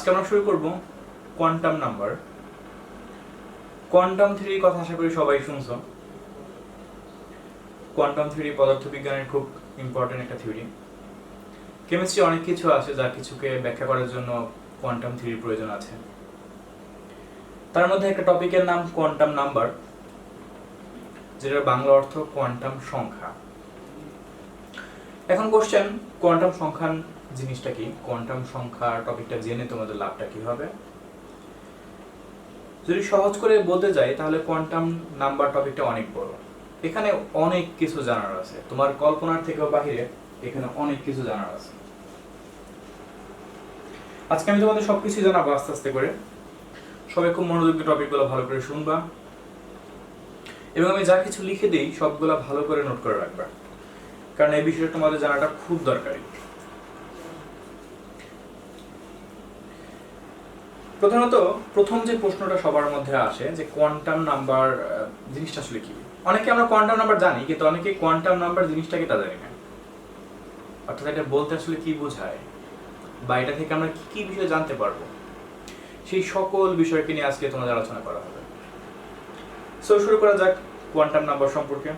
আজকে আমরা শুরু করব কোয়ান্টাম নাম্বার। কোয়ান্টাম থিওরির কথা আশা করি সবাই শুনছো। কোয়ান্টাম থিওরি পদার্থবিজ্ঞানের খুব ইম্পর্টেন্ট একটা থিওরি। কেমিস্ট্রি অনেক কিছু আছে যা কিছুকে ব্যাখ্যা করার জন্য কোয়ান্টাম থিওরির প্রয়োজন আছে। তার মধ্যে একটা টপিকের নাম কোয়ান্টাম নাম্বার, যেটার বাংলা অর্থ কোয়ান্টাম সংখ্যা। এখন কোশ্চেন, কোয়ান্টাম সংখ্যা জিনিসটা কি? কোয়ান্টাম সংখ্যার টপিকটা জেনে তোমাদের লাভটা কি হবে? যদি সহজ করে বলতে যাই তাহলে কোয়ান্টাম নাম্বার টপিকটা অনেক বড়। এখানে অনেক কিছু জানার আছে, তোমার কল্পনার থেকেও বাহিরে এখানে অনেক কিছু জানার আছে। আজকে আমি তোমাদের সবকিছু জানাবো আস্তে আস্তে করে। সবাই খুব মনোযোগ দিয়ে টপিকগুলো ভালো করে শুনবা এবং আমি যা কিছু লিখে দিই সবগুলো ভালো করে নোট করে রাখবা, কারণ এই বিষয়টা তোমাদের জানাটা খুব দরকারি। প্রধানত প্রথম যে প্রশ্নটা সবার মধ্যে আসে যে কোয়ান্টাম নাম্বার জিনিসটা আসলে কি? অনেকে আমরা কোয়ান্টাম নাম্বার জানি, কিন্তু অনেকে কোয়ান্টাম নাম্বার জিনিসটাকে তা জানি না। অর্থাৎ এটা বলতে আসলে কি বোঝায় বা এটা থেকে আমরা কি কি বিষয় জানতে পারবো, সেই সকল বিষয়কে নিয়ে আজকে তোমাদের আলোচনা করা হবে। সো শুরু করা যাক কোয়ান্টাম নাম্বার সম্পর্কে।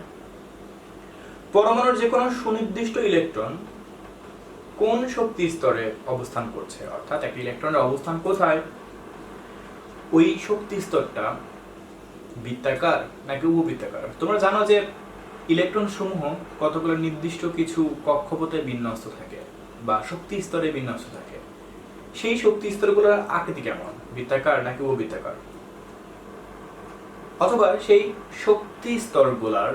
পরমাণুর যে কোনো সুনির্দিষ্ট ইলেকট্রন কোন শক্তি স্তরে অবস্থান করছে, অর্থাৎ একটা ইলেকট্রনের অবস্থান কোথায়, ওই শক্তি স্তরটা বৃত্তাকার নাকি উপবৃত্তাকার। তোমরা জানো যে ইলেকট্রন সমূহ কতগুলো নির্দিষ্ট কিছু কক্ষপথে বিন্যস্ত থাকে বা শক্তি স্তরে বিন্যস্ত থাকে। সেই শক্তি স্তরগুলোর আকৃতি কেমন, বৃত্তাকার নাকি উপবৃত্তাকার? অথবা সেই শক্তি স্তরগুলোর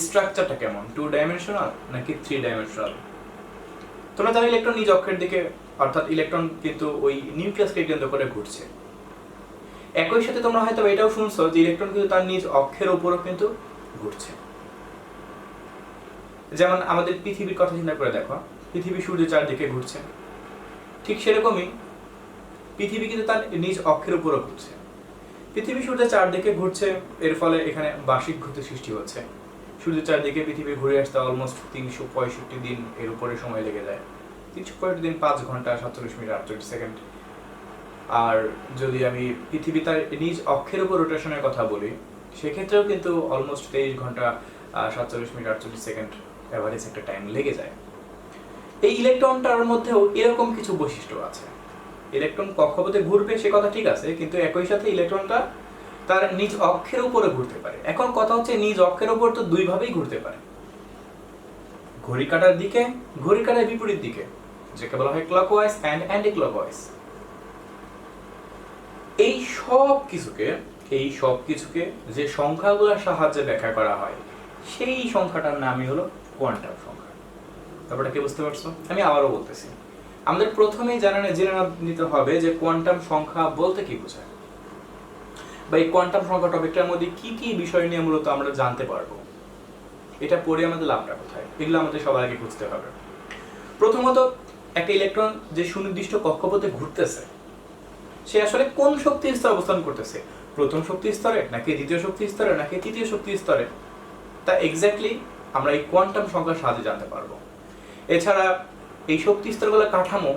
স্ট্রাকচারটা কেমন, 2 ডাইমেনশনাল নাকি 3 ডাইমেনশনাল? তোমরা জানো ইলেকট্রন নিজ অক্ষের দিকে, অর্থাৎ ইলেকট্রন কিন্তু ওই নিউক্লিয়াসকে কেন্দ্র করে ঘুরছে। একই সাথে তোমরা হয়তো এটাও শুনছো যে ইলেকট্রন কিন্তু তার নিজ অক্ষের উপরও কিন্তু ঘুরছে। যেমন আমাদের পৃথিবীর কথা চিন্তা করে দেখো, পৃথিবী সূর্যের চারদিকে ঘুরছে, ঠিক সেরকমই পৃথিবী কিন্তু তার নিজ অক্ষের উপরও ঘুরছে। পৃথিবী সূর্যের চারদিকে ঘুরছে, এর ফলে এখানে বার্ষিক ঘূর্ণি সৃষ্টি হচ্ছে। সূর্যের চারদিকে পৃথিবী ঘুরে আসতে অলমোস্ট 365 দিন এর উপরে সময় লেগে যায়। 365 দিন 5 ঘন্টা 47 মিনিট 48 সেকেন্ড। আর যদি আমি পৃথিবী তার নিজ অক্ষের উপর রোটেশনের কথা বলি, সেক্ষেত্রেও কিন্তু অলমোস্ট 23 ঘন্টা 47 মিনিট 48 সেকেন্ড এভারেজ একটা টাইম লেগে যায়। এই ইলেকট্রনটার মধ্যেও এরকম কিছু বৈশিষ্ট্য আছে। ইলেকট্রন কক্ষপথে ঘুরবে সে কথা ঠিক আছে, কিন্তু একই সাথে ইলেকট্রনটা তার নিজ অক্ষের উপরে ঘুরতে পারে। এখন কথা হচ্ছে নিজ অক্ষের উপর তো দুই ভাবেই ঘুরতে পারে, ঘড়ি কাঁটার দিকে, ঘড়ি কাঁটার বিপরীত দিকে, যেটা বলা হয় ক্লকওয়াইজ এন্ড অ্যান্টি ক্লকওয়াইজ। এই সব কিছুকে যে সংখ্যাগুলোর সাহায্যে ব্যাখ্যা করা হয়, সেই সংখ্যাটার নামই হলো কোয়ান্টাম সংখ্যা। তারপরে কি বুঝতে পারছো? আমি আবারও বলতেছি, আমাদের প্রথমেই জেনে নিতে হবে যে কোয়ান্টাম সংখ্যা বলতে কি বোঝায়, বা এই কোয়ান্টাম সংখ্যা টপিকটার মধ্যে কি কি বিষয় নিয়ে মূলত আমরা জানতে পারবো, এটা পড়ে আমাদের লাভটা কোথায়, এগুলো আমাদের সবার আগে বুঝতে হবে। প্রথমত, একটা ইলেকট্রন যে সুনির্দিষ্ট কক্ষপথে ঘুরতেছে, সে আসলে কোন শক্তি স্তরে অবস্থান করতেছে, প্রথম শক্তি স্তরে নাকি দ্বিতীয় শক্তি স্তরে নাকি তৃতীয় শক্তি স্তরে, তা এক্স্যাক্টলি আমরা এই কোয়ান্টাম সংখ্যার সাহায্যে জানতে পারবো। এছাড়া এই শক্তি স্তরগুলোর কাঠামো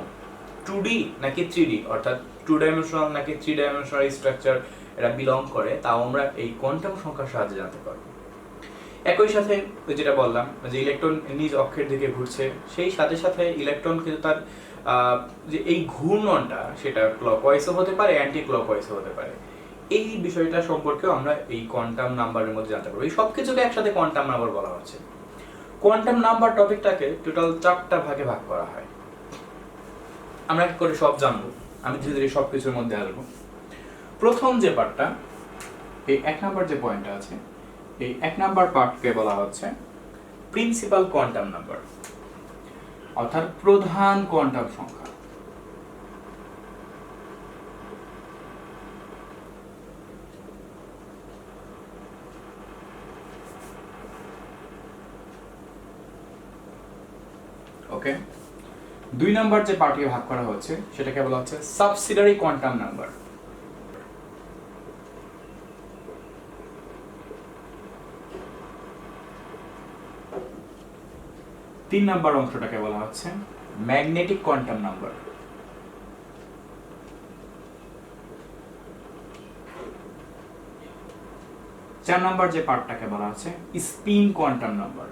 2D নাকি 3D, অর্থাৎ 2 ডাইমেনশনাল নাকি 3 ডাইমেনশনাল স্ট্রাকচার এটা বিলং করে, তাও আমরা এই কোয়ান্টাম সংখ্যার সাহায্যে জানতে পারবো। একই সাথে যেটা বললাম যে ইলেকট্রন নিজ অক্ষের দিকে ঘুরছে, সেই সাথে সাথে ইলেকট্রন কিন্তু তার যে এই ঘূর্ণনটা সেটা ক্লকওয়াইজও হতে পারে, অ্যান্টি ক্লকওয়াইজও হতে পারে। এই বিষয়টা সম্পর্কেও আমরা এই কোয়ান্টাম নাম্বারের মধ্যে জানতে পারবো। এই সব কিছুকে একসাথে কোয়ান্টাম নাম্বার বলা হচ্ছে। কোয়ান্টাম নাম্বার টপিকটাকে টোটাল 4টা ভাগে ভাগ করা হয়। আমরা এক করে সব জানবো, আমি ধীরে ধীরে সব কিছুর মধ্যে আসবো। প্রথম যে পার্টটা, এই 1 নাম্বার যে পয়েন্টটা আছে, এই 1 নাম্বার পার্টকে বলা হচ্ছে প্রিন্সিপাল কোয়ান্টাম নাম্বার, অর্থাৎ প্রধান কোয়ান্টাম সংখ্যা। ওকে, 2 নাম্বার যে পার্টকে ভাগ করা হচ্ছে সেটাকে বলা হচ্ছে সাবসিডিয়ারি কোয়ান্টাম নাম্বার। তিন নাম্বার অংশটাকে বলা হচ্ছে ম্যাগনেটিক কোয়ান্টাম নাম্বার। 4 নাম্বার যে পার্টটাকে বলা আছে স্পিন কোয়ান্টাম নাম্বার।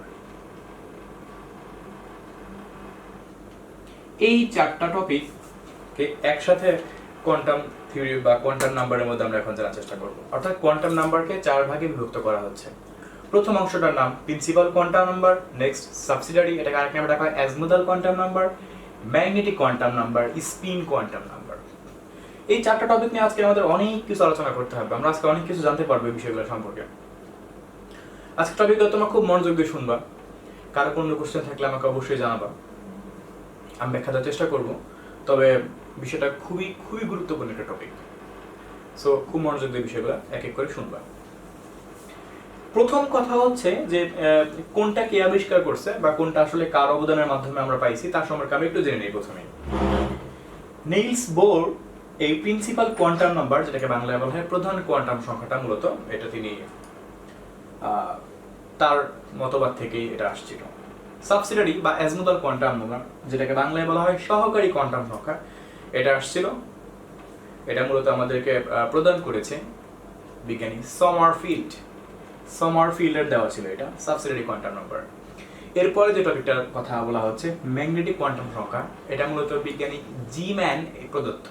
এই 4টা টপিককে একসাথে কোয়ান্টাম থিওরি বা কোয়ান্টাম নাম্বারের মধ্যে আমরা এখন জানার চেষ্টা করব। অর্থাৎ কোয়ান্টাম নাম্বারকে 4 ভাগে বিভক্ত করা হচ্ছে। প্রথম অংশটার নাম principal quantum number, next subsidiary, এটাকে আরেক নামে ডাকা হয় azimuthal quantum number, magnetic quantum number, spin quantum number. এই 4টা টপিক নিয়ে আজকে আমাদের অনেক কিছু আলোচনা করতে হবে। আমরা আজকে অনেক কিছু জানতে পারবো এই বিষয়গুলো সম্পর্কে। আজকে টপিকগুলো তোমরা খুব মনোযোগ দিয়ে শুনবা। কারো কোনো কোশ্চেন থাকলে আমাকে অবশ্যই জানাবা, আমি ব্যাখ্যা দেওয়ার চেষ্টা করব। তবে বিষয়টা খুবই খুবই গুরুত্বপূর্ণ একটা টপিক, সো খুব মনোযোগ দিয়ে বিষয়গুলো এক এক করে শুনবা। প্রথম কথা হচ্ছে যে কোনটা কে আবিষ্কার করছে বা কোনটা আসলে কার অবদানের মাধ্যমে আমরা পাইছি তার সম্পর্কে আমি একটু জেনে নেই। প্রথমে নিলস বোর এই প্রিন্সিপাল কোয়ান্টাম নাম্বার, যেটাকে বাংলায় বলা হয় প্রধান কোয়ান্টাম সংখ্যাটা, মূলত এটা তিনি তার মতবাদ থেকেই এটা আসছিল। সাবসিডিয়ারি বা অ্যাজমুদাল কোয়ান্টাম নাম্বার, যেটাকে বাংলায় বলা হয় সহকারী কোয়ান্টাম সংখ্যা, এটা আসছিল। এটা মূলত আমাদেরকে প্রদান করেছে বিজ্ঞানী সমারফিল্ডের দেওয়া ছিল এটা সাবসিডিয়ারি কোয়ান্টাম নাম্বার। এরপরে যে টপিকটার কথা বলা হচ্ছে ম্যাগনেটিক কোয়ান্টাম সংখ্যা, এটা মূলত বিজ্ঞানী জিম্যান প্রদত্ত।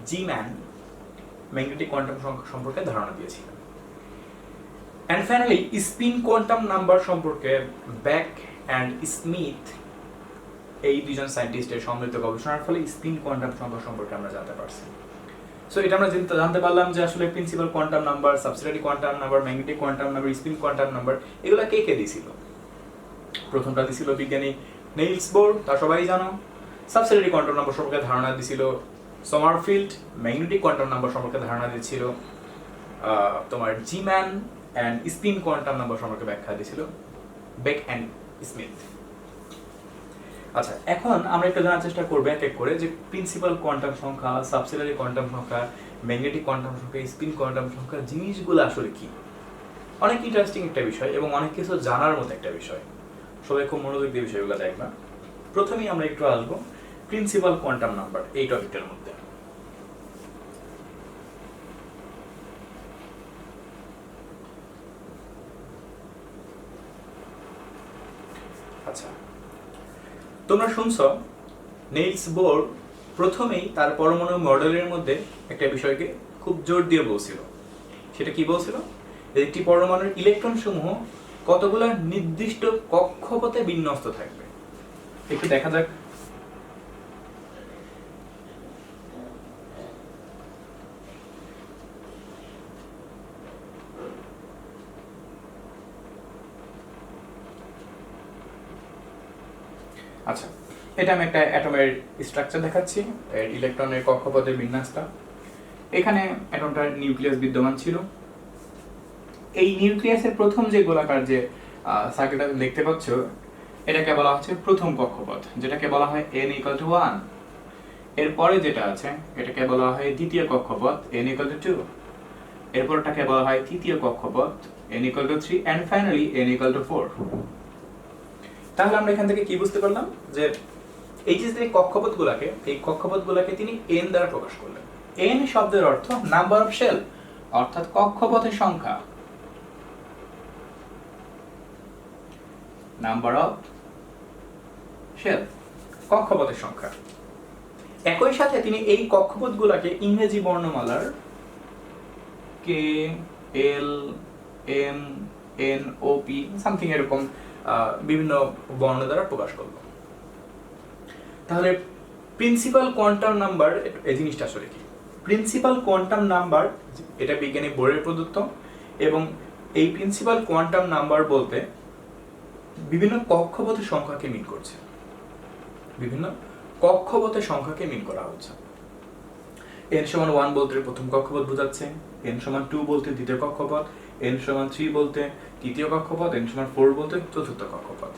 জিম্যান ম্যাগনেটিক কোয়ান্টাম সংখ্যা সম্পর্কে ধারণা দিয়েছিলেন। And finally spin quantum number সম্পর্কে ব্যাক অ্যান্ড স্মিথ, এই দুজন সায়েন্টিস্টের সম্মিলিত গবেষণার ফলে স্পিন কোয়ান্টাম সংখ্যা সম্পর্কে আমরা জানতে পারছি। সো এটা আমরা জানতে পারলাম যে আসলে principal quantum number, subsidiary quantum number, magnetic quantum number, spin quantum number, এগুলো কে কে দিয়েছিল। প্রথমটা দিয়েছিল বিজ্ঞানী নিলস বোর, তা সবাই জানো। সাবসিডিয়ারি কোয়ান্টাম নাম্বার সম্পর্কে ধারণা দিয়েছিল সমারফিল্ড। ম্যাগনেটিক কোয়ান্টাম নাম্বার সম্পর্কে ধারণা দিয়েছিল তোমার জিম্যান। অ্যান্ড স্পিন কোয়ান্টাম নাম্বার সম্পর্কে ব্যাখ্যা দিয়েছিল বেক অ্যান্ড স্মিথ। আচ্ছা, এখন আমরা একটু জানার চেষ্টা করবো এক এক করে যে প্রিন্সিপাল কোয়ান্টাম সংখ্যা, সাবসিডিয়ারি কোয়ান্টাম সংখ্যা, ম্যাগনেটিক কোয়ান্টাম সংখ্যা, স্পিন কোয়ান্টাম সংখ্যা জিনিসগুলো আসলে কি। অনেক ইন্টারেস্টিং একটা বিষয় এবং অনেক কিছু জানার মতো একটা বিষয়। সবাই খুব মনোযোগ দিয়ে বিষয়গুলো দেখবা। প্রথমেই আমরা একটু আসবো প্রিন্সিপাল কোয়ান্টাম নাম্বার এই টপিকটার মধ্যে। আচ্ছা, তোমরা শুনছো নিলস বোর প্রথমেই তার পরমাণু মডেলের মধ্যে একটা বিষয়কে খুব জোর দিয়ে বলছিল। সেটা কি বলছিল? একটি পরমাণুর ইলেকট্রন সমূহ কতগুলো নির্দিষ্ট কক্ষপথে বিন্যস্ত থাকবে। একটু দেখা যাক। আচ্ছা, এটা আমি একটা অ্যাটমের স্ট্রাকচার দেখাচ্ছি, ইলেকট্রনের কক্ষপথের বিন্যাসটা। এখানে অ্যাটমটার নিউক্লিয়াস বিদ্যমান ছিল। এই নিউক্লিয়াসের প্রথম যে গোলাকার যে সার্কেলটা দেখতে পাচ্ছ, এটাকে বলা হচ্ছে প্রথম কক্ষপথ, যেটাকে বলা হয় n=1। এরপরে যেটা আছে এটাকে বলা হয় দ্বিতীয় কক্ষপথ n=2। এরপরটাকে বলা হয় তৃতীয় কক্ষপথ n=3 এন্ড ফাইনালি n=4। তাহলে আমরা এখান থেকে কি বুঝতে পারলাম যে এই যে কক্ষপথগুলোকে তিনি n দ্বারা প্রকাশ করলেন। n শব্দের অর্থ নাম্বার অফ শেল, অর্থাৎ কক্ষপথের সংখ্যা। নাম্বার অফ শেল, কক্ষপথের সংখ্যা। একই সাথে তিনি এই কক্ষপথগুলোকে ইংরেজি বর্ণমালার কে, এল, এম, এন, ও, পি সামথিং এরকম বিভিন্ন বর্ণ দ্বারা প্রকাশ করল। তাহলে প্রিন্সিপাল কোয়ান্টাম নাম্বার এই জিনিসটা আসলে কি? প্রিন্সিপাল কোয়ান্টাম নাম্বার এটা বিজ্ঞানী বোরের প্রদত্ত, এবং এই প্রিন্সিপাল কোয়ান্টাম নাম্বার বলতে বিভিন্ন কক্ষপথের সংখ্যাকে মিন করছে। বিভিন্ন কক্ষপথের সংখ্যাকে মিন করা হচ্ছে। n=1 বলতে প্রথম কক্ষপথ বোঝাচ্ছে, n=2 বলতে দ্বিতীয় কক্ষপথ, n=3 বলতে তৃতীয় কক্ষপথ, n=4 বলতে চতুর্থ কক্ষপথ।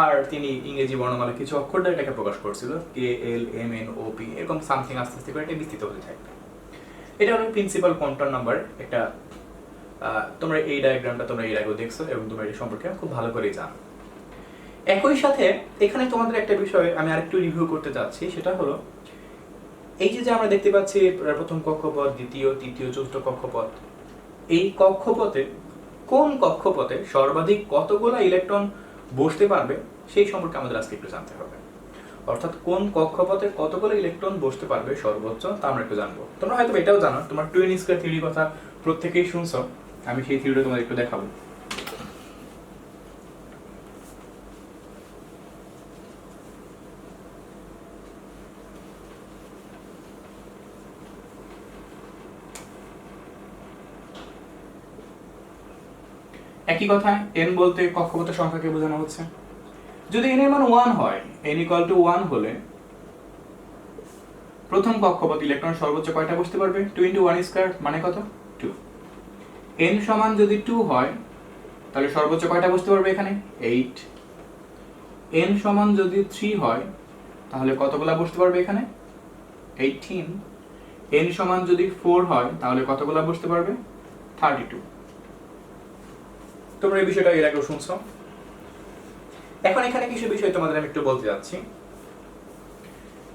আর তিনি ইংরেজি বর্ণমালা কিছু অক্ষর দ্বারা এটাকে প্রকাশ করছিল, কে, এল, এম, এন, ও, পি এরকম সামথিং আস্তে আস্তে করে এটা বিস্তৃত হতে থাকবে। এটা হলো প্রিন্সিপাল কোয়ান্টাম নাম্বার। একটা তোমরা এই ডায়াগ্রামটা তোমরা এর আগেও দেখছো এবং তোমরা এই সম্পর্কে খুব ভালো করেই জানো। একই সাথে এখানে তোমাদের একটা বিষয় আমি আরেকটু রিভিউ করতে চাচ্ছি, সেটা হলো এই যে আমরা দেখতে পাচ্ছি প্রথম কক্ষপথ, দ্বিতীয়, তৃতীয়, চতুর্থ কক্ষপথ। এই কক্ষপথে কোন কক্ষপথে সর্বাধিক কতগুলো ইলেকট্রন বসতে পারবে সেই সম্পর্কে আমাদের আজকে একটু জানতে হবে। অর্থাৎ কোন কক্ষপথে কতগুলো ইলেকট্রন বসতে পারবে সর্বোচ্চ তা আমরা একটু জানবো। তোমরা হয়তো এটাও জানো, তোমার টুইন স্কয়ার থিওরির কথা প্রত্যেকেই শুনছো, আমি সেই থিওরিটা তোমাদের একটু দেখাবো। একই কথা, n বলতে কক্ষপথের সংখ্যাকে বোঝানো হচ্ছে। যদি n এর মান 1 হয়, n = 1 হলে প্রথম কক্ষপথ ইলেকট্রন সর্বোচ্চ কয়টা বসতে পারবে? 2 × 1² মানে কত? 2। n সমান যদি 2 হয় তাহলে সর্বোচ্চ কয়টা বসতে পারবে এখানে? 8। n সমান যদি 3 হয় তাহলে কতগুলা বসতে পারবে এখানে? 18। n সমান যদি 4 হয় তাহলে কতগুলা বসতে পারবে? 32। তোমরা এই বিষয়টা এর আগেও শুনছো। এখন এখানে কিছু বিষয় তোমাদের আমি একটু বলতে যাচ্ছি।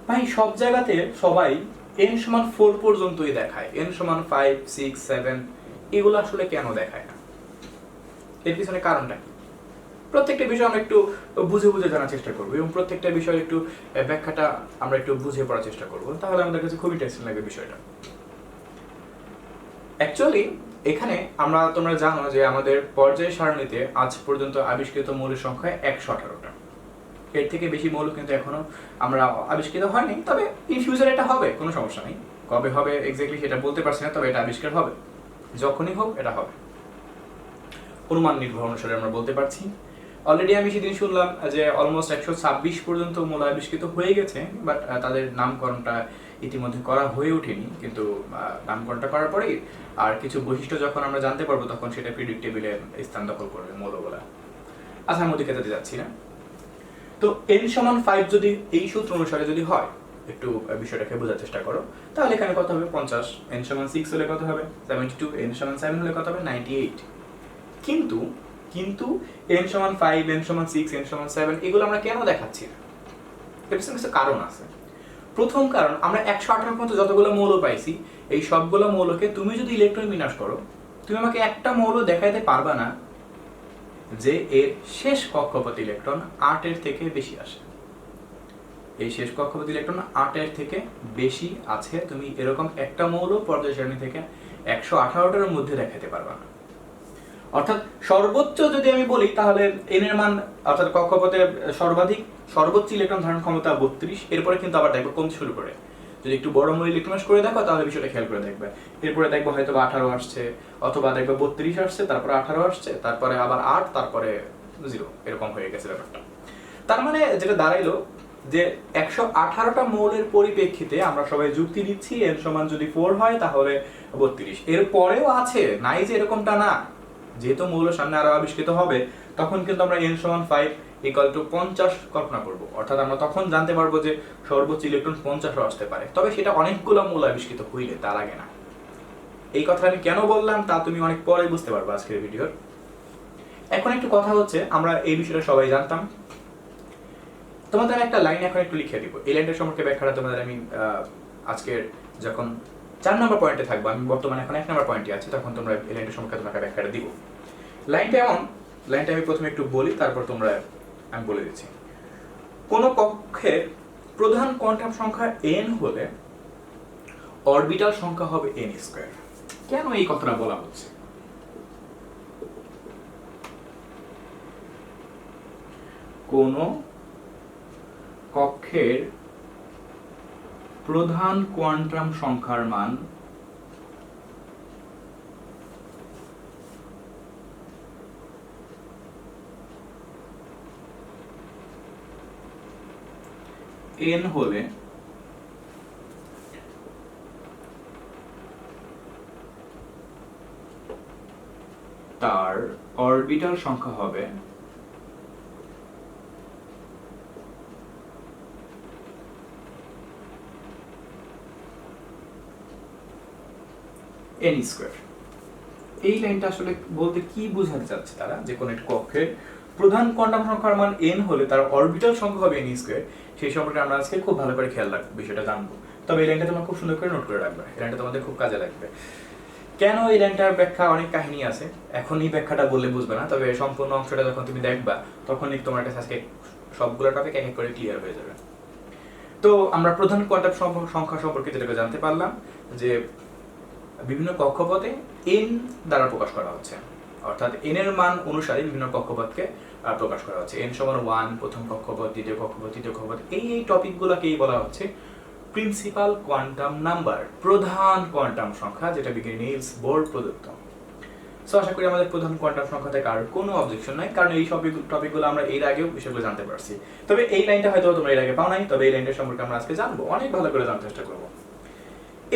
ভাই সব জায়গাতে সবাই n সমান 4 পর্যন্তই দেখায়, n সমান 5, 6, 7 এগুলো আসলে কেন দেখায় না? এর পিছনে কারণটা কি? প্রত্যেকটা বিষয় আমরা একটু বুঝে বুঝে জানার চেষ্টা করব এবং প্রত্যেকটা বিষয়ের একটু ব্যাখ্যাটা আমরা একটু বুঝে পড়ার চেষ্টা করব, তাহলে আমাদের কাছে খুবই ইন্টারেস্টিং লাগবে বিষয়টা। অ্যাকচুয়ালি এখানে তোমরা জানো যে আমাদের পর্যায় সারণীতে আজ পর্যন্ত আবিষ্কৃত মৌলের সংখ্যা 118টা। এর থেকে বেশি মৌল কিন্তু এখনো আমরা আবিষ্কৃত হয়নি, তবে ইন ফিউচারে এটা হবে, কোনো সমস্যা নেই। কবে হবে এক্স্যাক্টলি সেটা বলতে পারছি না, তবে এটা আবিষ্কার হবে, যখনই হোক এটা হবে। অনুমান নির্ভর অনুসারে আমরা বলতে পারছি। অলরেডি আমি সেদিন শুনলাম যে অলমোস্ট 126 পর্যন্ত মৌল আবিষ্কৃত হয়ে গেছে, বাট তাদের নামকরণটা ইতিমধ্যে করা হয়ে ওঠেনি, কিন্তু নামকরণটা করার পরেই আর কিছু বৈশিষ্ট্য যখন আমরা জানতে পারবো তখন সেটা পিরিয়ডিক টেবিলে স্থান দখল করবে মৌলগুলা। আচ্ছা, আমি ওদিকে যেতে যাচ্ছি না। তো n সমান 5 যদি এই সূত্র অনুসারে যদি হয়, একটু বিষয়টাকে বোঝার চেষ্টা করো, তাহলে এখানে কত হবে? 50। n সমান 6 হলে কত হবে? 72। n সমান 7 হলে কত হবে? 98। কিন্তু n সমান 5, n সমান 6, n সমান 7 এগুলো আমরা কেন দেখাচ্ছি না? এর পিছনে কিছু কারণ আছে। প্রথম কারণ, আমরা 118 পর্যন্ত যতগুলো মৌল পাইছি, এই সবগুলো মৌলকে তুমি যদি ইলেকট্রন বিন্যাস করো, তুমি আমাকে একটা মৌল দেখাইতে পারবা না যে এর শেষ কক্ষপথ ইলেকট্রন 8 এর থেকে বেশি আসে। এই শেষ কক্ষপথ ইলেকট্রন 8 এর থেকে বেশি আছে, তুমি এরকম একটা মৌল পর্যায় সারণী থেকে 118টার মধ্যে দেখাতে পারবা না। অর্থাৎ সর্বোচ্চ যদি আমি বলি তাহলে n এর মান, অর্থাৎ কক্ষপথের সর্বোচ্চ ইলেকট্রন ধারণ ক্ষমতা 32, এরপরে কিন্তু আবার দেখবে কমতে শুরু করে। যদি একটু বড় মৌল ইলেকট্রন করে দেখো তাহলে বিষয়টা খেয়াল করে দেখবে। এরপরে দেখবো হয়তো 18 আসছে, অথবা দেখবে 32 আসছে, তারপরে 18 আসছে, তারপরে আবার 8, তারপরে 0, এরকম হয়ে গেছে ব্যাপারটা। তার মানে যেটা দাঁড়াইলো যে 118টা মৌলের পরিপ্রেক্ষিতে আমরা সবাই যুক্তি দিচ্ছি n সমান যদি 4 হয় তাহলে 32। এর পরেও আছে, নাই যে এরকমটা না। যেহেতু মৌল সামনে আরো আবিষ্কৃত হবে, তখন কিন্তু আমরা n সমান 5 = 50 কল্পনা করব। অর্থাৎ আমরা তখন জানতে পারবো যে সর্বোচ্চ ইলেকট্রন 50 আসতে পারে, তবে সেটা অনেকগুলো মৌল আবিষ্কৃত হইলে, তার আগে না। এই কথা আমি কেন বললাম তা তুমি অনেক পরে বুঝতে পারবে আজকের ভিডিওর। এখন একটু কথা হচ্ছে, আমরা এই বিষয়টা সবাই জানতাম। তোমাদের একটা লাইন এখন একটু লিখে দিব, এই লাইনটার সম্পর্কে ব্যাখ্যাটা তোমাদের আমি আজকের যখন 4 নম্বর পয়েন্টে থাকবো, আমি বর্তমানে এখন 1 নম্বর পয়েন্টে আছি, তখন তোমরা এই লাইনটার সম্পর্কে তোমাকে ব্যাখ্যাটা দিব। লাইনটা আমি প্রথমে একটু বলি, তারপর আমি বলে দিচ্ছি। কোন কক্ষের প্রধান কোয়ান্টাম সংখ্যা n হলে অরবিটাল সংখ্যা হবে n²। কেন এই কথাটা বলা হচ্ছে? কোন কক্ষের প্রধান কোয়ান্টাম সংখ্যার মান n হলে তার অরবিটাল সংখ্যা হবে n²। এই লাইনটা আসলে বলতে কি বোঝাতে চাচ্ছে তারা, যে কোন একটা কক্ষের প্রধান কোয়ান্টাম সংখ্যার মান n হলে তার অরবিটাল সংখ্যা হবে n², সেই সম্পর্কে আমরা আজকে খুব ভালো করে খেয়াল রাখবো, বিষয়টা জানবো। তবে এই লাইনটা তোমরা খুব সুন্দর করে নোট করে রাখবে, এই লাইনটা তোমাদের খুব কাজে লাগবে। কেন এই লাইনটার ব্যাখ্যা অনেক কাহিনী আছে, এখন এই ব্যাখ্যাটা বললে বুঝবে না, তবে সম্পূর্ণ অংশটা যখন তুমি দেখবা তখনই তোমার কাছে আজকে সবগুলো টপিক এক এক করে ক্লিয়ার হয়ে যাবে। তো আমরা প্রধান কোয়ান্টাম সংখ্যা সম্পর্কে যেটাকে জানতে পারলাম যে বিভিন্ন কক্ষপথে n দ্বারা প্রকাশ করা হচ্ছে, অর্থাৎ n এর মান অনুসারে বিভিন্ন কক্ষপথকে প্রকাশ করা হচ্ছে। n সমান 1 প্রথম কক্ষপথ, দ্বিতীয় কক্ষপথ, তৃতীয় কক্ষপথ, এই টপিকগুলোকেই বলা হচ্ছে প্রিন্সিপাল কোয়ান্টাম নাম্বার, প্রধান কোয়ান্টাম সংখ্যা, যেটা বিজ্ঞানী নিলস বোর প্রদত্ত। সো আশা করি আমাদের প্রধান কোয়ান্টাম সংখ্যা থেকে আর কোনো অবজেকশন নাই, কারণ এই টপিকগুলো আমরা এর আগেও বিষয়গুলো জানতে পারছি। তবে এই লাইনটা হয়তো তোমরা এর আগে পাও নাই, তবে এই লাইনটা সম্পর্কে আমরা আজকে জানবো, অনেক ভালো করে জানার চেষ্টা করবো।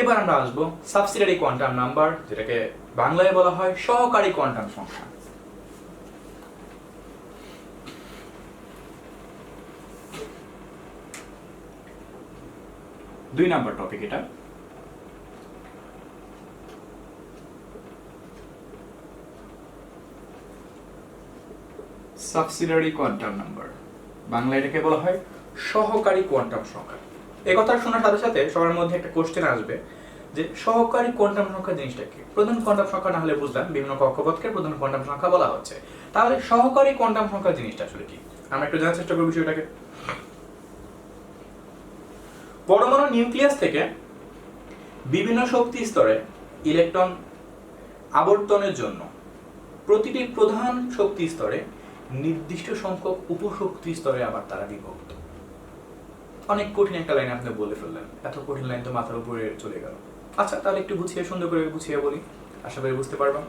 এবার আমরা আসবো সাবসিডিয়ারি কোয়ান্টাম নাম্বার, যেটাকে বাংলায় বলা হয় সহকারী কোয়ান্টাম সংখ্যা। দুই নাম্বার টপিক এটা। সাবসিডিয়ারি কোয়ান্টাম নাম্বার, বাংলায় এটাকে বলা হয় সহকারী কোয়ান্টাম সংখ্যা। এই কথা শোনার সাথে সাথে সবার মধ্যে একটা কোশ্চেন আসবে যে সহকারী কোয়ান্টাম সংখ্যা জিনিসটা কি? প্রধান কোয়ান্টাম সংখ্যা না হলে বুঝলাম বিভিন্ন কক্ষপথকে প্রধান কোয়ান্টাম সংখ্যা বলা হচ্ছে, তাহলে সহকারী কোয়ান্টাম সংখ্যা জিনিসটা আসলে কি? আমরা একটু জানার চেষ্টা করব বিষয়টাকে। পরমাণু নিউক্লিয়াস থেকে বিভিন্ন শক্তি স্তরে ইলেকট্রন আবর্তনের জন্য প্রতিটি প্রধান শক্তি স্তরে নির্দিষ্ট সংখ্যক উপশক্তি স্তরে আবার তারা বিভক্ত। অনেক কঠিন একটা লাইন আপনি বলে ফেললেন, এত কঠিন লাইন তো মাথার উপরে চলে গেল। আচ্ছা, তাহলে একটু গুছিয়ে সুন্দর করে গুছিয়ে বলি, আশা করি বুঝতে পারবা।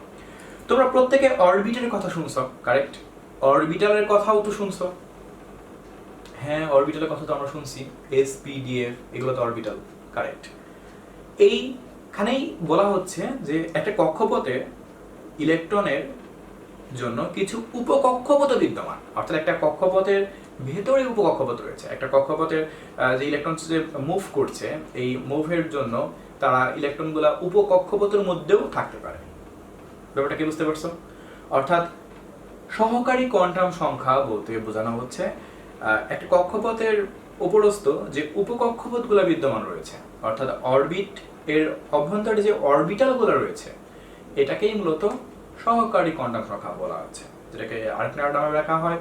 তোমরা প্রত্যেকে অরবিটালের কথা শুনছো, কারেক্ট? অরবিটালের কথাও তো শুনছো। হ্যাঁ, অরবিটালের কথা তো আমরা শুনছি, SPDF, এগুলো তো অরবিটাল, কারেক্ট। এইখানেই বলা হচ্ছে যে একটা কক্ষপথে ইলেকট্রনের জন্য কিছু উপকক্ষপথ বিদ্যমান, অর্থাৎ একটা কক্ষপথের ভেতরে উপকক্ষপথ রয়েছে। একটা কক্ষপথের যে ইলেকট্রন যে মুভ করছে, এই মুভের জন্য তারা ইলেকট্রনগুলা উপকক্ষপথের মধ্যেও থাকতে পারে। ব্যাপারটা কি বুঝতে পারছো? অর্থাৎ সহকারী কোয়ান্টাম সংখ্যা বলতে বোঝানো হচ্ছে একটা কক্ষপথের উপরস্থ যে উপকক্ষপথগুলো বিদ্যমান রয়েছে, অর্থাৎ অরবিট এর অভ্যন্তরে যে অরবিটালগুলো রয়েছে, এটাকেই মূলত সহকারী কোয়ান্টাম সংখ্যা বলা হচ্ছে, যেটাকে আরেকটা নামে রাখা হয়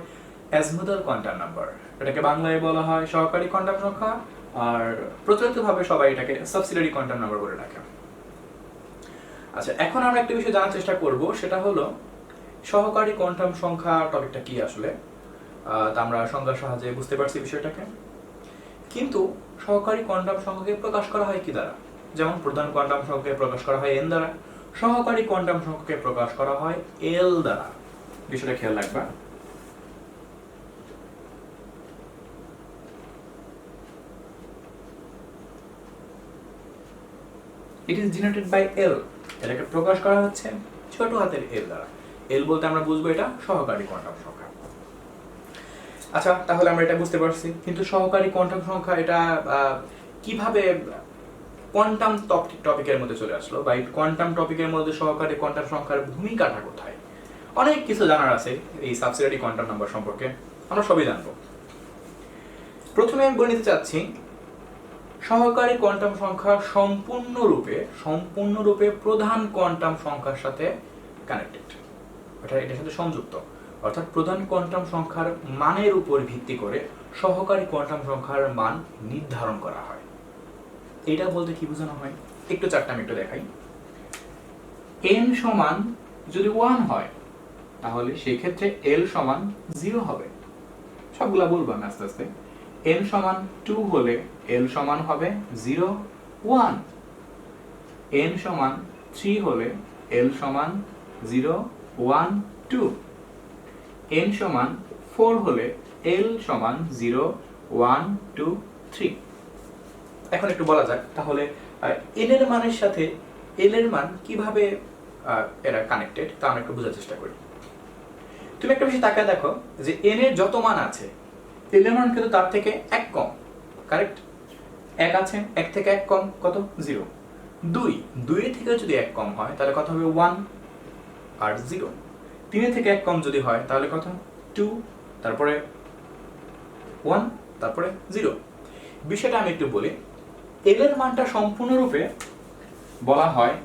অ্যাজমুদাল কোয়ান্টাম নাম্বার। এটাকে বাংলায় বলা হয় সহকারী কোয়ান্টাম সংখ্যা, আর প্রচলিতভাবে সবাই এটাকে সাবসিডিয়ারি কোয়ান্টাম নাম্বার বলে রাখে। আচ্ছা, এখন আমরা একটা বিষয় জানার চেষ্টা করব, সেটা হলো সহকারী কোয়ান্টাম সংখ্যা টপিকটা কি আসলে। তা আমরা সংজ্ঞার সাহায্যে বুঝতে পারছি বিষয়টাকে, কিন্তু সহকারী কোয়ান্টাম সংখ্যাকে প্রকাশ করা হয় কি দ্বারা? যেমন প্রধান কোয়ান্টাম সংখ্যাকে প্রকাশ করা হয় n দ্বারা, সহকারী কোয়ান্টাম সংখ্যাকে প্রকাশ করা হয় l দ্বারা। বিষয়টা খেয়াল রাখবা। It is denoted by l, এটাকে প্রকাশ করা হচ্ছে ছোট হাতের l দ্বারা। l বলতে আমরা বুঝবো এটা সহকারী কোয়ান্টাম সংখ্যা। আচ্ছা, তাহলে আমরা এটা বুঝতে পারছি, কিন্তু সহকারী কোয়ান্টাম সংখ্যা এটা কিভাবে কোয়ান্টাম টপিকের মধ্যে চলে আসলো, বা কোয়ান্টাম টপিকের মধ্যে সহকারী কোয়ান্টাম সংখ্যার ভূমিকাটা কোথায়? অনেক কিছু জানার আছে এই সাবসিডিয়ারি কোয়ান্টাম নাম্বার সম্পর্কে, আমরা সবই জানবো। প্রথমে আমি বলে নিতে চাচ্ছি সহকারী কোয়ান্টাম সংখ্যা সম্পূর্ণরূপে প্রধান কোয়ান্টাম সংখ্যার সাথে কানেক্টেড, অর্থাৎ এটার সাথে সংযুক্ত। অর্থাৎ প্রধান কোয়ান্টাম সংখ্যার মানের উপর ভিত্তি করে সহকারী কোয়ান্টাম সংখ্যার মান নির্ধারণ করা হয়। এটা বলতে কি বোঝানো হয়? একটু চারটা আমি একটু দেখাই। n সমান যদি 1 হয়, তাহলে সেই ক্ষেত্রে l সমান 0 হবে। সবগুলা বলবো আমি আস্তে আস্তে। n সমান 2 হলে l সমান হবে 0 1। n সমান 3 হলে l সমান 0 1 2। n সমান 4 হলে l সমান 0 1 2 3। এখন একটু বলা যাক তাহলে n এর মানের সাথে l এর মান কিভাবে এরা কানেক্টেড, তা আমরা একটু বোঝার চেষ্টা করি। তুমি একটা বিষয় তাকায় দেখো যে n এর যত মান আছে, l এর মান কিন্তু তার থেকে 1 কম, কারেক্ট? 1 আছে, 1 থেকে 1 কম কত? 0। 2 এর থেকে যদি 1 কম হয় তাহলে কত হবে? 1 আর 0। 3 এর থেকে 1 কম যদি হয় তাহলে কত? 2, তারপরে 1, তারপরে 0। বিষয়টা আমি একটু বলি। l এর মানটা সম্পূর্ণরূপে বলা হয়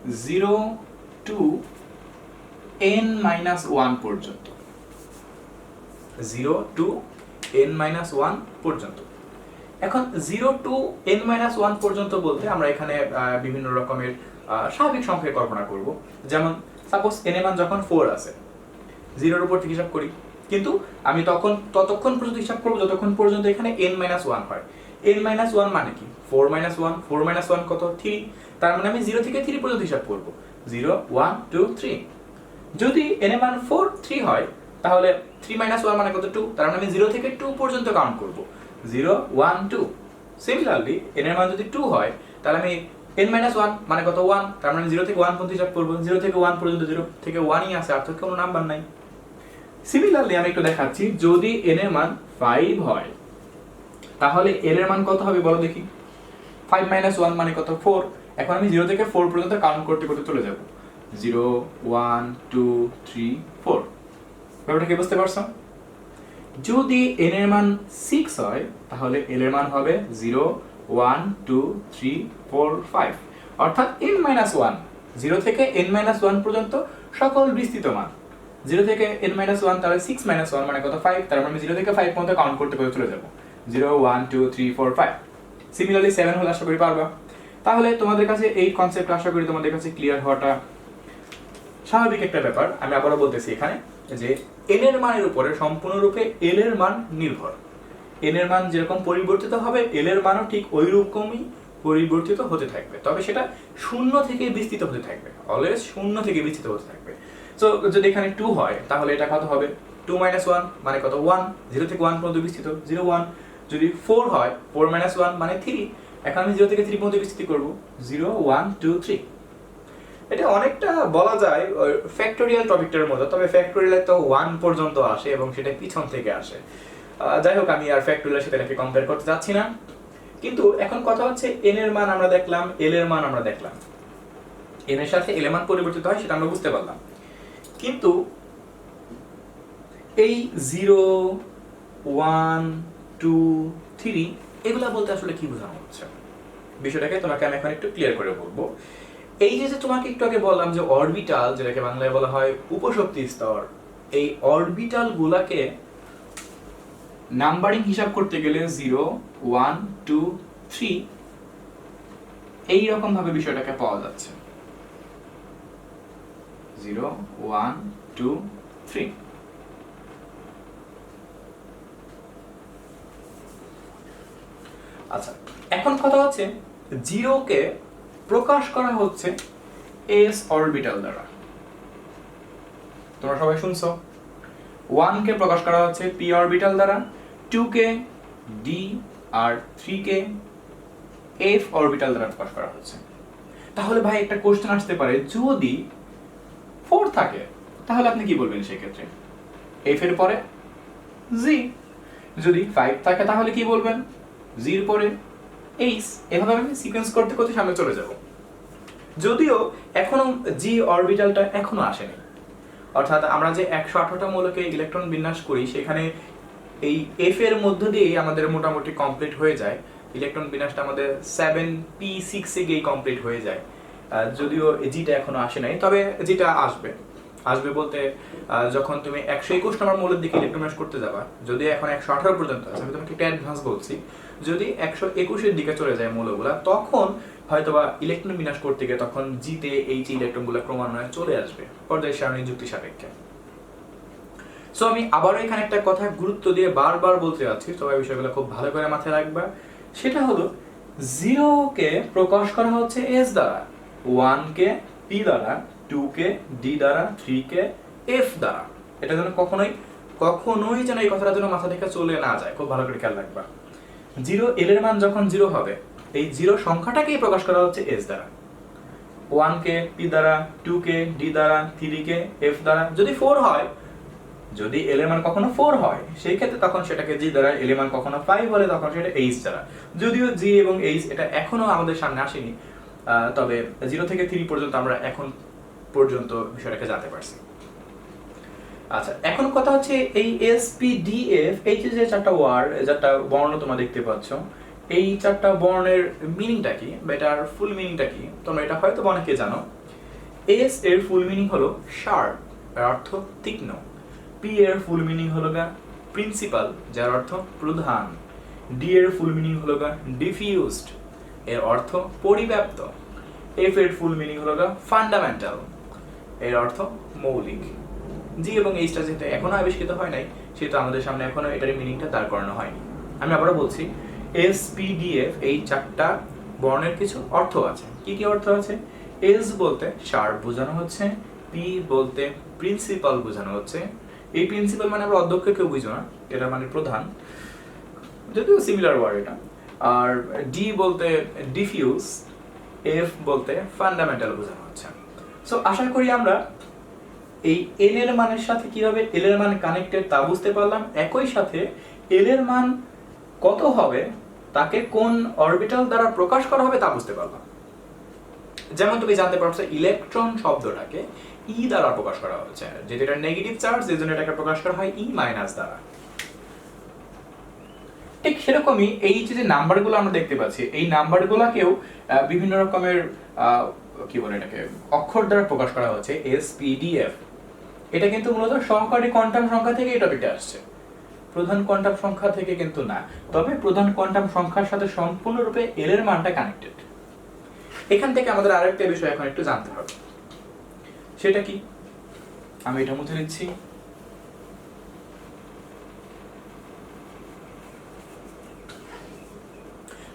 0 to n-1 পর্যন্ত, 0 to n-1 পর্যন্ত। এখন 0 to n-1 পর্যন্ত বলতে আমরা এখানে বিভিন্ন রকমের স্বাভাবিক সংখ্যার কল্পনা করব। যেমন সাপোজ n এর মান যখন 4 আছে, 0 এর উপর থেকে হিসাব করি, কিন্তু আমি ততক্ষণ পর্যন্ত হিসাব করব যতক্ষণ পর্যন্ত এখানে n-1 হয়। n-1 মানে কি? 4 - 1, 4 - 1 কত? 3। তার মানে আমি 0 থেকে 3 পর্যন্ত হিসাব করব। 0 1 2 3। যদি n এর মান 4 3 হয়, তাহলে 3 - 1 মানে কত? 2। তার মানে আমি 0 থেকে 2 পর্যন্ত কাউন্ট করব। 0 1 2। সিমিলারলি n এর মান যদি 2 হয়, তাহলে আমি n-1 মানে কত? 1। তার মানে 0 থেকে 1 পর্যন্ত হিসাব করব। 0 থেকে 1 পর্যন্ত 0 থেকে 1ই আছে, আর তো কোনো নাম্বার নাই। সিমিলারলি আমি একটু দেখাচ্ছি, যদি n এর মান 5 হয়, তাহলে l এর মান কত হবে বলো দেখি? 5 - 1 মানে কত? 4। এখন আমি 0 থেকে 4 পর্যন্ত কাউন্ট করতে করতে চলে যাব। 0 1 2 3 4। ব্যাপারটা কি বুঝতে পারছো? যদি n এর মান 6 হয়, তাহলে l এর মান হবে 0 1 2 3 4 5। অর্থাৎ n-1, 0 থেকে n-1 পর্যন্ত সকল বিস্তৃত মান। 0 থেকে n-1, তাহলে 6 - 1 মানে কত? 5। তার মানে আমি 0 থেকে 5 পর্যন্ত কাউন্ট করতে করতে চলে যাব। 0 1 2 3 4 5। সিমিলারলি 7 হলে আশা করি পারবা। তাহলে তোমাদের কাছে এই কনসেপ্ট আশা করি তোমাদের কাছে ক্লিয়ার হওয়াটা স্বাভাবিক একটা ব্যাপার। আমি আবারও বলতেছি এখানে যে n এর মানের উপরে সম্পূর্ণরূপে l এর মান নির্ভর। n এর মান যেরকম পরিবর্তিত হবে, l এর মানও ঠিক ওই রকমই পরিবর্তিত হতে থাকবে, তবে সেটা শূন্য থেকে বিস্তৃত হতে থাকবে। অলওয়েজ শূন্য থেকে বিস্তৃত হতে থাকবে। সো যদি এখানে 2 হয়, তাহলে এটা কত হবে? 2 - 1 মানে কত? 1। 0 থেকে 1 পর্যন্ত বিস্তৃত, 0 1। যদি 4 হয়, 4 - 1 মানে 3। এখন আমি 0 থেকে 3 পর্যন্ত বিস্তৃত করব, 0 1 2 3। এটা অনেকটা বলা যায় ফ্যাক্টোরিয়াল টপিকটার মতো, তবে ফ্যাক্টোরিয়ালে তো 1 পর্যন্ত আসে এবং সেটা পিছন থেকে আসে। যাই হোক, আমি আর ফ্যাক্টোরিয়ালের সাথে এটাকে কম্পেয়ার করতে যাচ্ছি না। কিন্তু এখন কথা হচ্ছে, n এর মান আমরা দেখলাম, l এর মান আমরা দেখলাম। n এর সাথে l এর মান পরিবর্তিত হয়, সেটা আমরা বুঝতে পারলাম। কিন্তু এই 0 1 2 3 এগুলা বলতে আসলে কি বোঝানো হচ্ছে? বিষয়টাকে তোমাকে আমি এখন একটু ক্লিয়ার করে বলবো। এই যে তোমাকে একটু আগে বললাম যে অরবিটাল, যেটাকে বাংলায় বলা হয় উপশক্তি স্তর, এই অরবিটাল গুলাকে নাম্বারিং হিসাব করতে গেলে 0 1 2 3 এই রকম ভাবে বিষয়টাকে পাওয়া যাচ্ছে। 0 1 2 3। আচ্ছা, এখন কথা হচ্ছে 0 কে প্রকাশ করা হচ্ছে s অরবিটাল দ্বারা। তোমরা সবাই শুনছো? 1 কে প্রকাশ করা হচ্ছে p অরবিটাল দ্বারা, 2 কে d আর 3 কে f অরবিটাল দ্বারা প্রকাশ করা হচ্ছে। তাহলে ভাই একটা কোশ্চেন আসতে পারে, যদি 4 থাকে তাহলে আপনি কি বলবেন সেই ক্ষেত্রে? f এর পরে g। যদি 5 থাকে তাহলে কি বলবেন? g এর পরে h। এভাবে আমি সিকোয়েন্স করতে করতে সামনে চলে যাব। যদিও এখনো g অরবিটালটা এখনো আসেনি, অর্থাৎ আমরা যে 118টা মৌলকে ইলেকট্রন বিন্যাস করি, সেখানে এই f এর মধ্য দিয়ে আমাদের মোটামুটি কমপ্লিট হয়ে যায়। ইলেকট্রন বিন্যাসটা আমাদের 7p6 এ গিয়ে কমপ্লিট হয়ে যায়। যদিও জিটা এখনো আসে নাই, তবে যেটা আসবে বলতে যখন তুমি 121 নম্বর মৌলের দিকে ইলেকট্রন বিন্যাস করতে যাবা, যদি এখন 118 পর্যন্ত আছে, আমি তোমাকে একটা অ্যাডভান্স বলছি, যদি 121 এর দিকে চলে যায় মৌলগুলা, তখন হয়তোবা ইলেকট্রন বিন্যাস করতে গিয়ে তখন জিতে এইচ ইলেকট্রনগুলো ক্রমান্বয়ে চলে আসবে পর্যায় সারণী যুক্তি সাপেক্ষে। সো আমি আবারও এখানে একটা কথা গুরুত্ব দিয়ে বারবার বলতে যাচ্ছি, সবাই বিষয়গুলো খুব ভালো করে মাথায় রাখবা। সেটা হলো 0 কে প্রকাশ করা হচ্ছে s দ্বারা, 1 কে p দ্বারা, 2 কে d দ্বারা, 3 কে f দ্বারা। এটা যেন কখনোই যেন এই কথাটা যেন মাথা থেকে চলে না যায়, খুব ভালো করে খেয়াল রাখবা। 0 l এর মান যখন 0 হবে, এই 0 সংখ্যাটাকেই প্রকাশ করা হচ্ছে s দ্বারা, 1 কে p দ্বারা, 2 কে d দ্বারা, 3 কে f দ্বারা। যদি 4 হয়, যদি l এর মান কখনো 4 হয়, সেই ক্ষেত্রে তখন সেটাকে g দ্বারা, l এর মান কখনো 5 হলে তখন সেটা h দ্বারা। যদিও g এবং h এটা এখনো আমাদের সামনে আসেনি, তবে 0 থেকে 3 পর্যন্ত আমরা এখন পর্যন্ত বিষয়টাকে জানতে পারছি। আচ্ছা, এখন কথা হচ্ছে এই s p d f এই যে চারটা বর্ণ তোমরা দেখতে পাচ্ছ, এই চারটা বর্ণের মিনিংটা কি বা এটার ফুল মিনিংটা কি, তোমরা এটা হয়তো অনেকে জানো। এস এর ফুল মিনিং হলো শার্প, এর অর্থ তীক্ষ্ণ। পি এর ফুল মিনিং হলো গা প্রিন্সিপাল, যার অর্থ প্রধান। ডি এর ফুল মিনিং হলো গা ডিফিউজড, এর অর্থ পরিব্যাপ্ত। এফ এর ফুল মিনিং হলো গা ফান্ডামেন্টাল, এর অর্থ মৌলিক। জি এবং এইচটা যেটা এখনো আবিষ্কৃত হয় নাই, সেটা আমাদের সামনে এখনো এটার মিনিংটা দাঁড় করানো হয়নি। আমি আবারও বলছি, এস পি ডি এফ এই চারটা বর্ণের কিছু অর্থ আছে। কি কি অর্থ আছে? এস বলতে শার্প বোঝানো হচ্ছে, পি বলতে প্রিন্সিপাল বোঝানো হচ্ছে। এই প্রিন্সিপাল মানে আমরা অধ্যক্ষ কেউ বুঝো না, এটা মানে প্রধান, যদিও সিমিলার ওয়ার্ড এটা। আর ডি বলতে ডিফিউজ, এফ বলতে ফান্ডামেন্টাল বোঝানো হচ্ছে। সো আশা করি আমরা এই এন এর মানের সাথে কিভাবে এল এর মান কানেক্টেড তা বুঝতে পারলাম। একই সাথে এল এর মান কত হবে, তাকে কোন অরবিটাল দ্বারা প্রকাশ করা হবে তা বুঝতে পারলাম। যেমন তুমি জানতে পারছো ইলেকট্রন শব্দটাকে ই দ্বারা প্রকাশ করা হচ্ছে, যেটা এটা নেগেটিভ চার্জ, এই জন্য এটাকে প্রকাশ করা হয় ই মাইনাস দ্বারা। ঠিক সেরকমই এই যে নাম্বারগুলো আমরা দেখতে পাচ্ছি, এই নাম্বারগুলোকেও বিভিন্ন রকমের কি বলে এটাকে অক্ষর দ্বারা প্রকাশ করা হচ্ছে, এস পি ডি এফ। এটা কিন্তু মূলত সহকারী কোয়ান্টাম সংখ্যা থেকে এই টপিকটা আসছে, প্রধান কোয়ান্টাম সংখ্যা থেকে কিন্তু না। তবে প্রধান কোয়ান্টাম সংখ্যার সাথে সম্পূর্ণরূপে এল এর মানটা কানেক্টেড। এখান থেকে আমাদের আরেকটা বিষয় এখন একটু জানতে হবে, সেটা কি? আমি এটা মুছে নিচ্ছি।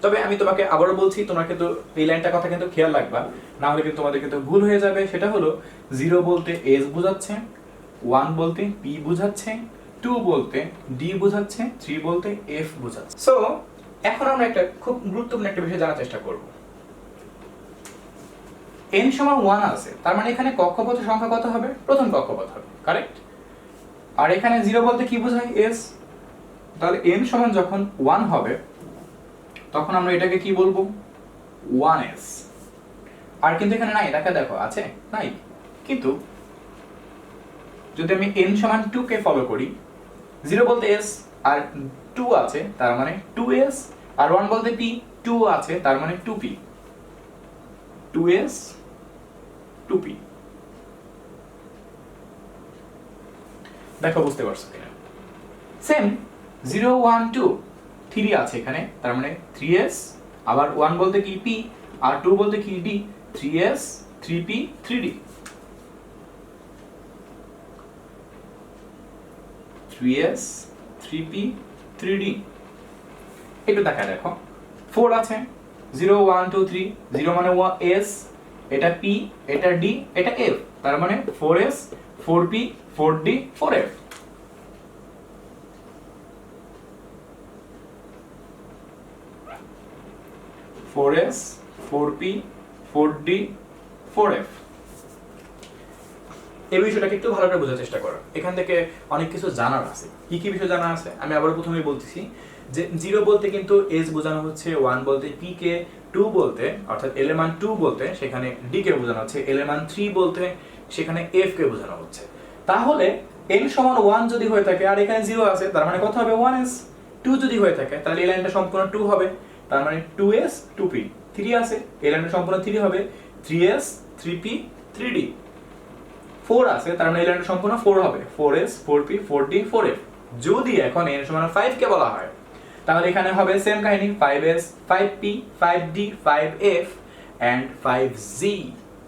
তবে আমি তোমাকে আবারও বলছি, তোমরা কিন্তু এই লাইনটা কথা কিন্তু খেয়াল রাখবা, না হলে কিন্তু তোমাদের কিন্তু ভুল হয়ে যাবে। সেটা হলো 0 বলতে এস বোঝাচ্ছে, 1 বলতে পি বোঝাচ্ছে, 2 বলতে ডি বোঝাচ্ছে, 3 বলতে এফ বোঝাচ্ছে। সো এখন আমরা একটা খুব গুরুত্বপূর্ণ একটা বিষয় জানার চেষ্টা করব। n সমান 1 আছে, তার মানে এখানে কক্ষপথের সংখ্যা কত হবে? প্রথম কক্ষপথ হবে, কারেক্ট? আর এখানে 0 বলতে কি বোঝায়? এস। তাহলে n সমান যখন 1 হবে, তখন আমরা এটাকে কি বলবো? 1s। আর কিন্তু এখানে নাই, দেখো আছে নাই, কিন্তু যদি আমি n সমান 2 কে ফলো করি, 0 বলতে s আর 2 আছে, তার মানে 2s, আর 1 বলতে p, 2 আছে, তার মানে 2p, 2s 2p। দেখো বুঝতে পারছো কিনা? সেম 0 1 2 3 আছে এখানে, তার মানে 3s, আবার 1 বলতে কি p, আর 2 বলতে কি d, 3s 3p 3d, 3s 3p 3d। একটু দেখা দেখো, 4 আছে, 0 1 2 3, 0 মানে s, এটা p, এটা d, এটা f, তার মানে 4s 4p 4d 4f।4s 4p 4d 4f। এই বিষয়টাকে একটু ভালো করে বোঝার চেষ্টা করো, এখান থেকে অনেক কিছু জানার আছে। কি কি বিষয় জানা আছে আমি আবার প্রথমেই বলতেছি, যে 0 বলতে কিন্তু s বোঝানো হচ্ছে, 1 বলতে p কে, 2 বলতে অর্থাৎ l এর মান 2 বলতে সেখানে d কে বোঝানো হচ্ছে, l এর মান 3 বলতে সেখানে f কে বোঝানো হচ্ছে। তাহলে n সমান 1 যদি হয়ে থাকে আর এখানে 0 আছে, তার মানে কত হবে? 1s। 2 যদি হয়ে থাকে তাহলে এই লাইনটা সম্পূর্ণ 2 হবে, তার মানে 2s 2p। 3 আছে, এই লাইনটা সম্পূর্ণ 3 হবে, 3s 3p 3d। 4 আছে, তার মানে এই লাইনটা সম্পূর্ণ 4 হবে, 4s 4p 4d 4f। যদি এখন n সমান 5 কে বলা হয়, তাহলে এখানে হবে সেম কাহিনী, 5s 5p 5d 5f and 5z।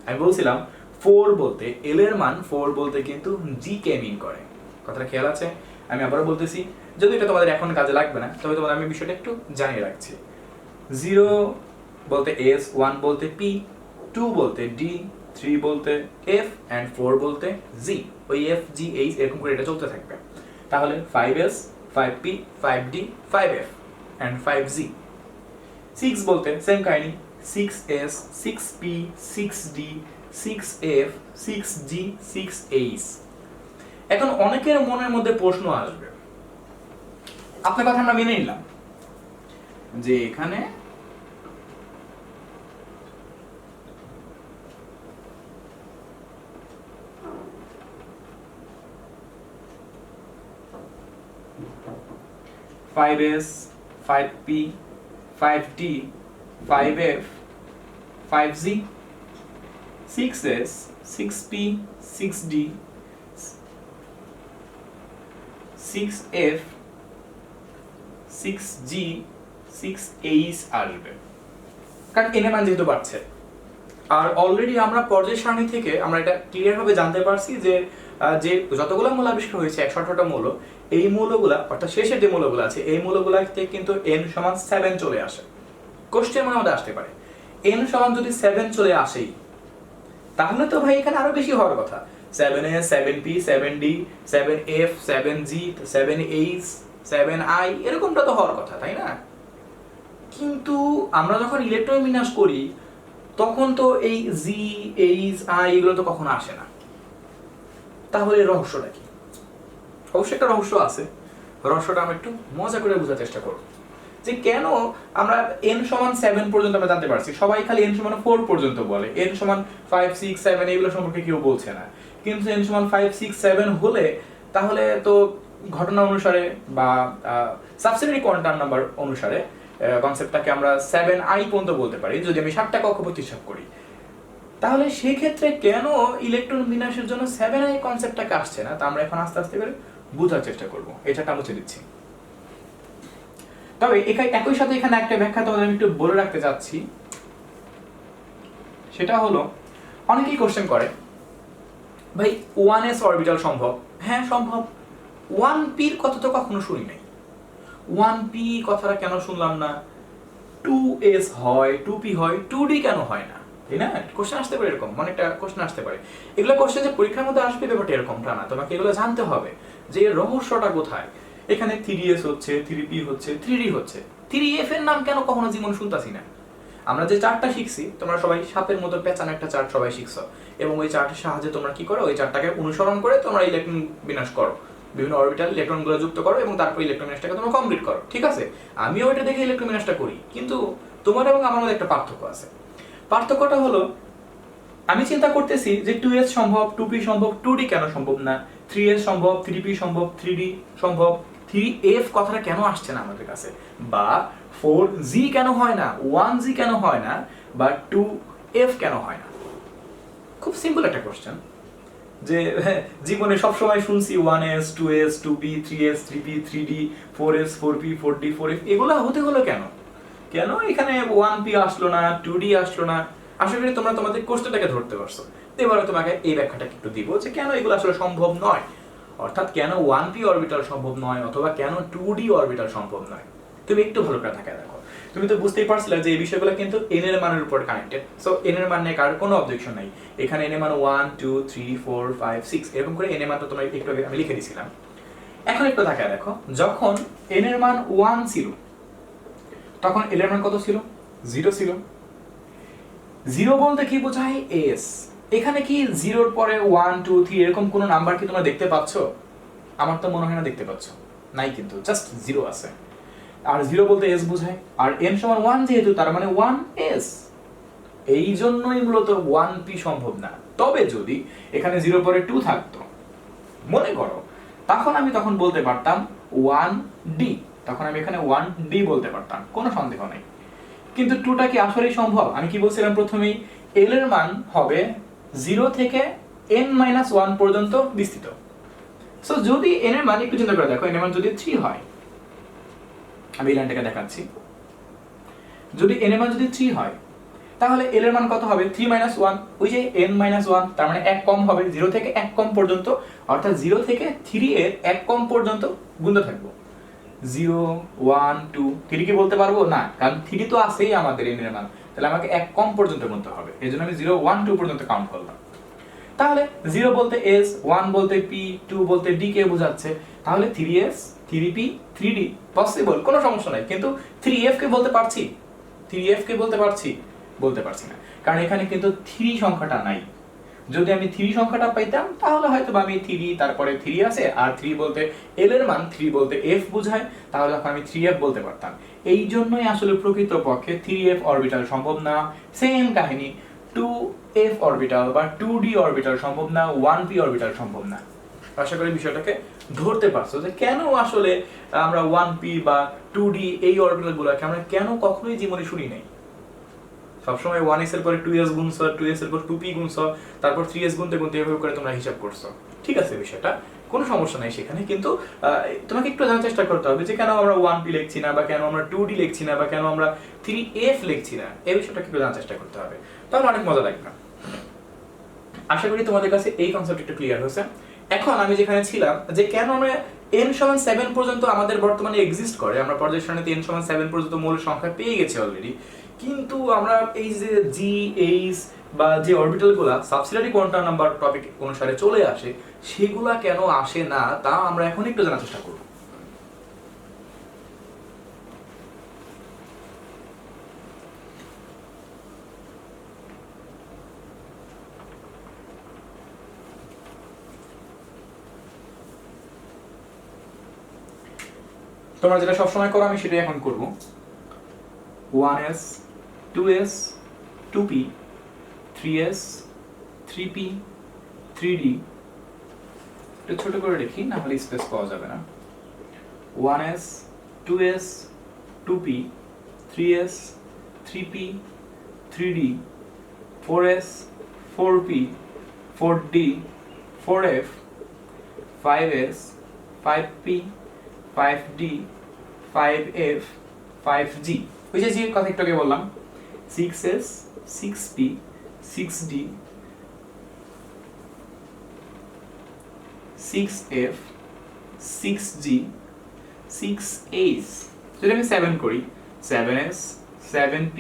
আমি বলছিলাম 4 বলতে l এর মান 4 বলতে কিন্তু g কে মিন করে, কথাটা খেয়াল আছে? আমি আবারও বলতেছি, যদি এটা তোমাদের এখন কাজে লাগবে না, তবে তোমাদের আমি বিষয়টা একটু জানিয়ে রাখছি। 0 বলতে s, 1 বলতে p, 2 বলতে d, 3 বলতে f and 4 বলতে z। ওই f g h এরকম করে এটা চলতে থাকবে। তাহলে 5s 5p 5d 5f and 5z। 6 বলতে সেম কাহিনী, 6s 6p 6d 6f 6g 6h। এখন অনেকের মনের মধ্যে প্রশ্ন আসবে, আপনার কথা আমরা মেনে নিলাম যে এখানে five S 5p 5d 5f 5z, 6s 6p 6d 6f 6g 6h আসবে, কারণ n এর মান যেহেতু বাড়ছে। আর অলরেডি আমরা পর্যায় সারণী থেকে আমরা এটা ক্লিয়ার ভাবে জানতে পারছি যে যে যতগুলো মৌল আবিষ্কার হয়েছে 118টা মৌল, এই মৌলগুলা অর্থাৎ শেষের যে মৌলগুলো আছে এই মৌলগুলাতে কিন্তু n সমান 7 চলে আসে। কোশ্চেন মনে মধ্যে আসতে পারে n সমান যদি 7 চলে আসেই তাহলে তো ভাই এখানে আরো বেশি হওয়ার কথা, 7s 7p 7d 7f 7g 7h 7i এরকমটা তো হওয়ার কথা, তাই না? কিন্তু আমরা যখন ইলেকট্রন বিন্যাস করি তখন তো এই g h i এগুলো তো কখনো আসে না। তাহলে রহস্যটা কি? অবশ্যই একটা রহস্য আছে, রহস্যটা আমরা একটু মজা করে বোঝার চেষ্টা করব যে কেন আমরা n সমান 7 পর্যন্ত আমরা জানতে পারছি, সবাই খালি n সমান 4 পর্যন্ত বলে, n সমান 5 6 7 এগুলো সম্পর্কে কেউ বলছে না। কিন্তু n সমান 5 6 7 হলে তাহলে তো ঘটনা অনুসারে বা সাবসিডিয়ারি কোয়ান্টাম নাম্বার অনুসারে কনসেপ্টটাকে আমরা 7i পর্যন্ত বলতে পারি যদি আমি 7টা কক্ষপথ হিসাব করি। তাহলে সেই ক্ষেত্রে কেন ইলেকট্রন বিন্যাসের জন্য 7i কনসেপ্টটাকে আসছে না তা আমরা এখন আস্তে আস্তে করে বোঝার চেষ্টা করব। এটাটা মুছে দিচ্ছি। তবে একই সাথে এখানে একটা ব্যাখ্যা তোমাদের আমি একটু বলে রাখতে চাচ্ছি, সেটা হলো অনেকেই কোশ্চেন করে ভাই 1s অরবিটাল সম্ভব? হ্যাঁ সম্ভব। 1p এর কথা তো কখনো শুনি নাই, 1p কথাটা কেন শুনলাম না? 2s হয় 2p হয় 2d কেন হয় না, তাই না? কোশ্চেন আসতে পারে এরকম, অনেকটা কোশ্চেন আসতে পারে। এগুলো কোশ্চেন যে পরীক্ষার মধ্যে আসবে ব্যাপারটা এরকমটা না, তোমাকে এগুলো জানতে হবে যে রহস্যটা কোথায়। এখানে 3s হচ্ছে 3p হচ্ছে 3d হচ্ছে, 3f এর নাম কেন কখনো জীবন শুনতাছি না? আমরা যে চার্টটা শিখছি তোমরা সবাই সাপের মতো পেঁচানো একটা চার্ট সবাই শিখছো, এবং ওই চার্টের সাহায্যে তোমরা কি করো, ওই চার্টটাকে অনুসরণ করে তোমরা ইলেকট্রন বিন্যাস করো, বিভিন্ন অরবিটাল ইলেকট্রনগুলো যুক্ত করো এবং তারপর ইলেকট্রন বিন্যাসটাকে তোমরা কমপ্লিট করো, ঠিক আছে? আমিও ওইটা দেখে ইলেকট্রন বিন্যাসটা করি, কিন্তু তোমার এবং আমার মধ্যে একটা পার্থক্য আছে। পার্থক্যটা হলো আমি চিন্তা করতেছি যে 2s সম্ভব 2p সম্ভব 2d কেন সম্ভব না, 3s সম্ভব 3p সম্ভব 3d সম্ভব, 3f কথাটা কেন আসছে না আমাদের কাছে, বা 4g কেন হয় না, 1g কেন হয় না, বা 2f কেন হয় না? খুব সিম্পল একটা কোশ্চেন যে জীবনে সবসময় শুনছি 1s 2s 2p 3s 3p 3d 4s 4p 4d 4f, এগুলো হতে হলো কেন? কেন এখানে 1p আসলো না 2d আসলো না? আশা করি তোমরা তোমাদের কোশ্চেনটাকে ধরতে পারছো। এবারে তোমাকে এই ব্যাখ্যাটা একটু দিব যে কেন এগুলো আসলে সম্ভব নয়, অর্থাৎ কেন 1p অরবিটাল সম্ভব নয় অথবা কেন 2d অরবিটাল সম্ভব নয়। তুমি একটু ভালো করে তাকায় দেখো, তুমি তো বুঝতেই পারছিলে যে এই বিষয়গুলো কিন্তু n এর মানের উপর কানেক্টেড। সো n এর মান নিয়ে কারোর কোনো অবজেকশন নাই। এখানে n এর মান 1 2 3 4 5 6 এরকম করে n এর মানটা তোমরা একটু আগে আমি লিখে দিয়েছিলাম। এখন একটু তাকায় দেখো, যখন n এর মান 1 ছিল তখন l এর মান কত ছিল? 0 ছিল। 0 বলতে কি বোঝায়? s। এখানে কি 0 এর পরে 1 2 3 এরকম কোনো নাম্বার কি তোমরা দেখতে পাচ্ছো? আমার তো মনে হয় না দেখতে পাচ্ছো, নাই কিন্তু জাস্ট 0 আছে। আর 0 বলতে s বোঝায়, আর n সমান 1 যেহেতু তার মানে 1s। এই জন্যই মূলত 1p সম্ভব না। তবে যদি এখানে 0 পরে 2 থাকতো মনে করো, তখন বলতে পারতাম 1d, তখন আমি এখানে 1d বলতে পারতাম, কোনো সন্দেহ নাই। কিন্তু 2টা কি আসলেই সম্ভব? আমি কি বলছিলাম প্রথমেই, l এর মান হবে 0 থেকে n-1 পর্যন্ত বিস্তৃত। সো যদি n এর মান একটু চিন্তা করে দেখো, n এর মান যদি 3 হয়, আমি এই লাইনটাকে দেখাচ্ছি, যদি n এর মান যদি 3 হয় তাহলে l এর মান কত হবে? 3 - 1, ওই যে n-1, তার মানে 1 কম হবে, 0 থেকে 1 কম পর্যন্ত, অর্থাৎ 0 থেকে 3 এর 1 কম পর্যন্ত গুণতে থাকবো। 0 1 2 3 কি বলতে পারবো না, কারণ 3 তো আছেই আমাদের n এর মান, তাহলে আমাকে 1 কম পর্যন্ত গুনতে হবে। এজন্য আমি 0 1 2 পর্যন্ত কাউন্ট করলাম। তাহলে 0 বলতে s, 1 বলতে p, 2 বলতে d কে বোঝাচ্ছে, তাহলে 3s 3p 3d পসিবল, কোনো সমস্যা নাই। কিন্তু 3f কে বলতে পারছি? 3f কে বলতে পারছি? বলতে পারছি না, কারণ এখানে কিন্তু 3 সংখ্যাটা নাই। যদি আমি 3 সংখ্যাটা পাইতাম তাহলে হয়তো আমি 3 তারপরে 3 আছে, আর 3 বলতে l এর মান 3 বলতে f বোঝায়, তাহলে তখন আমি 3f বলতে পারতাম। এই জন্যই আসলে প্রকৃতপক্ষে 3f অরবিটাল সম্ভব না। সেম কাহিনী 2f অরবিটাল বা 2d অরবিটাল সম্ভব না, 1p অরবিটাল সম্ভব না। আশা করি বিষয়টাকে ধরতে পারছো যে কেন আসলে আমরা 1p বা 2d এই অরবিটালগুলোকে আমরা কেন কখনোই জীবনে শুনি নাই। সবসময় 1s এর পরে 2s গুণছ, 2s এর পর 2p গুণছ, তারপর 3s গুনতে গুনতে এভাবে করে তোমরা হিসাব করছো। ঠিক আছে, বিষয়টা কোনো সমস্যা নাই সেখানে, কিন্তু তোমাকে একটু জানার চেষ্টা করতে হবে যে কেন আমরা 1p লিখছি না, বা কেন আমরা 2d লিখছি না, বা কেন আমরা 3f লিখছি না, এই বিষয়টা একটু জানার চেষ্টা করতে হবে, তাহলে অনেক মজা লাগবে। আশা করি তোমাদের কাছে এই কনসেপ্ট একটু ক্লিয়ার হয়েছে। এখন আমি যেখানে ছিলাম যে কেন আমরা n সমান 7 পর্যন্ত আমাদের বর্তমানে এক্সিস্ট করে, আমরা পর্যায় সারণীতে n সমান 7 পর্যন্ত মৌল সংখ্যা পেয়ে গেছি অলরেডি, কিন্তু আমরা এই যে জি এইচ বা যে অরবিটালগুলো সাবসিডিয়ারি কোয়ান্টাম নাম্বার টপিক অনুসারে চলে আসে, সেগুলা কেন আসে না তা আমরা এখন একটু জানার চেষ্টা করব। তোমরা যেটা সবসময় করো আমি সেটাই এখন করব। 1s 2s 2p 3s 3p 3d, একটু ছোট করে লিখি না হলে স্পেস পাওয়া যাবে না। 1s 2s 2p 3s 3p 3d 4s 4p 4d 4f 5s 5p 5d 5f 5g, ওই যে কথা একটু আগে বললাম, 6s 6p 6d 6f 6g 6h, যদি আমি 7 করি 7s 7p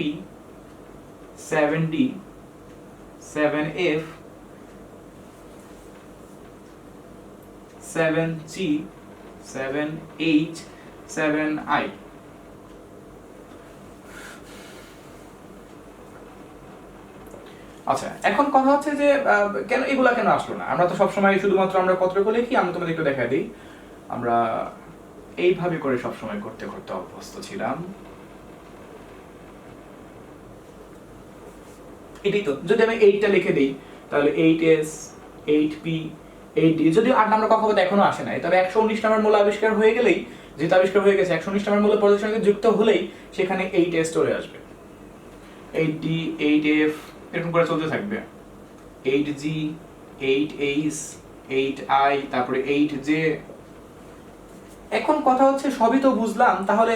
7d 7f 7g 7h 7i। আচ্ছা, এখন কথা হচ্ছে যে কেন এগুলা কেন আসলো না? আমরা তো সবসময় শুধুমাত্র আমরা কতটুকু লিখি, আমি তোমাদের একটু দেখাই দিই, আমরা এইভাবে করে সবসময় করতে করতে অভ্যস্ত ছিলাম। এটাই তো, যদি আমি 8টা লিখে দিই তাহলে 8s 8p 8d, যদিও 8 নম্বর কক্ষপথ এখনো আসে নাই, তবে 119 নম্বর মূল আবিষ্কার হয়ে গেলেই, যেটা আবিষ্কার হয়ে গেছে 119 নম্বর মূল পর্যায়ের সঙ্গে যুক্ত হলেই সেখানে 8s চলে আসবে, 8d 8f এরকম করে চলতে থাকবে, 8g 8h 8i তারপরে 8j। এখন কথা হচ্ছে সবই তো বুঝলাম, তাহলে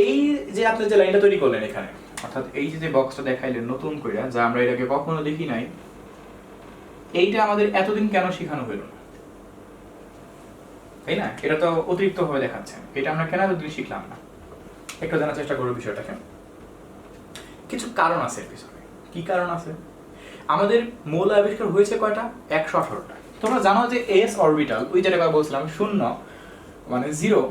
এই যে আপনি যে লাইনটা তৈরি করলেন এখানে, অর্থাৎ এই যে বক্সটা দেখাইলেন নতুন করে, যা আমরা এর আগে কখনো দেখি নাই, এইটা আমাদের এতদিন কেন শেখানো হলো না? তাই না? এটা তো অতিরিক্ত ভাবে দেখাচ্ছে, এটা আমরা কেন এতদিন শিখলাম না? একটু জানার চেষ্টা করবো বিষয়টাকে। কিছু কারণ আছে এর পিছনে। কি কারণ আছে? আমাদের মৌল আবিষ্কার হয়েছে কয়টা? 118টা। তোমরা জানো যে এস অরবিটাল, ওই যেটা বলছিলাম 0 মানে 0,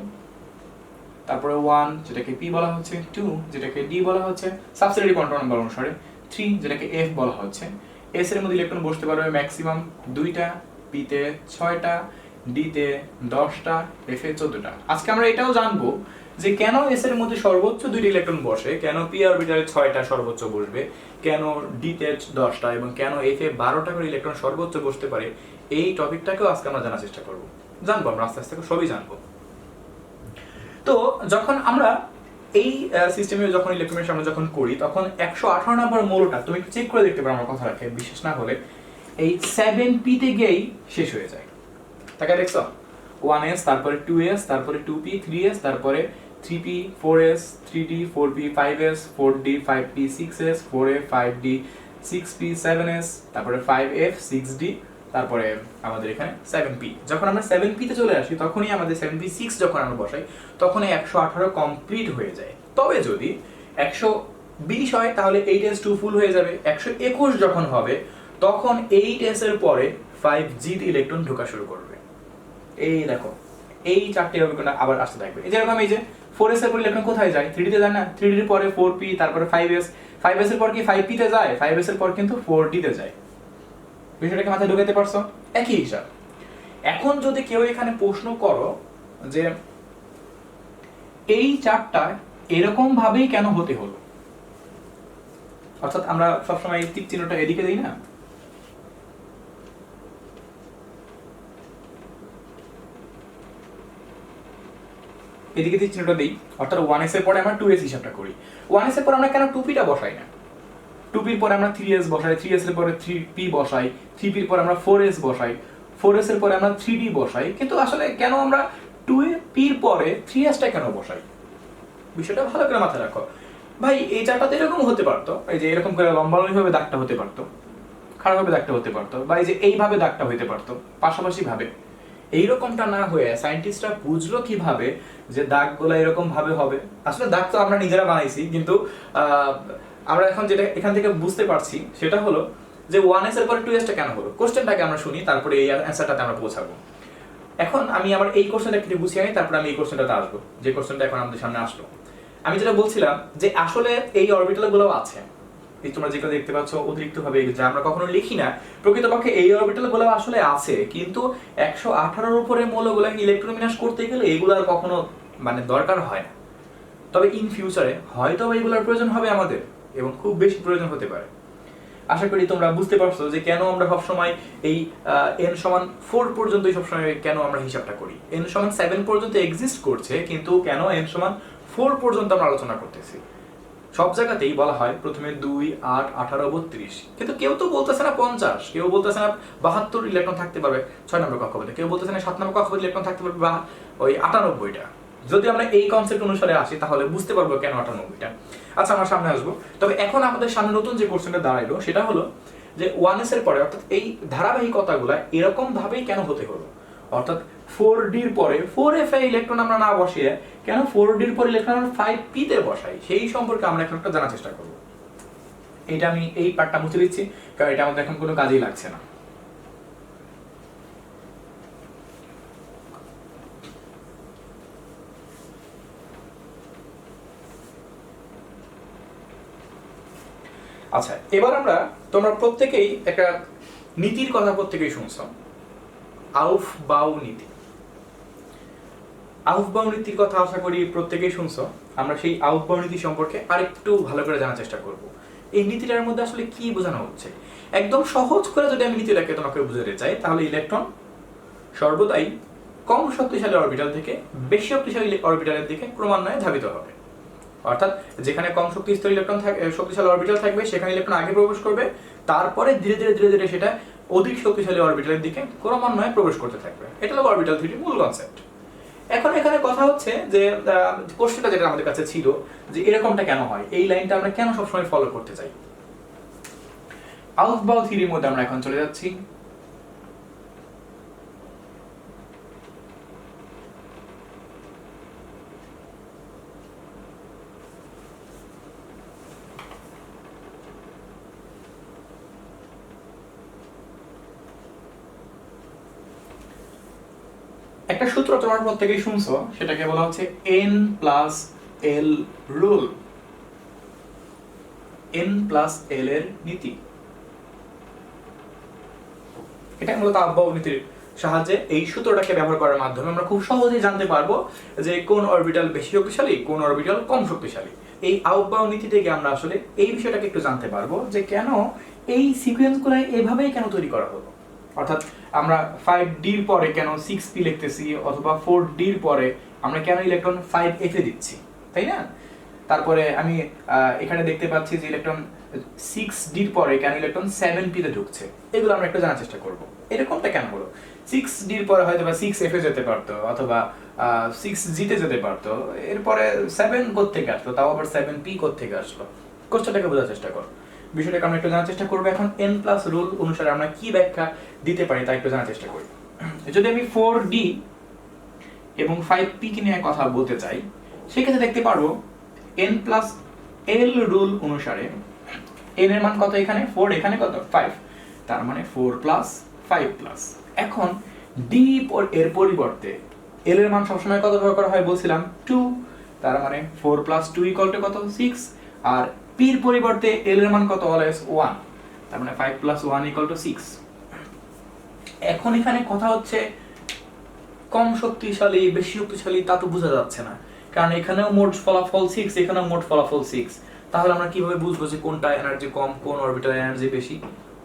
তারপরে 1 যেটাকে p বলা হচ্ছে, 2 যেটাকে d বলা হচ্ছে সাবসিডিয়ারি কোয়ান্টাম নাম্বার অনুসারে, 3 যেটাকে f বলা হচ্ছে। s এর মধ্যে ইলেকট্রন বসতে পারবে ম্যাক্সিমাম 2টা, p তে 6টা, d তে 10টা, f এ 14টা। আজকে আমরা এটাও জানবো যে কেন s এর মধ্যে সর্বোচ্চ 2টি ইলেকট্রন বসে, কেন p অরবিটালে 6টা সর্বোচ্চ বসবে, কেন d তে 10টা এবং কেন f এ 12টা করে ইলেকট্রন সর্বোচ্চ বসতে পারে। এই টপিকটাকেও আজকে আমরা জানার চেষ্টা করব, জানবো আমরা আস্তে আস্তে সবই জানবো। তো যখন আমরা এই সিস্টেমে যখন ইলেকট্রনের সামনে যখন করি, তখন 118 নম্বর মৌলটা তুমি একটু চেক করে দেখতে পারো আমার কথা রাখে, বিশেষ না হলে এই 7p তে গিয়েই শেষ হয়ে যায়। তাকে দেখছো 1s তারপরে 2s তারপরে 2p 3s তারপরে 3p 4s 3d 4p 5s 4d 5p 6s 4f 5d 6p 7s তারপরে 5f 6d তারপরে আমাদের এখানে 7p। যখন আমরা 7p তে চলে আসি তখনই আমাদের 7p 6 যখন আমরা বসাই তখন এই 118 কমপ্লিট হয়ে যায়। তবে যদি 120 হয় তাহলে 8s2 ফুল হয়ে যাবে। 121 যখন হবে তখন 8s এর পরে 5g তে ইলেকট্রন ঢোকা শুরু করবে। এই দেখো এই চারটি ইলেকট্রন আবার আসতে থাকবে। এই যেরকম এই যে 4s এর পর ইলেকট্রন কোথায় যায়? 3d তে যায় না? 3d এর পরে 4p তারপরে 5s, 5s এর পর কি 5p তে যায়? 5s এর পর কিন্তু 4d তে যায়। বিষয়টাকে মাথায় ঢুকাতে পারছো? একই হিসাব। এখন যদি কেউ এখানে প্রশ্ন করো যে এই চারটা এরকম ভাবেই কেন হতে হলো, অর্থাৎ আমরা সবসময় এই টিক চিহ্নটা এদিকে দিই না, এদিকে টিক চিহ্নটা দিই, অর্থাৎ 1s এর পরে আমরা 2s হিসাবটা করি। 1s এর পর আমরা কেন 2p টা বসাই না? 2p পরে আমরা 3s বসাই, 3s এর পরে 3p বসাই, 3p এর পরে আমরা 4s বসাই, 4s এর পরে আমরা 3d বসাই, কিন্তু আসলে কেন আমরা 2p এর পরে 3s টা কেন বসাই? বিষয়টা ভালো করে মাথায় রাখো ভাই। এই চারটাতে এরকম হতে পারতো, এই যে এরকম করে লম্বালম্বিভাবে দাগটা হতে পারতো, খারাপভাবে দাগটা হতে পারতো, বা এই যে এইভাবে দাগটা হতে পারতো পাশাপাশি ভাবে। এইরকমটা না হয়ে সায়েন্টিস্টরা বুঝলো কিভাবে যে দাগগুলো এরকম ভাবে হবে? আসলে দাগ তো আমরা নিজেরা বানাইছি, কিন্তু আমরা এখন যেটা এখান থেকে বুঝতে পারছি সেটা হলো যে 1s এর পরে 2s টা কেন হলো। কোশ্চেনটাকে আমরা শুনি, তারপরে এই অ্যান্সারটাতে আমরা পৌঁছাবো। এখন আমি আমার এই কোশ্চেনটা একটু বুঝিয়ে আনি, তারপরে আমি এই কোশ্চেনটাতে আসবো, যে কোশ্চেনটা এখন আমাদের সামনে আসলো। আমি যেটা বলছিলাম যে আসলে এই অরবিটাল গুলো আছে, এই তোমরা যেগুলো দেখতে পাচ্ছ অতিরিক্ত ভাবে যা আমরা কখনো লিখি না, প্রকৃতপক্ষে এই অরবিটাল গুলো আসলে আছে, কিন্তু 118 উপরে মৌলগুলো ইলেকট্রন বিন্যাস করতে গেলে এগুলো আর কখনো মানে দরকার হয় না। তবে ইন ফিউচারে হয়তো এগুলোর প্রয়োজন হবে আমাদের, এবং খুব বেশি প্রয়োজন হতে পারে। আশা করি তোমরা বুঝতে পারছো যে কেন আমরা সবসময় এই n সমান 4 পর্যন্তই সবসময় কেন আমরা হিসাবটা করি। n সমান 7 পর্যন্ত এক্সিস্ট করছে, কিন্তু কেন n সমান 4 পর্যন্ত আমরা আলোচনা করতেছি। সব জায়গাতেই বলা হয় প্রথমে 2, 8, 18, 32, কিন্তু কেউ তো বলতেছে না 50, কেউ বলতেছে না 72 ইলেকট্রন থাকতে পারবে 6 নম্বর কক্ষপথে, কেউ বলতেছে না 7 নম্বর কক্ষপথে ইলেকট্রন থাকতে পারবে বা ওই 98টা। যদি আমরা এই কনসেপ্ট অনুসারে আসি তাহলে বুঝতে পারবো কেন 98টা। আচ্ছা, আমরা সামনে আসবো। তবে এখন আমাদের সামনে নতুন যে কোশ্চেনটা দাঁড়াইলো সেটা হলো যে 1s এর পরে অর্থাৎ এই ধারাবাহিকতাগুলা এরকম ভাবেই কেন হতে হলো, অর্থাৎ 4d এর পরে 4f এ ইলেকট্রন আমরা না বসিয়ে কেন 4d এর পরে ইলেকট্রন আমরা 5p তে বসাই, সেই সম্পর্কে আমরা এখন একটা জানার চেষ্টা করব। এটা আমি এই পার্টটা মুছে দিচ্ছি, কারণ এটা আমাদের এখন কোনো কাজেই লাগছে না। আচ্ছা, এবার আমরা তোমরা প্রত্যেকেই একটা নীতির কথা প্রত্যেকেই শুনছো, আউফবাউ নীতি। আউফবাউ নীতির কথা আশা করি প্রত্যেকেই শুনছো। আমরা সেই আউফবাউ নীতি সম্পর্কে আরেকটু ভালো করে জানার চেষ্টা করব। এই নীতিটার মধ্যে আসলে কি বোঝানো হচ্ছে, একদম সহজ করে যদি আমি নীতিটাকে তোমাকে বুঝাতে চাই, তাহলে ইলেকট্রন সর্বদাই কম শক্তিশালী অরবিটাল থেকে বেশি শক্তিশালী অরবিটালের দিকে ক্রমান্বয়ে ধাবিত হবে। অর্থাৎ যেখানে কম শক্তিস্তর ইলেকট্রন শক্তিশালী অরবিটাল থাকবে সেখানে ইলেকট্রন আগে প্রবেশ করবে, তারপরে ধীরে ধীরে ধীরে ধীরে সেটা অধিক শক্তিশালী অরবিটালের দিকে ক্রমান্বয়ে প্রবেশ করতে থাকবে। এটা হলো অরবিটাল থিওরির মূল কনসেপ্ট। এখন এখানে কথা হচ্ছে যে কোশ্চেনটা যেটা আমাদের কাছে ছিল যে এরকমটা কেন হয়, এই লাইনটা আমরা কেন সবসময় ফলো করতে চাই। আউফবাউ থিওরির মধ্যে আমরা এখন চলে যাচ্ছি। একটা সূত্র তোমার প্রত্যেকেই শুনছো, সেটাকে বলা হচ্ছে n+l রুল, n+l এর নীতি। এটা মূলত আউফবাউ নীতির সাহায্যে এই সূত্রটাকে ব্যবহার করার মাধ্যমে আমরা খুব সহজেই জানতে পারবো যে কোন অরবিটাল বেশি শক্তিশালী, কোন অরবিটাল কম শক্তিশালী। এই আউফবাউ নীতি থেকে আমরা আসলে এই বিষয়টাকে একটু জানতে পারবো যে কেন এই সিকোয়েন্সগুলো এভাবেই কেন তৈরি করা হলো। অর্থাৎ আমরা 5d এর পরে কেন 6p লিখতেছি, অথবা 4d এর পরে আমরা কেন ইলেকট্রন 5f এ দিচ্ছি, তাই না? তারপরে আমি এখানে দেখতে পাচ্ছি যে ইলেকট্রন 6d এর পরে কেন ইলেকট্রন 7p তে ঢুকছে, এগুলো আমরা একটু জানার চেষ্টা করব। এরকমটা কেন হলো? 6d এর পরে হয়তো বা 6f এ যেতে পারতো, অথবা 6g তে যেতে পারতো, এরপরে 7 কোত্থেকে আসলো, তাও আবার 7p কোত্থেকে আসলো? কোশ্চেনটাকে বোঝার চেষ্টা করো, বিষয়টাকে আমরা একটু জানার চেষ্টা করবো। এখন n+ রুল অনুসারে আমরা কি ব্যাখ্যা দিতে পারি তা একটু জানার চেষ্টা করি। যদি আমি 4d এবং 5p কে নিয়ে কথা বলতে চাই, সেক্ষেত্রে দেখতে পারবো n+l রুল অনুসারে n এর মান কত, এখানে 4, এখানে কত 5, তার মানে 4+, 5+। এখন d এর পরিবর্তে l এর মান সবসময় কত ব্যবহার করা হয় বলছিলাম 2, তার মানে 4+2 = কত 6, আর p এর পরিবর্তে l এর মান কত অলওয়েজ 1, তার মানে 5+1 = 6। এখন এখানে কথা হচ্ছে কম শক্তিশালী বেশি শক্তিশালী তা তো বোঝা যাচ্ছে না, কারণ এখানেও মোট ফলাফল 6, এখানেও মোট ফলাফল 6। তাহলে আমরা কিভাবে বুঝবো যে কোনটা এনার্জি কম, কোন অরবিটাল এনার্জি বেশি?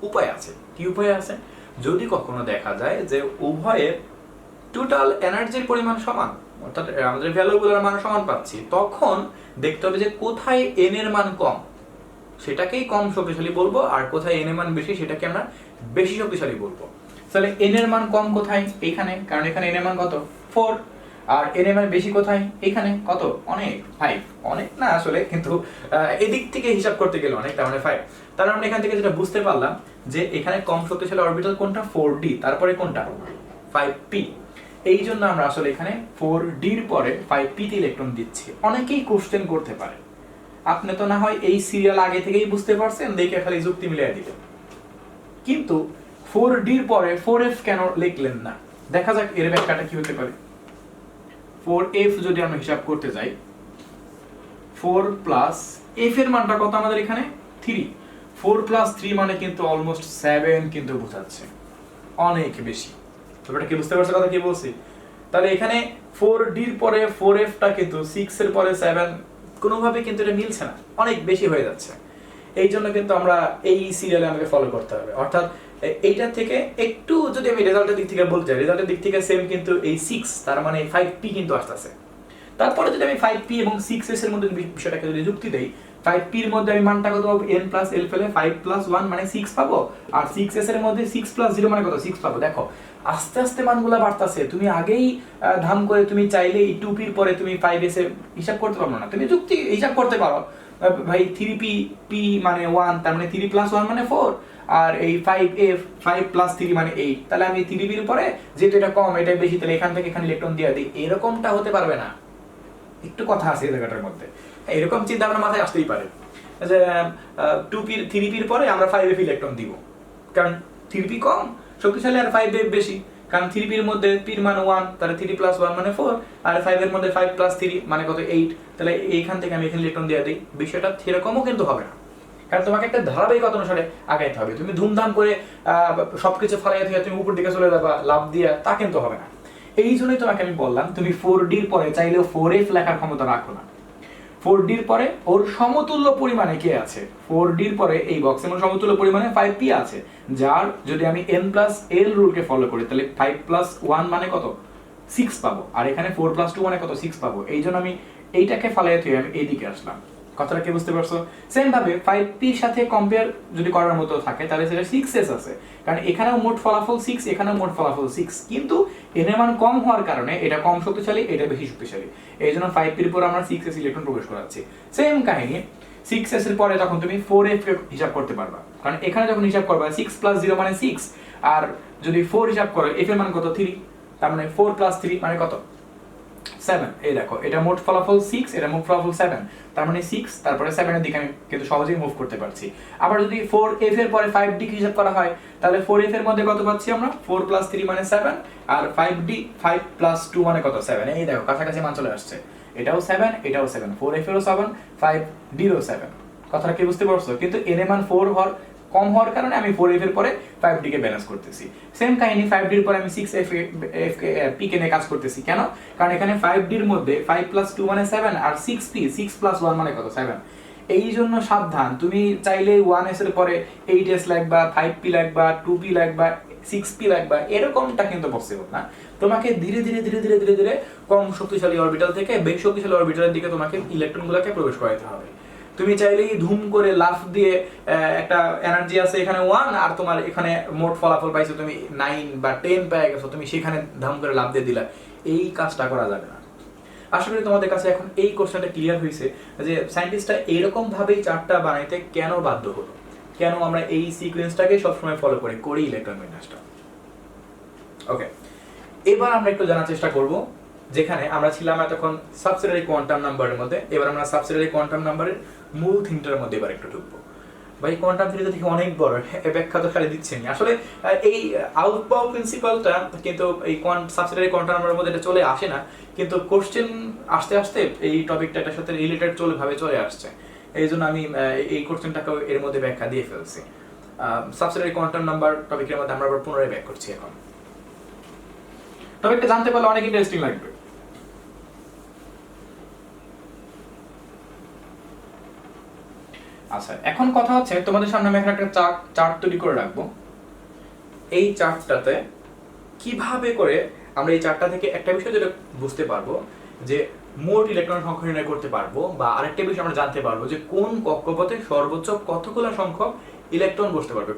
উপায় আছে। কি উপায় আছে? যদি কখনো দেখা যায় যে উভয়ের টোটাল এনার্জির পরিমাণ সমান, অর্থাৎ আমাদের ভ্যালুগুলোর মান সমান পাচ্ছি, তখন দেখতে হবে যে কোথায় n এর মান কম। সেটাকেই কম শক্তিশালী বলবো, আর কোথায় n এর মান বেশি সেটাকে আমরা বেশি শক্তিশালী বলবো। তাহলে n এর মান কম কোথায়? এইখানে, কারণ এখানে n এর মান কত 4, আর n এর মান বেশি কোথায়? এখানে কত? অনেক 5, অনেক না আসলে, কিন্তু এদিক থেকে হিসাব করতে গেলে অনেক, তার মানে 5। তাহলে আমরা এখান থেকে যেটা বুঝতে পারলাম যে এখানে কম শক্তিশালী অরবিটাল কোনটা? 4d, তারপরে কোনটা? 5p। এই জন্য আমরা আসলে এখানে 4d এর পরে 5p তে ইলেকট্রন দিচ্ছি। অনেকেই কোশ্চেন করতে পারে, আপনি তো না হয় এই সিরিয়াল আগে থেকেই বুঝতে পারছেন, দেখে খালি যুক্তি মিলিয়ে দিলেন, কিন্তু 4d এর পরে 4f কেন লিখলেন না? দেখা যাক এর ব্যাখ্যাটা কি হতে পারে। 4f যদি আমরা হিসাব করতে যাই, 4 প্লাস f এর মানটা কত আমাদের এখানে? 3। 4 প্লাস 3 মানে কিন্তু অলমোস্ট 7 কিন্তু বোঝাচ্ছে, অনেক বেশি। তোমরা কি বুঝতে পারছো কথা কি বলছি? তাহলে এখানে 4d এর পরে 4f টা কিন্তু 6 এর পরে 7 কোনোভাবে কিন্তু এটা মিলছে না, অনেক বেশি হয়ে যাচ্ছে। এই জন্য কিন্তু আমরা এই সিরিয়ালে আমাকে ফলো করতে হবে, অর্থাৎ এইটা থেকে একটু যদি আমি রেজাল্টের দিক থেকে বলতে চাই, রেজাল্টের দিক থেকে সেম, কিন্তু এই 6 তার মানে 5p কিন্তু আসতেছে। তারপরে যদি আমি 5p এবং 6s এর মধ্যে বিষয়টাকে যদি যুক্তি দেই, 5p এর মধ্যে আমি মানটা কত পাবো? n প্লাস l ফেলে 5 প্লাস 1 মানে 6 পাবো, আর 6s এর মধ্যে 6 প্লাস 0 মানে কত? 6 পাবো। দেখো আস্তে আস্তে মানগুলো বাড়তাছে, তুমি আগেই ধাম করে তুমি চাইলে এই 2p এর পরে তুমি 5s এর হিসাব করতে পারো না, তুমি যুক্তি হিসাব করতে পারো, ভাই 3p p মানে 1, তার মানে 3 প্লাস 1 মানে 4, আর এই 5f 5 প্লাস 3 মানে 8, তাহলে আমি 3p এর পরে যেহেতু এটা কম এটা বেশি, তাহলে এখান থেকে এখানে ইলেকট্রন দিয়ে দিই। এরকমটা হতে পারবে না, একটু কথা আছে এই জায়গাটার মধ্যে। এরকম চিন্তা ভাবনা মাথায় আসতেই পারে যে 2p 3p এর পরে আমরা 5f ইলেকট্রন দিব, কারণ 3p কম শক্তিশালী আর 5f বেশি, কারণ 3p এর মধ্যে p এর মান 1, তাহলে 3 প্লাস 1 মানে 4, আর 5 এর মধ্যে 5 প্লাস 3 মানে কত? 8, তাহলে এইখান থেকে আমি এখানে ইলেকট্রন দিয়ে দিই। বিষয়টা সেরকমও কিন্তু হবে না, কারণ তোমাকে একটা ধারাবাহিকতা অনুসারে আগাইতে হবে। তুমি ধুমধাম করে সবকিছু ফালাইয়া দিয়ে তুমি উপর দিকে চলে যাবা লাভ দিয়া, তা কিন্তু হবে না। এই জন্যই তোমাকে আমি বললাম তুমি 4d এর পরে চাইলেও 4f লেখার ক্ষমতা রাখো না। 4d এর পরে ওর সমতুল্য পরিমাণে কে আছে? 4d এর পরে এই বক্সের মধ্যে সমতুল্য পরিমাণে 5p আছে, যার যদি আমি n প্লাস l রুলকে ফলো করি তাহলে 5 প্লাস 1 মানে কত? 6 পাবো, আর এখানে 4 প্লাস 2 মানে কত? 6 পাবো। এই জন্য আমি এইটাকে ফালাইয়া দিয়ে আমি এইদিকে আসলাম। কথাটা কি বুঝতে পারছো? সেম ভাবে 5p এর সাথে কম্পেয়ার যদি করার মতো থাকে তাহলে সেটা 6s আছে, কারণ এখানেও মোট ফলাফল 6, এখানেও মোট ফলাফল 6, কিন্তু n এর মান কম হওয়ার কারণে এটা কম শক্তিশালী, এটা বেশি শক্তিশালী। এই জন্য 5p এর উপর আমরা 6s ইলেকট্রন প্রবেশ করাচ্ছি। সেম কাহিনী 6s এর পরে তখন তুমি 4f কে হিসাব করতে পারবা, কারণ এখানে যখন হিসাব করবা 6 প্লাস 0 মানে 6, আর যদি 4 হিসাব করো f এর মান কত? 3, তার মানে 4 প্লাস 3 মানে কত? 7। এই দেখো এটা মোট ফলাফল 6, এটা মোট ফলাফল 7, তার মানে 6 তারপরে 7 এর দিকে আমি কিন্তু সহজেই মুভ করতে পারছি। আবার যদি 4f এর পরে 5d কে হিসাব করা হয় তাহলে 4f এর মধ্যে কত পাচ্ছি আমরা? 4 প্লাস 3 মানে 7, আর 5d 5 প্লাস 2 মানে কত? 7। এই দেখো কাছাকাছি মান চলে আসছে, এটাও 7, এটাও 7, 4f এরও 7, 5d এরও 7। কথাটা কি বুঝতে পারছো? কিন্তু n এর মান 4 হওয়ার কম হওয়ার কারণে আমি 4f এর পরে 5d কে ব্যালেন্স করতেছি। সেম কাহিনী 5d এর পরে আমি 6f p কে নিয়ে কাজ করতেছি। কেন? কারণ এখানে 5d এর মধ্যে 5 প্লাস 2 মানে 7, আর 6p 6 প্লাস 1 মানে কত? 7। এই জন্য সাবধান, তুমি চাইলে 1s এর পরে 8s লাগবা, 5p লাগবা, 2p লাগবা, 6p লাগবা, এরকমটা কিন্তু পসিবল না। তোমাকে ধীরে ধীরে ধীরে ধীরে ধীরে ধীরে কম শক্তিশালী অরবিটাল থেকে বেশি শক্তিশালী অরবিটালের দিকে তোমাকে ইলেকট্রনগুলোকে প্রবেশ করাতে হবে। তুমি চাইলেই ধুম করে লাফ দিয়ে একটা এনার্জি আছে এখানে 1, আর তোমার এখানে মোট ফলাফল পাইছো তুমি 9 বা 10 পেয়ে গেছো, তুমি সেখানে ধাম করে লাফ দিয়ে দিলা, এই কাজটা করা যাবে না। আশা করি তোমাদের কাছে এখন এই কোশ্চেনটা ক্লিয়ার হয়েছে যে সায়েন্টিস্টরা এরকম ভাবেই চার্টটা বানাইতে কেন বাধ্য হলো, কেন আমরা এই সিকোয়েন্সটাকে সবসময় ফলো করি ইলেকট্রন বিন্যাসটা। ওকে, এবার আমরা একটু জানার চেষ্টা করব, যেখানে আমরা ছিলাম এতক্ষণ সাবসিডিয়ারি কোয়ান্টাম নাম্বারের মধ্যে, এবার আমরা সাবসিডিয়ারি কোয়ান্টাম নাম্বারের মূল থিমটার মধ্যে এবার একটু ঢুকবো। ভাই কোয়ান্টাম থিওরিটা দেখি অনেক বড়, ব্যাখ্যা তো খালি দিচ্ছেন আসলে। এই আউটবাউ প্রিন্সিপালটা কিন্তু এই সাবসিডিয়ারি কোয়ান্টাম নাম্বারের মধ্যে এটা চলে আসে না, কিন্তু কোশ্চেন আসতে আসতে এই টপিকটা এটার সাথে রিলেটেড ভাবে চলে আসছে, এই জন্য আমি এই কোশ্চেনটাকে এর মধ্যে ব্যাখ্যা দিয়ে ফেলছি। সাবসিডিয়ারি কোয়ান্টাম নাম্বার টপিকের মধ্যে আমরা আবার পুনরায় ব্যাক করছি। এখন টপিকটা জানতে পারলে অনেক ইন্টারেস্টিং লাগবে। আচ্ছা, এখন কথা হচ্ছে তোমাদের সামনে আমি একটা চার্ট তৈরি করে রাখবো। এই চার্টটাতে কিভাবে করে আমরা এই চার্টটা থেকে একটা বিষয় যেটা বুঝতে পারবো যে মোট ইলেকট্রন সংখ্যা নির্ণয় করতে পারবো, বা আরেকটা বিষয় আমরা জানতে পারবো যে কোন কক্ষপথে সর্বোচ্চ কতগুলো সংখ্যক ইলেকট্রন বসতে পারবে,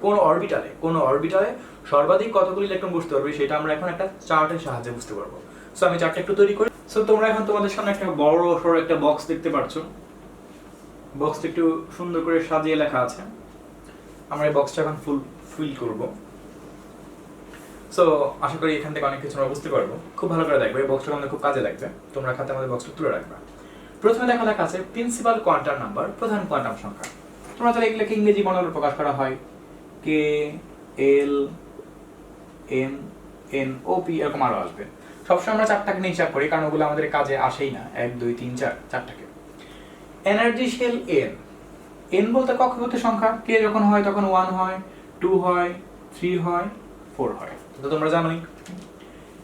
কোন অরবিটালে সর্বাধিক কতগুলো ইলেকট্রন বসতে পারবে, সেটা আমরা এখন একটা চার্টের সাহায্যে বুঝতে পারবো। সো আমি চার্টটা একটু তৈরি করি। সো তোমরা এখন তোমাদের সামনে একটা বড় সড়ো একটা বক্স দেখতে পাচ্ছ। বক্সটা একটু সুন্দর করে সাজিয়ে লেখা আছে। আমরা এই বক্সটা এখন ফিল করব। সো আশা করি এখান থেকে অনেক কিছু আমরা বুঝতে পারবো। খুব ভালো করে দেখবে, এই বক্সটা আমাদের খুব কাজে লাগবে। তোমরা খাতে আমাদের বক্সটা তুলে রাখবে। প্রথমে লেখা আছে প্রিন্সিপাল কোয়ান্টাম নাম্বার, প্রধান কোয়ান্টাম সংখ্যা। তোমরা তাহলে এগুলোকে ইংরেজি বর্ণমালা প্রকাশ করা হয় কে, এল, এম, এন, ও, পি, এরকম আরো আসবে। সবসময় আমরা চারটাকে নিয়ে হিসাব করি, কারণ ওগুলো আমাদের কাজে আসেই না। 1 2 3 4 চারটাকে। এনার্জি শেল এন, এন বলতে কক্ষপথের সংখ্যা। কে যখন হয় তখন 1 হয়, 2 হয়, 3 হয়, 4 হয়, তো তোমরা জানোই।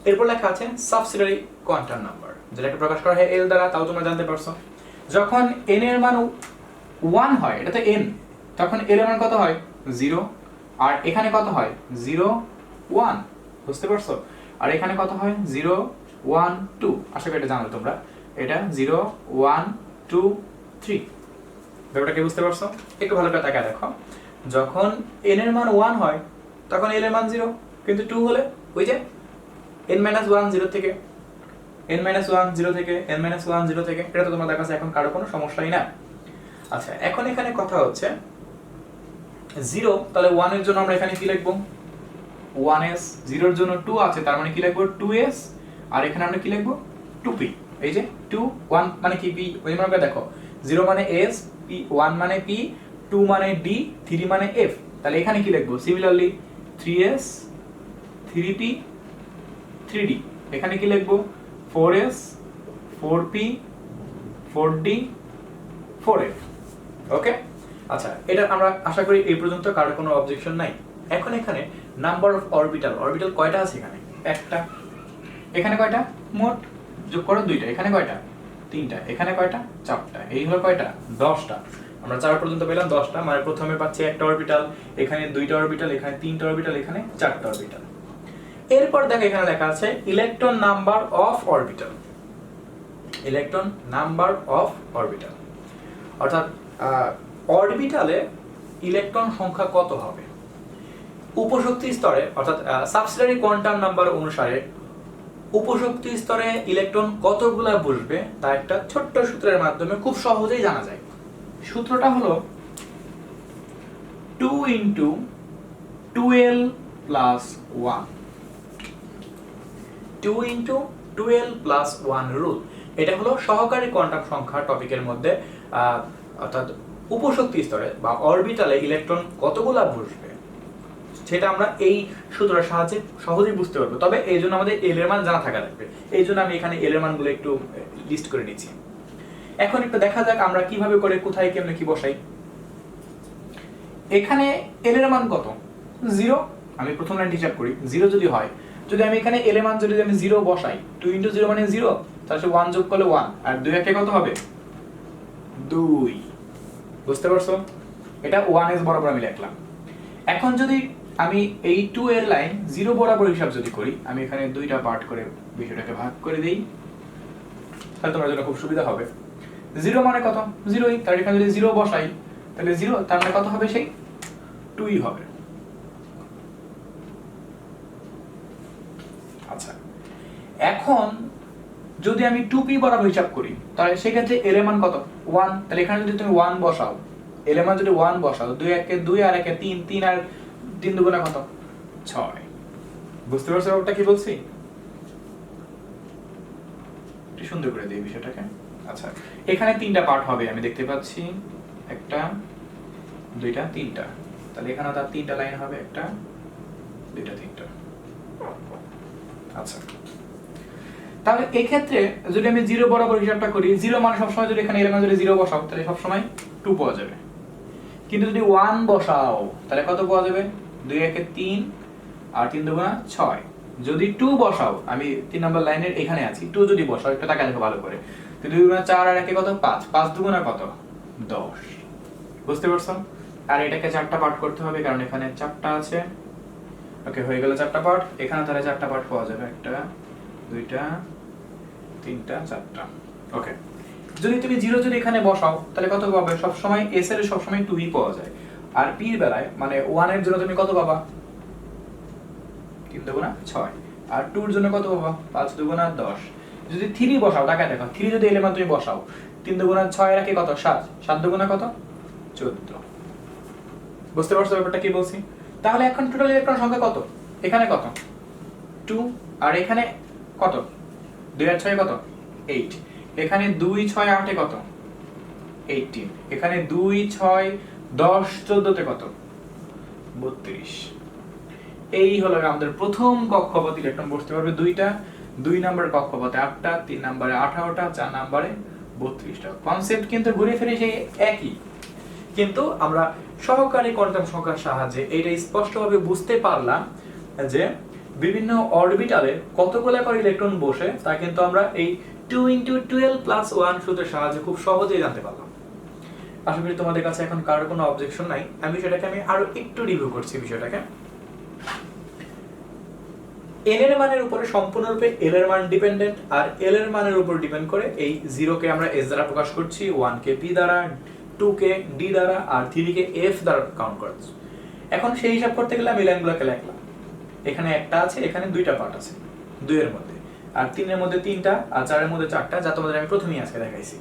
এরপর লেখা আছে সাবসিডিয়ারি কোয়ান্টাম নাম্বার, যেটাকে প্রকাশ করা হয় এল দ্বারা, তাও তোমরা জানতে পারছো। যখন এন এর মান 1 হয়, এটা তো এন, তখন এল এর মান কত হয় 0, আর এখানে কত হয় 0 1, বুঝতে পারছো? আর এখানে কত হয় 0 1 2, আশা করি এটা জানো তোমরা। এটা 0 1 2 3, ব্যাপারটা কি বুঝতে পারছো? একটু ভালো করে তাকায় দেখো। যখন n এর মান 1 হয় তখন l এর মান 0, কিন্তু 2 হলে ওই যে n-1 0 থেকে n-1 0 থেকে n-1 0 থেকে, এটা তো তোমাদের কাছে এখন কারো কোনো সমস্যাই না। আচ্ছা, এখন এখানে কথা হচ্ছে 0, তাহলে 1 এর জন্য আমরা এখানে কি লিখব 1s, 0 এর জন্য 2 আছে, তার মানে কি লিখব 2s, আর এখানে আমরা কি লিখব 2p। এই যে 2 1 মানে কি p, ওই মানে দেখো 0 মানে s, p 1 মানে p, 2 মানে d, 3 মানে f, তাহলে এখানে কি লিখব সিমিলারলি 3s 3p 3d, এখানে কি লিখব 4s 4p 4d 4f। ওকে, আচ্ছা, এটা আমরা আশা করি এই পর্যন্ত কারো কোনো অবজেকশন নাই। এখন এখানে নাম্বার অফ অরবিটাল, অরবিটাল কয়টা আছে এখানে একটা, এখানে কয়টা মোট যোগ করো 2টা, এখানে কয়টা 3টা, এখানে কয়টা 4টা, এই হলো কয়টা 10টা। আমরা 4 পর্যন্ত পেলাম 10টা, মানে প্রথমে পাচ্ছি একটা অরবিটাল, এখানে 2টা অরবিটাল, এখানে 3টা অরবিটাল, এখানে 4টা অরবিটাল। এরপর দেখো এখানে লেখা আছে electron number of orbital, electron number of orbital, অর্থাৎ অরবিটালে ইলেকট্রন সংখ্যা কত হবে। উপশক্তি স্তরে অর্থাৎ সাবসিডিয়ারি কোয়ান্টাম নাম্বার অনুসারে উপশক্তি স্তরে ইলেকট্রন কতগুলা বসবে তা একটা ছোট্ট সূত্রের মাধ্যমে খুব সহজেই জানা যায়। সূত্রটা হলো 2 × 2l + 1, 2 × 2l + 1 রুল। এটা হলো সহকারী কোয়ান্টাম সংখ্যা টপিকের মধ্যে, অর্থাৎ উপশক্তি স্তরে বা অরবিটালে ইলেকট্রন কতগুলা বসবে সেটা আমরা এই সূত্রের সাহায্যে সহজেই বুঝতে পারবো। তবে এই জন্য আমাদের এল এর মান জানা থাকা লাগবে, এই জন্য আমি এখানে এল এর মানগুলো একটু লিস্ট করে নিচ্ছি। এখন একটু দেখা যাক আমরা কিভাবে করে কোথায় কেমনে কি বসাই। এখানে এল এর মান কত 0, আমি প্রথম লাইন হিসাব করি 0 যদি হয়, যদি আমি এখানে এল এর মান যদি আমি 0 বসাই, 2 × 0 মানে 0, তাহলে 1 যোগ করলে 1, আর 2 একে কত হবে 2, বুঝতে পারছো? এটা 1s বরাবর আমি লিখলাম। এখন যদি আমি এই 2 এর লাইন 0 বরাবর হিসাব যদি করি, আমি এখানে 2টা পার্ট করে বিষয়টাকে ভাগ করে দেই, তাহলে তোমার জন্য খুব সুবিধা হবে। 0 মানে কত 0ই, তার এখানে যদি 0 বসাই তাহলে 0, তার মানে কত হবে সেই 2ই হবে। আচ্ছা, এখন যদি আমি 2p বরাবর হিসাব করি তাহলে সেক্ষেত্রে এল এর মান কত 1, তাহলে এখানে যদি তুমি 1 বসাও, এল এর মান যদি 1 বসাও, 2 একে 2 আর একে 3, 3 আর 3 দুগুণে কত 6, বুঝতে পারছো ব্যাপারটা কি বলছি? একটু সুন্দর করে দিই বিষয়টাকে। আচ্ছা, এখানে 3টা পার্ট হবে আমি দেখতে পাচ্ছি, 1টা 2টা 3টা, তাহলে এখানে তার 3টা লাইন হবে, 1টা 2টা 3টা। আচ্ছা, তাহলে এই ক্ষেত্রে যদি আমি 0 বরাবর হিসাবটা করি, 0 মানে সবসময় যদি এখানে এলিমেন্ট যদি 0 বসাও তাহলে সবসময় 2 পাওয়া যাবে, কিন্তু যদি 1 বসাও তাহলে কত পাওয়া যাবে 2 একে 3 আর 3 দুগুণা 6, যদি 2 বসাও, আমি 3 নম্বর লাইনের এখানে আছি, 2 যদি বসাও একটু তাকায় দেখো ভালো করে, 2 দুগুণা 4 আর একে কত 5, 5 দুগুণা কত 10, বুঝতে পারছো? আর এটাকে 4টা পার্ট করতে হবে কারণ এখানে 4টা আছে। ওকে, হয়ে গেল 4টা পার্ট। এখানে তাহলে 4টা পার্ট পাওয়া যাবে, 1টা 2টা 3টা 4টা। ওকে, যদি তুমি 0 যদি এখানে বসাও তাহলে কত পাবে? সব সময় s এর সব সময় 2ই পাওয়া যায়, আর p এর বেলায় মানে 1 এর জন্য তুমি কত পাবা? 3 দুগুণা 6, আর 2 এর জন্য কত পাবা? 5 দুগুণা 10। যদি 3 বসাও, তাকায় দেখো 3 যদি এলিমেন্ট তুমি বসাও, 3 দুগুণা 6 এর কি কত? 7, 7 দুগুণা কত? 14। বুঝতে পারছো ব্যাপারটা কি বলছি? তাহলে এখন টোটাল ইলেকট্রন সংখ্যা কত? এখানে কত? 2, আর এখানে কত? 2 আর 6 কত? 8। এখানে 2 6 8 এ কত? 18। এখানে 2 6 10 14 তে কত? 32। এই হলো আমাদের প্রথম কক্ষপথ। ইলেকট্রন বসতে পারবে 2টা, 2 নম্বরের কক্ষপথে 8টা, 3 নম্বরে 18টা, 4 নম্বরে 32টা। কনসেপ্ট কিন্তু ঘুরে ফিরে সেই একই, কিন্তু আমরা সহকারী কোয়ান্টাম সংখ্যার সাহায্যে এটা স্পষ্টভাবে বুঝতে পারলাম যে বিভিন্ন অরবিটালে কতগুলো করে ইলেকট্রন বসে তা কিন্তু আমরা এই 2 × 12 + 1 সূত্রের সাহায্যে খুব সহজেই জানতে পারলাম। আশা করি তোমাদের কাছে এখন কারোর কোনো অবজেকশন নাই। আমি সেটাকে আরো একটু রিভিউ করছি বিষয়টাকে। n এর মানের উপরে সম্পূর্ণরূপে l এর মান ডিপেন্ডেন্ট, আর l এর মানের উপর ডিপেন্ড করে এই 0 কে আমরা s দ্বারা প্রকাশ করছি, 1 কে p দ্বারা, 2 কে d দ্বারা, আর 3 কে f দ্বারা কাউন্ট করছি। এখন সেই হিসাব করতে গেলে আমি লাইনগুলোকে লিখলাম। এখানে একটা আছে, এখানে 2টা পার্ট আছে 2 এর মধ্যে, আর 3 এর মধ্যে 3টা, আর 4 এর মধ্যে 4টা, যা তোমাদের আমি প্রথমেই আজকে দেখাইছি।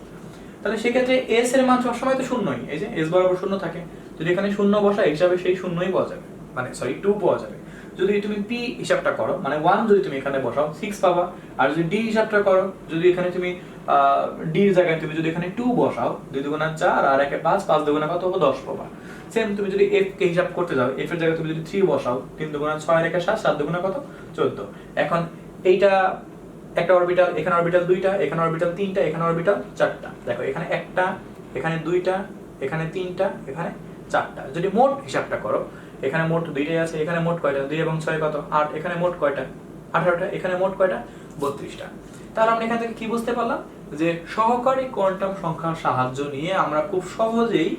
তাহলে সেক্ষেত্রে s এর মান সবসময় তো শূন্যই, এই যে s বরাবর শূন্য থাকে। যদি এখানে শূন্য বসাই হিসাবে সেই শূন্যই পাওয়া যাবে, মানে সরি 2 পাওয়া যাবে। যদি তুমি p হিসাবটা করো, মানে 1 যদি তুমি এখানে বসাও 6 পাবা, আর যদি d হিসাবটা করো, যদি এখানে তুমি d এর জায়গায় তুমি যদি এখানে 2 বসাও, 2 দুগুণা 4 আর 1 এ 5, 5 দুগুণা কত হবে? 10 পাবা। সেম তুমি যদি f কে হিসাব করতে যাও, f এর জায়গায় তুমি যদি 3 বসাও, 3 দুগুণা 6 আর 1 এ 7, 7 দুগুণা কত? 14। এখন এইটা একটা অরবিটাল, এখানে অরবিটাল 2টা, এখানে অরবিটাল 3টা, এখানে অরবিটাল 4টা। দেখো এখানে একটা, এখানে 2টা, এখানে 3টা, এখানে 4টা। যদি মোট হিসাবটা করো, এখানে মোট 2টাই আছে, এখানে মোট কয়টা? 2 এবং 6 কত? 8। এখানে মোট কয়টা? 18টা। এখানে মোট কয়টা? 32টা। তাহলে আমরা এখান থেকে কি বুঝতে পারলাম? যে সহকারী কোয়ান্টাম সংখ্যার সাহায্য নিয়ে আমরা খুব সহজেই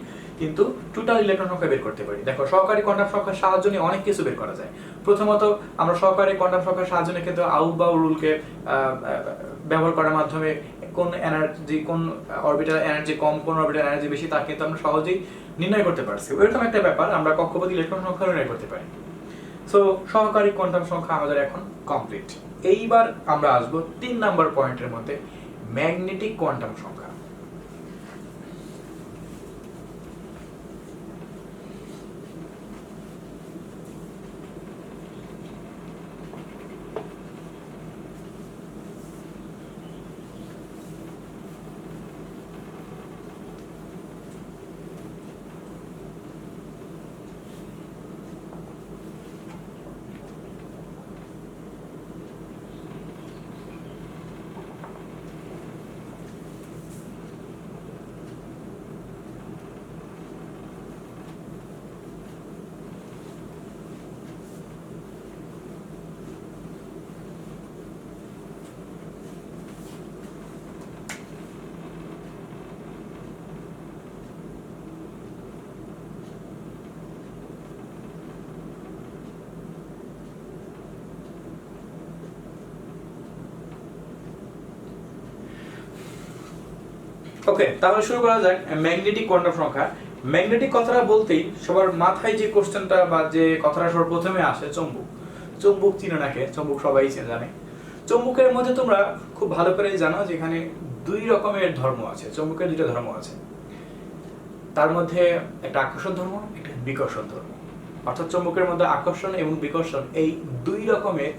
কিন্তু টোটাল ইলেকট্রন সংখ্যা বের করতে পারি। দেখো সহকারী কোয়ান্টাম সংখ্যার সাহায্য নিয়ে অনেক কিছু বের করা যায়। প্রথমত আমরা সহকারী কোয়ান্টাম সংখ্যার সাহায্য নিয়ে কিন্তু আউটবাউ রুলকে ব্যবহার করার মাধ্যমে কোন এনার্জি, কোন অরবিটাল এনার্জি কম, কোন অরবিটাল এনার্জি বেশি, তা কিন্তু আমরা সহজেই নির্ণয় করতে পারছি। এরকম একটা ব্যাপার আমরা কক্ষপথ ইলেকট্রন সংখ্যা নির্ণয় করতে পারি। সো সহকারী কোয়ান্টাম সংখ্যা আমাদের এখন কমপ্লিট। এইবার আমরা আসবো 3 নাম্বার পয়েন্টের মধ্যে, ম্যাগনেটিক কোয়ান্টাম সংখ্যা। ওকে, তাহলে শুরু করা যাক ম্যাগনেটিক কোয়ান্টাম সংখ্যা। ম্যাগনেটিক কথাটা বলতেই সবার মাথায় যে কোশ্চেনটা বা যে কথাটা সবার প্রথমে আসে, চুম্বক। চুম্বক চিনে নাকি? চুম্বক সবাই জানে। চুম্বকের মধ্যে তোমরা খুব ভালো করে জানো যে এখানে 2 রকমের ধর্ম আছে। চুম্বকের 2টা ধর্ম আছে, তার মধ্যে একটা আকর্ষণ ধর্ম, একটা বিকর্ষণ ধর্ম। অর্থাৎ চুম্বকের মধ্যে আকর্ষণ এবং বিকর্ষণ এই 2 রকমের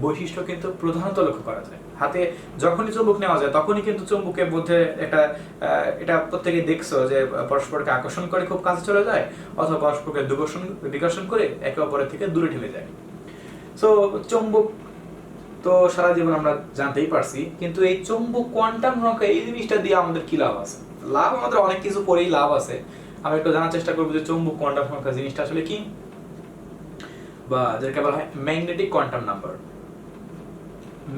বৈশিষ্ট্য কিন্তু প্রধানত লক্ষ্য করা যায়। হাতে যখনই চুম্বক নেওয়া যায় তখনই কিন্তু চুম্বকের মধ্যে একটা এটা প্রত্যেকেই দেখছো যে পরস্পরকে আকর্ষণ করে খুব কাছে চলে যায়, অথবা পরস্পরকে বিকর্ষণ করে একে অপরের থেকে দূরে ঠেলে যায়। সো চুম্বক তো সারা জীবন আমরা জানতেই পারছি, কিন্তু এই চুম্বক কোয়ান্টাম সংখ্যা এই জিনিসটা দিয়ে আমাদের কি লাভ আছে? লাভ আমাদের অনেক কিছু পরেই লাভ আছে। আমরা একটু জানার চেষ্টা করবো যে চুম্বক কোয়ান্টাম সংখ্যা জিনিসটা আসলে কি, বা যেটাকে বলা হয় ম্যাগনেটিক কোয়ান্টাম নাম্বার।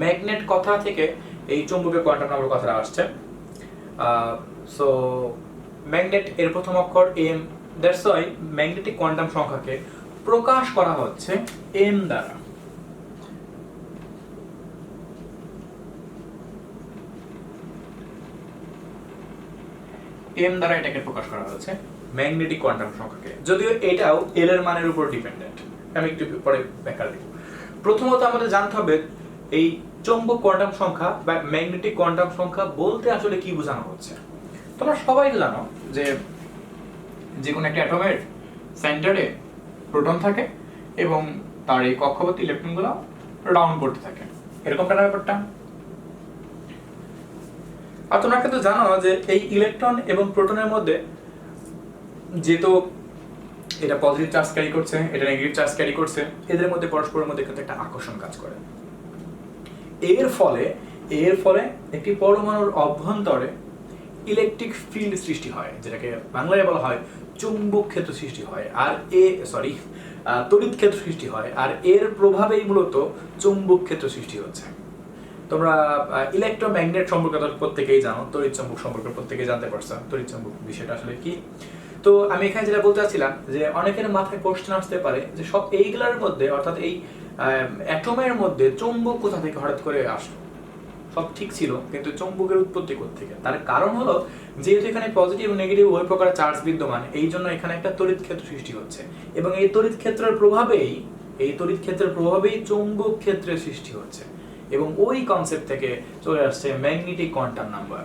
ম্যাগনেট কথা থেকে এই চুম্বকের কোয়ান্টাম নাম্বার কথাটা আসছে। সো ম্যাগনেট এর প্রথম অক্ষর m, that's why magnetic quantum সংখ্যাকে প্রকাশ করা হচ্ছে m দ্বারা। এম দ্বারা এটাকে প্রকাশ করা হয়েছে ম্যাগনেটিক কোয়ান্টাম সংখ্যাকে, যদিও এটাও এল এর মানের উপর ডিপেন্ডেন্ট। আমি একটু পরে ব্যাখ্যা দেব। প্রথমত আমাদের জানতে হবে এই চৌম্বক কোয়ান্টাম সংখ্যা বা ম্যাগনেটিক কোয়ান্টাম সংখ্যা বলতে আসলে কি বোঝানো হচ্ছে। তোমরা সবাই জানো যে কোনো একটা অ্যাটমের সেন্টারে প্রোটন থাকে এবং তার এই কক্ষপথ ইলেকট্রনগুলো রাউন্ড করতে থাকে, এরকমটা না ব্যাপারটা। আর তোমরা কিন্তু জানো যে এই ইলেকট্রন এবং প্রোটনের মধ্যে যেহেতু এটা পজিটিভ চার্জ ক্যারি করছে, এটা নেগেটিভ চার্জ ক্যারি করছে, এদের মধ্যে পরস্পরের মধ্যে কিন্তু একটা আকর্ষণ কাজ করে। এর ফলে একটি পরমাণুর অভ্যন্তরে ইলেকট্রিক ফিল্ড সৃষ্টি হয়, যেটাকে বাংলায় বলা হয় চুম্বক ক্ষেত্র সৃষ্টি হয়, আর তড়িৎ ক্ষেত্র সৃষ্টি হয়, আর এর প্রভাবেই মূলত চুম্বক ক্ষেত্র সৃষ্টি হচ্ছে। তোমরা ইলেকট্রোম্যাগনেট সম্পর্কে প্রত্যেকেই জানো, তড়িৎ চুম্বক সম্পর্কে প্রত্যেকেই জানতে পারছো তড়িৎ চুম্বক বিষয়টা আসলে কি। তো আমি এখানে যেটা বলতে চাচ্ছিলাম যে অনেকের মাথায় কোশ্চেন আসতে পারে যে সব এইগুলোর মধ্যে, অর্থাৎ এই অ্যাটমের মধ্যে চুম্বক কোথা থেকে হঠাৎ করে আসলো? সব ঠিক ছিল, কিন্তু চুম্বকের উৎপত্তি কোত্থেকে? তার কারণ হলো যেহেতু এখানে পজিটিভ এবং নেগেটিভ উভয় প্রকার চার্জ বিদ্যমান, এই জন্য এখানে একটা তড়িৎ ক্ষেত্র সৃষ্টি হচ্ছে, এবং এই তড়িৎ ক্ষেত্রের প্রভাবেই চুম্বক ক্ষেত্রের সৃষ্টি হচ্ছে, এবং ওই কনসেপ্ট থেকে চলে আসছে ম্যাগনেটিক কোয়ান্টাম নাম্বার।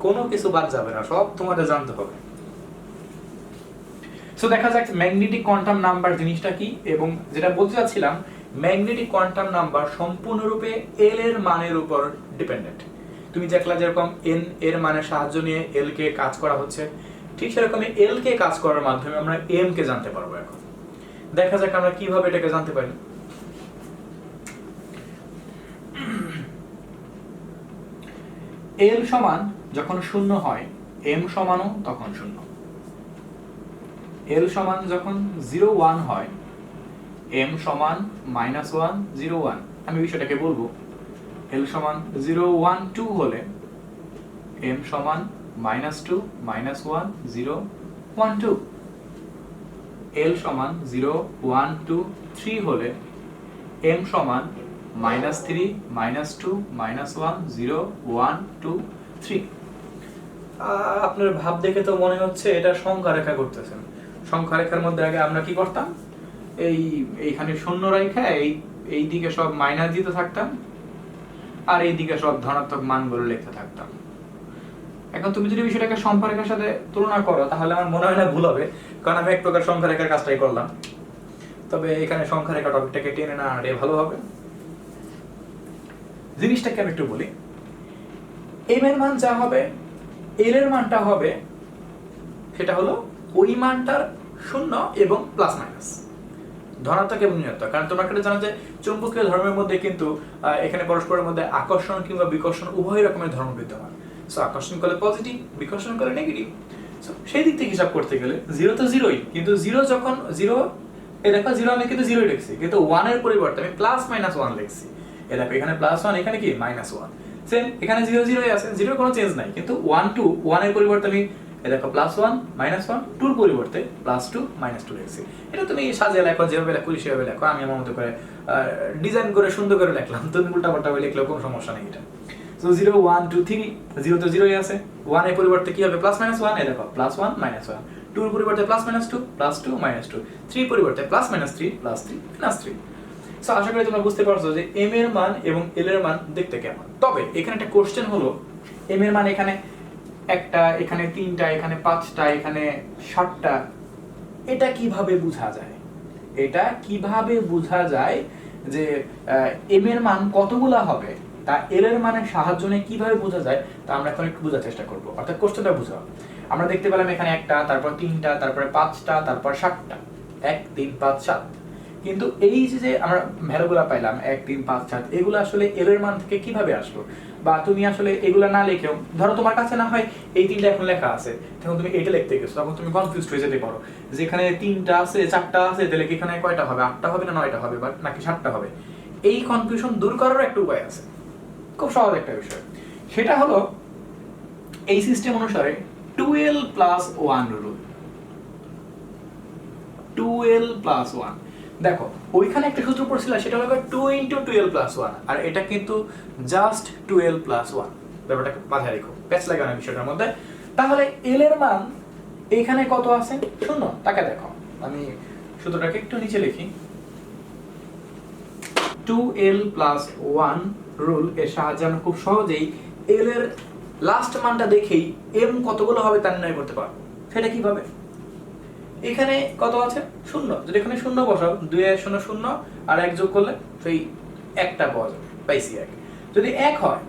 কোনো কিছু বাদ যাবে না, সব তোমাদের জানতে হবে। সো দেখা যাক ম্যাগনেটিক কোয়ান্টাম নাম্বার জিনিসটা কি, এবং যেটা বলতে চাচ্ছিলাম ম্যাগনেটিক কোয়ান্টাম নাম্বার সম্পূর্ণরূপে এল এর মানের উপর ডিপেন্ডেন্ট। তুমি দেখলা যেরকম এন এর মানের সাহায্য নিয়ে এল কে কাজ করা হচ্ছে, ঠিক সেরকমই এল কে কাজ করার মাধ্যমে আমরা এম কে জানতে পারবো। এখন দেখা যাক আমরা কিভাবে এটাকে জানতে পারি। এল সমান যখন শূন্য হয়, এম সমানও তখন শূন্য। এল সমান যখন 0 1 হয়, এম সমান -1 0 1। আমি বিষয়টাকে বলবো, এল সমান 0 1 2 হলে এম সমান -2 -1 0 1 2। এল সমান 0 1 2 3 হলে এম সমান -3 -2 -1 0 1 2 3। আপনার ভাব দেখে তো মনে হচ্ছে এটা সংখ্যা রেখা করতেছেন। সংখ্যা রেখার মধ্যে আগে আমরা কি করতাম, এইখানে শূন্য রেখা এই দিকে সব মাইনাস দিতে থাকতাম, আর এই দিকে সব ধনাত্মক মানগুলো লিখতে থাকতাম। এখন তুমি যদি বিষয়টাকে সংখ্যা রেখার সাথে তুলনা করো, তাহলে আমার মনে হয় না ভুল হবে, কারণ আমি এক প্রকার সংখ্যা রেখার কাজটাই করলাম। তবে এখানে সংখ্যা রেখা টপিকটাকে টেনে না আনলে ভালো হবে। জিনিসটাকে আমি একটু বলি, এম এর মান যা হবে, এল এর মানটা হবে, সেটা হলো ওই মানটার শূন্য এবং প্লাস মাইনাস, ধনাত্মক এবং ঋণাত্মক। কারণ তোমরা একটা জানো যে চুম্বকীয় ধর্মের মধ্যে কিন্তু এখানে পরস্পরের মধ্যে আকর্ষণ কিংবা বিকর্ষণ উভয় রকমের ধর্ম বিদ্যমান। সো আকর্ষণ করলে পজিটিভ, বিকর্ষণ করলে নেগেটিভ। সো সেই দিক থেকে হিসাব করতে গেলে জিরো তো জিরোই, কিন্তু জিরো যখন জিরো, এই দেখো জিরো আমি কিন্তু জিরোই লিখছি, কিন্তু ওয়ানের পরিবর্তে আমি +-1 লিখছি। এই দেখো এখানে +1, এখানে কি -1, সেম এখানে 0 0ই আছে, জিরোর কোনো চেঞ্জ নাই। কিন্তু 1 2, 1 এর পরিবর্তে আমি এই দেখো +1 -1, 2 এর পরিবর্তে +2 -2 লিখছি। এটা তুমি সাজিয়ে লেখো, যেভাবে লেখো সেভাবে লেখো, আমি আমার মতো করে ডিজাইন করে সুন্দর করে লিখলাম। তুমি উল্টাপাল্টা লিখলেও কোনো সমস্যা নেই এটা। সো 0 1 2 3, 0 তো 0ই আছে, 1 এর পরিবর্তে কি হবে +-1, এই দেখো +1 -1, 2 এর পরিবর্তে +-2 +2 -2, 3 এর পরিবর্তে +-3 +3 -3। সো আশা করি তোমরা বুঝতে পারছো যে এম এর মান এবং এল এর মান দেখতে কেমন। তবে এখানে একটা কোশ্চেন হলো, এম এর মান এখানে একটা, এখানে 3টা, এখানে 5টা, এখানে 7টা, এটা কিভাবে বোঝা যায়? এটা কিভাবে বোঝা যায় যে এম এর মান কতগুলা হবে, তা এল এর মানের সাহায্য নিয়ে কিভাবে বোঝা যায়, তা আমরা এখন একটু বোঝার চেষ্টা করব। অর্থাৎ কোশ্চেনটা বুঝো। আমরা দেখতে পেলাম এখানে একটা, তারপর 3টা, তারপরে 5টা, তারপর 7টা, 1 3 5 7। কিন্তু এই যে আমরা ভ্যালুগুলো পাইলাম 1 3 5 7, এগুলো আসলে এল এর মান থেকে কিভাবে আসলো? বা তুমি আসলে এগুলা না লিখেও, ধরো তোমার কাছে না হয় এই 3টা এখন লেখা আছে, তখন তুমি এটা লিখতে গেছো, তখন তুমি কনফিউজড হয়ে যেতে পারো যে এখানে 3টা আছে 4টা আছে, তাহলে কি এখানে কয়টা হবে, 8টা হবে না 9টা হবে, বা নাকি 7টা হবে? এই কনফিউশন দূর করার একটা উপায় আছে, খুব সহজ একটা বিষয়। সেটা হলো এই সিস্টেম অনুসারে 2l+1 রুল। 2l+1, দেখো ওইখানে একটা সূত্র পড়ছিল, সেটা হলো 2 × 2l+1, আর এটা কিন্তু জাস্ট 2l+1। ব্যাপারটাকে মাথায় রেখো, প্যাচ লাগে না বিষয়টার মধ্যে। তাহলে এল এর মান এখানে কত আছে? শূন্য। তাকে দেখো, আমি সূত্রটাকে একটু নিচে লিখি। 2l + 1 রুল এর সাহায্যে আমরা খুব সহজেই এল এর লাস্ট মানটা দেখেই এম কতগুলো হবে তা নির্ণয় করতে পারবো। সেটা কিভাবে? এখানে কত আছে? শূন্য। যদি এখানে শূন্য বসাও, 2 এর 0 0 আর 1 যোগ করলে সেই একটা পাওয়া যাবে, পাইছি 1। যদি 1 হয়,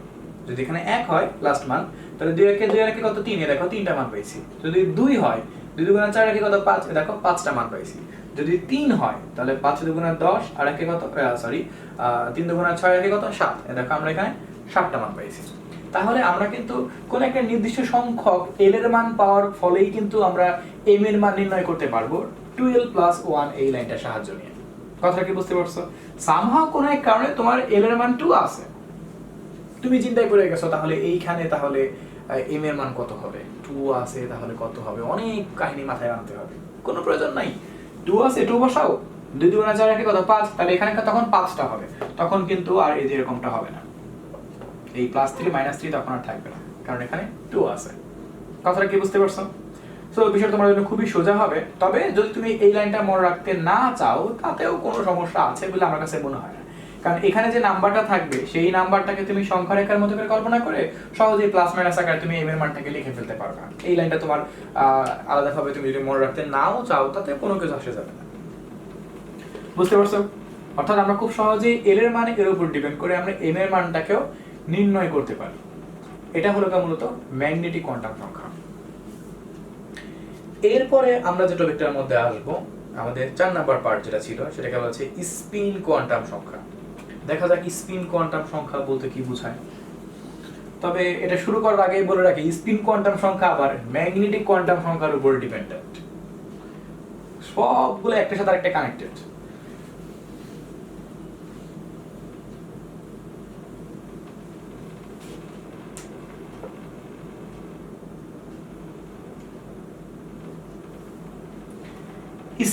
যদি এখানে 1 হয় লাস্ট মান, তাহলে 2 একে 2 এর একে কত? 3, এ দেখো 3টা মান পাইছি। যদি 2 হয়, 2 দুগুণে 4 একে কত? 5, এ দেখো 5টা মান পাইছি। যদি 3 হয়, তাহলে 5 দুগুণে 10 আর একে কত? 3 দুগুণে 6 একে কত? 7, এ দেখো আমরা এখানে 7টা মান পাইছি। তাহলে আমরা কিন্তু কোন একটা নির্দিষ্ট সংখ্যক এল এর মান পাওয়ার ফলেই কিন্তু আমরা এম এর মান নির্ণয় করতে পারবো 2l + 1 এই লাইনটার সাহায্য নিয়ে। কথাটা কি বুঝতে পারছো? সামহাও কোন এক কারণে তোমার এল এর মান 2 আছে, তুমি চিন্তায় পড়ে গেছো তাহলে এইখানে তাহলে এম এর মান কত হবে? 2 আছে, তাহলে কত হবে? অনেক কাহিনী মাথায় আনতে হবে, কোনো প্রয়োজন নাই। 2 আছে, 2 বসাও, 2 দুগুণে 4 একে কত? 5, তাহলে এখানে তখন 5টা হবে। তখন কিন্তু আর এই যে এরকমটা হবে না, এই +3 -3 তখন আর থাকবে না, কারণ এখানে 2 আছে। কথাটা কি বুঝতে পারছো? সো বিষয়টা তোমার জন্য খুবই সোজা হবে। তবে যদি তুমি এই লাইনটা মনে রাখতে না চাও, তাতেও কোনো সমস্যা আছে বলে আমার কাছে মনে হয় না। কারণ এখানে যে নাম্বারটা থাকবে, সেই নাম্বারটাকে তুমি সংখ্যা রেখার মতো করে কল্পনা করে সহজেই প্লাস মাইনাস আকারে তুমি এম এর মানটাকে লিখে ফেলতে পারবে। এই লাইনটা তোমার আলাদাভাবে তুমি যদি মনে রাখতে নাও চাও, তাতে কোনো কিছু আসে যাবে না। বুঝতে পারছো? অর্থাৎ আমরা খুব সহজেই এল এর মান এর উপর ডিপেন্ড করে আমরা এম এর মানটাকেও নির্ণয় করতে পারি। এটা হলো মূলত ম্যাগনেটিক কোয়ান্টাম সংখ্যা। এরপরে আমরা যে টপিকটার মধ্যে আসবো, আমাদের 4 নাম্বার পার্ট যেটা ছিল, সেটাকে বলা হচ্ছে স্পিন কোয়ান্টাম সংখ্যা। দেখা যাক স্পিন কোয়ান্টাম সংখ্যা বলতে কি বোঝায়। তবে এটা শুরু করার আগেই বলে রাখি, স্পিন কোয়ান্টাম সংখ্যা আবার ম্যাগনেটিক কোয়ান্টাম সংখ্যার উপর ডিপেন্ডেন্ট। সবগুলো একটার সাথে আরেকটা কানেক্টেড।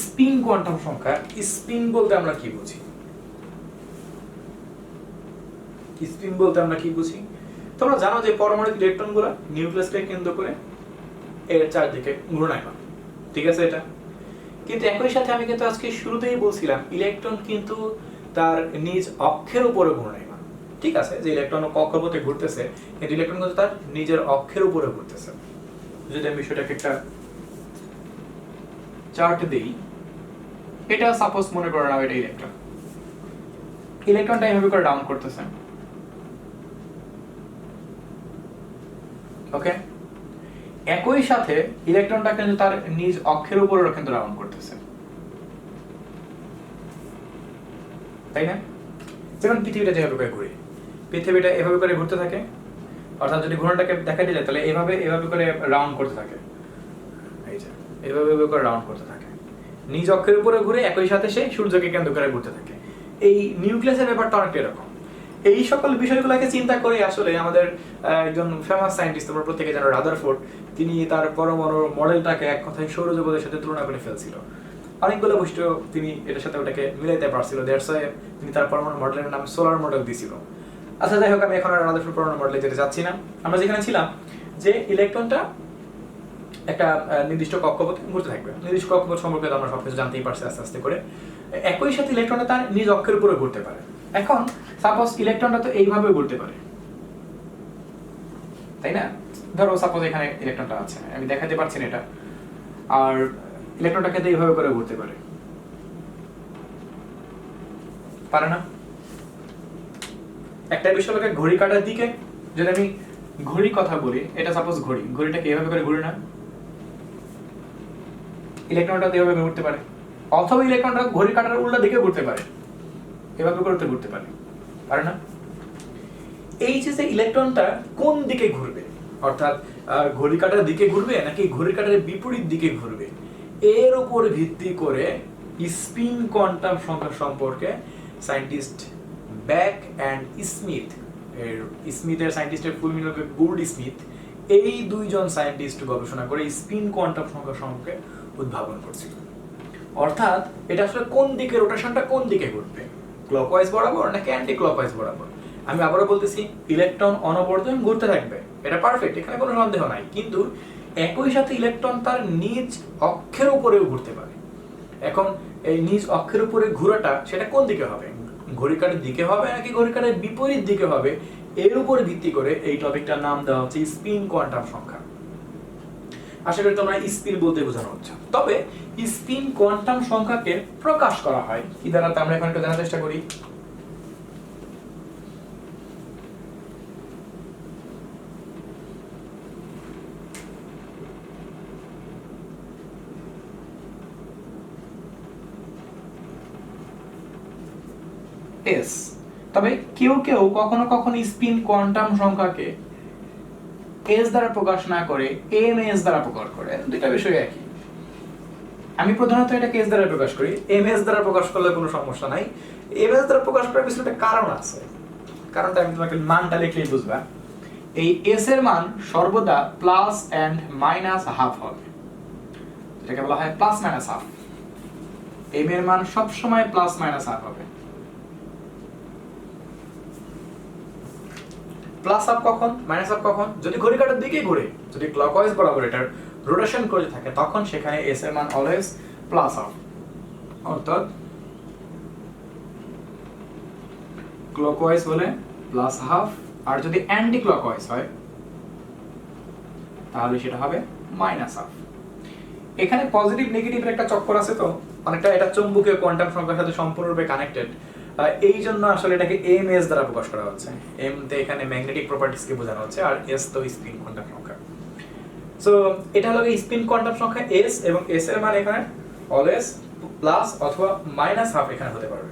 স্পিন কোয়ান্টাম সংখ্যা, স্পিন বলতে আমরা কি বুঝি? স্পিন বলতে আমরা কি বুঝি? তোমরা জানো যে পরমাণুর ইলেকট্রনগুলো নিউক্লিয়াসকে কেন্দ্র করে এর চারদিকে ঘূর্ণায়মান, ঠিক আছে এটা। কিন্তু একই সাথে আমি কিন্তু আজকে শুরুতেই বলছিলাম ইলেকট্রন কিন্তু তার নিজ অক্ষের উপরে ঘূর্ণায়মান, ঠিক আছে। যে ইলেকট্রন কক্ষপথে ঘুরতেছে, কিন্তু ইলেকট্রন কিন্তু তার নিজের অক্ষের উপরে ঘুরতেছে। যদি আমি বিষয়টাকে একটা চার্ট দেই, এটা সাপোজ মনে করে নাও এটা ইলেকট্রন, ইলেকট্রনটা এইভাবে করে ডাউন করতেছে, ওকে। একই সাথে ইলেকট্রনটা কিন্তু তার নিজ অক্ষের উপরেও কিন্তু ডাউন করতেছে, তাই না? যেমন পৃথিবীটা যেভাবে করে ঘুরে, পৃথিবীটা এভাবে করে ঘুরতে থাকে, অর্থাৎ যদি ঘূর্ণনটাকে দেখা দিলে তাহলে এভাবে করে রাউন্ড করতে থাকে, এই যে এভাবে করে রাউন্ড করতে থাকে, নিজ অক্ষের উপরে ঘুরে একই সাথে সে সূর্যকে কেন্দ্র করে ঘুরতে থাকে। এই নিউক্লিয়াসের ব্যাপারটা অনেকটা এরকম। এই সকল বিষয়গুলোকে চিন্তা করে আসলে আমাদের একজন ফেমাস সায়েন্টিস্ট, তোমরা প্রত্যেকে জানো, রাদারফোর্ড, তিনি তার পরমাণু মডেলটাকে এক কথায় সৌরজগতের সাথে তুলনা করে ফেলছিল। অনেকগুলো বস্তু তিনি এটার সাথে ওটাকে মিলাইতে পারছিল, দ্যাটস ওয়াই তিনি তার পরমাণু মডেলের নাম সোলার মডেল দিয়েছিল। আচ্ছা যাই হোক, আমি এখন আর রাদারফোর্ড পরমাণু মডেলে যেতে যাচ্ছি না। আমরা যেখানে ছিলাম যে ইলেকট্রনটা একটা নির্দিষ্ট কক্ষপথে ঘুরতে থাকবে। নির্দিষ্ট কক্ষপথ সম্পর্কে আমরা সবকিছু জানতেই পারছি আস্তে আস্তে করে। একই সাথে ইলেকট্রনটা তার নিজ অক্ষের উপরে ঘুরতে পারে। এখন সাপোজ ইলেকট্রনটা তো এইভাবে ঘুরতে পারে, তাই না? ধরো সাপোজ এখানে ইলেকট্রনটা আছে, আমি দেখাতে পারছি না এটা, আর ইলেকট্রনটাকে তো এইভাবে করে ঘুরতে পারে, পারে না? একটা বিষয় হলো ঘড়ি কাটার দিকে, যদি আমি ঘড়ি কথা বলি, এটা সাপোজ ঘড়ি, ঘড়িটাকে এভাবে করে ঘুরে না, ইলেকট্রনটা তো এভাবে ঘুরতে পারে। অথবা ইলেকট্রনটা ঘড়ি কাটার উল্টা দিকে ঘুরতে পারে, এভাবে করে তো ঘুরতে পারে, পারে না? এই যে ইলেকট্রনটা কোন দিকে ঘুরবে, অর্থাৎ ঘড়ি কাটার দিকে ঘুরবে নাকি ঘড়ি কাটার বিপরীত দিকে ঘুরবে, এর উপর ভিত্তি করে স্পিন কোয়ান্টাম সংখ্যা সম্পর্কে সায়েন্টিস্ট ব্যাক অ্যান্ড স্মিথ, স্মিথের সায়েন্টিস্টের ফুল মিল হবে গুড স্মিথ, এই দুইজন সায়েন্টিস্ট গবেষণা করে স্পিন কোয়ান্টাম সংখ্যা সম্পর্কে উদ্ভাবন করছিল। অর্থাৎ এটা আসলে কোন দিকে, রোটেশনটা কোন দিকে ঘুরবে, ক্লকওয়াইজ বরাবর নাকি অ্যান্টি ক্লকওয়াইজ বরাবর। আমি আবারও বলতেছি, ইলেকট্রন অনবরত ঘুরতে থাকবে, এটা পারফেক্ট, এখানে কোনো সন্দেহ নাই। কিন্তু একই সাথে ইলেকট্রন তার নিজ অক্ষের উপরেও ঘুরতে পারে। এখন এই নিজ অক্ষের উপরে ঘোরাটা সেটা কোন দিকে হবে, ঘড়ি কাঁটার দিকে হবে নাকি ঘড়ি কাঁটার বিপরীত দিকে হবে, এর উপর ভিত্তি করে এই টপিকটার নাম দেওয়া হচ্ছে স্পিন কোয়ান্টাম সংখ্যা। আশা করি তোমরা স্পিন বলতে বোঝানো হচ্ছে। তবে স্পিন কোয়ান্টাম সংখ্যাকে প্রকাশ করা হয় কি দ্বারা, আমরা এখন একটু জানার চেষ্টা করি। এস। তবে কেউ কেউ কখনো কখনো স্পিন কোয়ান্টাম সংখ্যাকে এস দ্বারা প্রকাশ না করে এম এস দ্বারা প্রকাশ করে, দুইটা বিষয় একই। আমি প্রধানত এটাকে এস দ্বারা প্রকাশ করি, এম এস দ্বারা প্রকাশ করলে কোনো সমস্যা নাই। এম এস দ্বারা প্রকাশ করার পিছনে একটা কারণ আছে, কারণটা আমি তোমাকে মানটা লিখলেই বুঝবা। এই এস এর মান সর্বদা প্লাস এন্ড মাইনাস হাফ হবে, যেটাকে বলা হয় প্লাস মাইনাস হাফ। এম এর মান সব সময় প্লাস মাইনাস হাফ হবে। প্লাস হাফ কখন, মাইনাস হাফ কখন? যদি ঘড়ি কাঁটার দিকেই ঘুরে, যদি ক্লকওয়াইজ বরাবর এটার রোটেশন করে থাকে, তখন সেখানে এস এর মান অলওয়েজ প্লাস হাফ। অর্থাৎ ক্লকওয়াইজ হলে প্লাস হাফ, আর যদি অ্যান্টি ক্লকওয়াইজ হয় তাহলে সেটা হবে মাইনাস হাফ। এখানে পজিটিভ নেগেটিভের একটা চক্কর আছে, তো অনেকটা এটা চৌম্বকীয় কোয়ান্টাম সংখ্যার সাথে সম্পূর্ণরূপে কানেক্টেড। এই জন্য আসলে এটাকে এম এস দ্বারা প্রকাশ করা হচ্ছে। এম তে এখানে ম্যাগনেটিক প্রপার্টিজকে বোঝানো হচ্ছে, আর এস তো স্পিন কোয়ান্টাম সংখ্যা। সো এটা হলো স্পিন কোয়ান্টাম সংখ্যা এস, এবং এস এর মান এখানে অলওয়েজ প্লাস অথবা মাইনাস হাফ এখানে হতে পারবে।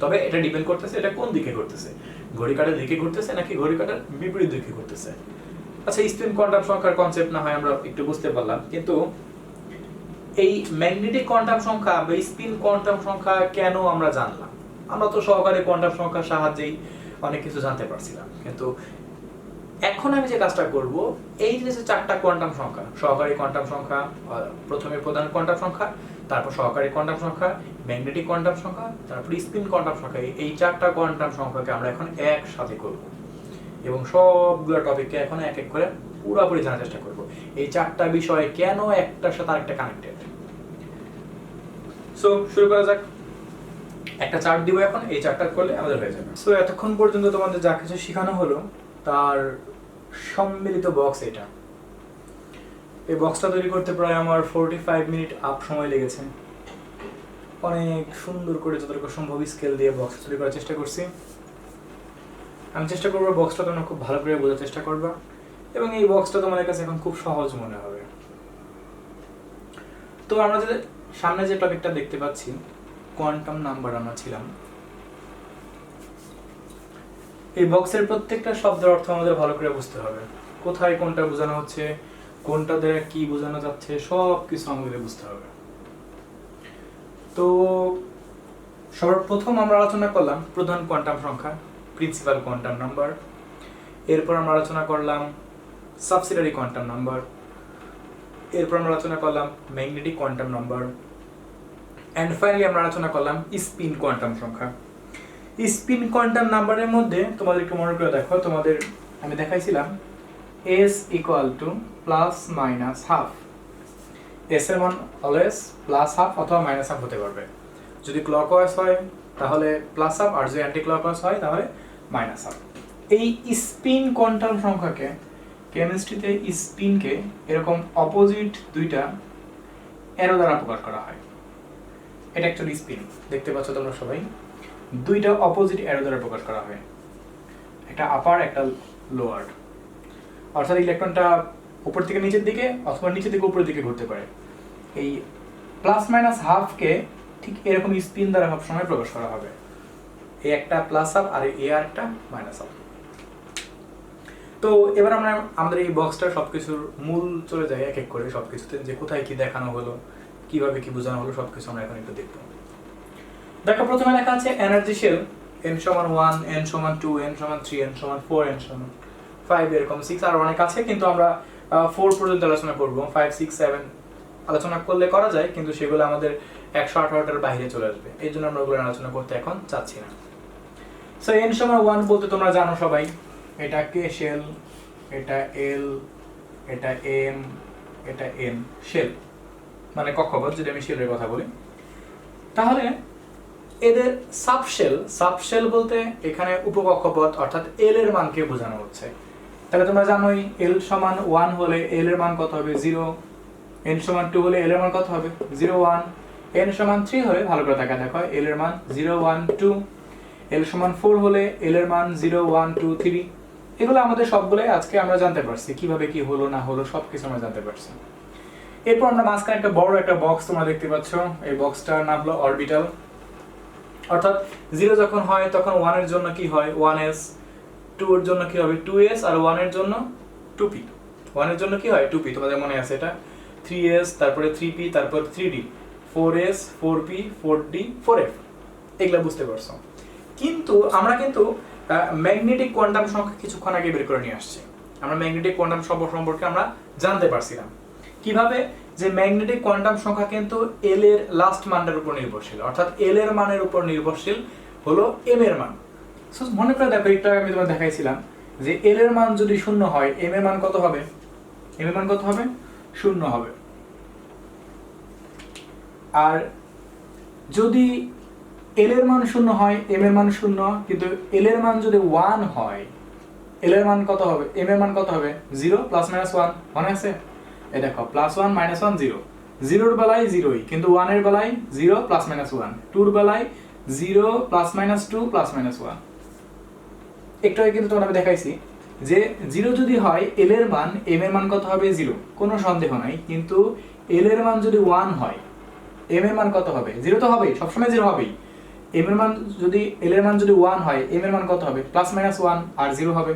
তবে এটা ডিপেন্ড করতেছে এটা কোন দিকে ঘুরতেছে, ঘড়ি কাঁটার দিকে ঘুরতেছে নাকি ঘড়ি কাঁটার বিপরীত দিকে ঘুরতেছে। আচ্ছা, স্পিন কোয়ান্টাম সংখ্যার কনসেপ্ট না হয় আমরা একটু বুঝতে পারলাম, কিন্তু এই ম্যাগনেটিক কোয়ান্টাম সংখ্যা বা স্পিন কোয়ান্টাম সংখ্যা কেন আমরা জানলাম? আমরা তো সহকারী কোয়ান্টাম সংখ্যার সাহায্যেই অনেক কিছু জানতে পারছিলাম, কিন্তু এখন আমি যে কাজটা করব, এই যে চারটা কোয়ান্টাম সংখ্যা, সহকারী কোয়ান্টাম সংখ্যা, প্রথমে প্রধান কোয়ান্টাম সংখ্যা, তারপর সহকারী কোয়ান্টাম সংখ্যা, ম্যাগনেটিক কোয়ান্টাম সংখ্যা, তারপর স্পিন কোয়ান্টাম সংখ্যা, এই চারটা কোয়ান্টাম সংখ্যাকে আমরা এখন একসাথে করব এবং সবগুলো টপিককে এখন এক এক করে পুরোপুরি জানার চেষ্টা করব। এই চারটা বিষয় কেন একটার সাথে আরেকটা কানেক্টেড। সো শুরু করা যাক। একটা চার্ট দিব এখন, এই চার্টটা করলে আমাদের হয়ে যাবে। সো এতক্ষণ পর্যন্ত তোমাদের যা কিছু শেখানো হলো তার সম্মিলিত বক্স এটা। এই বক্সটা তৈরি করতে প্রায় আমার 45 মিনিট আপ সময় লেগেছে। অনেক সুন্দর করে যতটুকু সম্ভব স্কেল দিয়ে বক্স তৈরি করার চেষ্টা করছি। আমি চেষ্টা করবো বক্সটা তোমরা খুব ভালো করে বোঝার চেষ্টা করবা, এবং এই বক্সটা তোমাদের কাছে এখন খুব সহজ মনে হবে। তো আমরা যে সামনে যে টপিকটা দেখতে পাচ্ছি, কোয়ান্টাম নাম্বার আমরা ছিলাম। এই বক্সের প্রত্যেকটা শব্দের অর্থ আমাদের ভালো করে বুঝতে হবে, কোথায় কোনটা বোঝানো হচ্ছে, কোনটা দ্বারা কি বোঝানো যাচ্ছে, সব কিছু আমাদের বুঝতে হবে। তো সবার প্রথম আমরা আলোচনা করলাম প্রধান কোয়ান্টাম সংখ্যা, প্রিন্সিপাল কোয়ান্টাম নাম্বার। এরপর আমরা আলোচনা করলাম সাবসিডিয়ারি কোয়ান্টাম নাম্বার। এরপর আমরা আলোচনা করলাম magnetic quantum number, and finally আমরা আলোচনা করলাম স্পিন কোয়ান্টাম সংখ্যা। স্পিন কোয়ান্টাম নাম্বারের মধ্যে তোমাদের একটু মনে করে দেখো, তোমাদের আমি দেখাইছিলাম s equal to plus minus half. S এর মান অলওয়েজ প্লাস হাফ অথবা মাইনাস হাফ হতে পারবে। যদি ক্লকওয়াইজ হয় তাহলে প্লাস হাফ, আর যদি অ্যান্টি ক্লকওয়াইজ হয় তাহলে মাইনাস হাফ। এই স্পিন কোয়ান্টাম সংখ্যাকে কেমিস্ট্রিতে স্পিনকে এরকম অপোজিট দুইটা অ্যারো দ্বারা প্রকাশ করা হয়। এটা অ্যাকচুয়ালি স্পিন, দেখতে পাচ্ছ তোমরা সবাই, দুইটা অপোজিট অ্যারো দ্বারা প্রকাশ করা হয়, একটা আপার একটা লোয়ার। অর্থাৎ ইলেকট্রনটা উপর থেকে নিচের দিকে অথবা নিচের থেকে উপরের দিকে ঘুরতে পারে। এই প্লাস মাইনাস হাফকে ঠিক এরকম স্পিন দ্বারা সবসময় প্রকাশ করা হবে। এই একটা প্লাস হাফ আর এই আর একটা মাইনাস হাফ। তো এবার আমরা আমাদের এই বক্সটার সবকিছুর মূল চলে যাই এক এক করে, সবকিছুতে যে কোথায় কি দেখানো হলো, কিভাবে কি বোঝানো হলো, সবকিছু আমরা এখন একটু দেখবো। দেখো প্রথমে লেখা আছে এনার্জি শেল n সমান 1, n সমান 2, n সমান 3, n সমান 4, n সমান 5, এরকম 6 আর অনেক আছে, কিন্তু আমরা 4 পর্যন্ত আলোচনা করব। 5, 6, 7 আলোচনা করলে করা যায়, কিন্তু সেগুলো আমাদের 118টার বাইরে চলে আসবে, এই জন্য আমরা ওগুলো আলোচনা করতে এখন চাচ্ছি না। সো n সমান 1 বলতে তোমরা জানো সবাই, এটা k শেল, এটা l, এটা এম, এটা এন, শেল মানে কক্ষপথ, যদি আমি শেলের কথা বলি। তাহলে এদের সাবশেল বলতে এখানে উপকক্ষপথ অর্থাৎ এল এর মানকে বোঝানো হচ্ছে। তাহলে তোমরা জানোই এল সমান 1 হলে এল এর মান কত হবে 0, এন সমান 2 হলে এল এর মান কত হবে 0 1, এন সমান 3 হলে ভালো করে তাকায় দেখো এল এর মান 0 1 2, এল সমান 4 হলে এল এর মান 0 1 2 3। এগুলো আমাদের সবগুলোই আজকে আমরা জানতে পারছি, কিভাবে কি হলো না হলো সবকিছু আমরা জানতে পারছি। এরপর আমরা মাঝখানে একটা বড় একটা বক্স তোমরা দেখতে পাচ্ছ, এই বক্সটার নাম হলো অরবিটাল। অর্থাৎ 0 যখন হয় তখন 1 এর জন্য কি হয় 1s, 2 এর জন্য কি হবে 2s, আর 1 এর জন্য 2p। 1 এর জন্য কি হয় 2p, তোমাদের মনে আছে এটা 3s, তারপরে 3p, তারপর 3d, 4s, 4p, 4d, 4f। এগুলা বুঝতে পারছো। কিন্তু আমরা কিন্তু ম্যাগনেটিক কোয়ান্টাম সংখ্যা কিছুক্ষণ আগে বের করে নিয়ে আসছি। আমরা ম্যাগনেটিক কোয়ান্টাম সম্পর্কে আমরা জানতে পারছিলাম কিভাবে, যে ম্যাগনেটিক কোয়ান্টাম সংখ্যা কিন্তু এল এর লাস্ট মানটার উপর নির্ভরশীল, অর্থাৎ এল এর মানের উপর নির্ভরশীল হলো এম এর মান। সো মনে করে দেখো একটা আমি তোমাদের দেখাইছিলাম যে এল এর মান যদি 0 হয় এম এর মান কত হবে, এম এর মান কত হবে 0 হবে। আর যদি এল এর মান 0 হয় এম এর মান 0, কিন্তু এল এর মান যদি 1 হয় এল এর মান কত হবে, এম এর মান কত হবে 0 প্লাস মাইনাস 1, মনে আছে? এই দেখো প্লাস 1 মাইনাস 1 0, 0 এর বেলায় 0ই, কিন্তু 1 এর বেলায় 0 প্লাস মাইনাস 1, 2 এর বেলায় 0 প্লাস মাইনাস 2 প্লাস মাইনাস 1। একটু আগে কিন্তু তোমাদের দেখাইছি যে 0 যদি হয় এল এর মান এম এর মান কত হবে 0, কোনো সন্দেহ নাই। কিন্তু এল এর মান যদি 1 হয় এম এর মান কত হবে 0, তো হবেই, সবসময় 0 হবেই। এম এর মান যদি এল এর মান যদি 1 হয় এম এর মান কত হবে প্লাস মাইনাস 1 আর 0 হবে।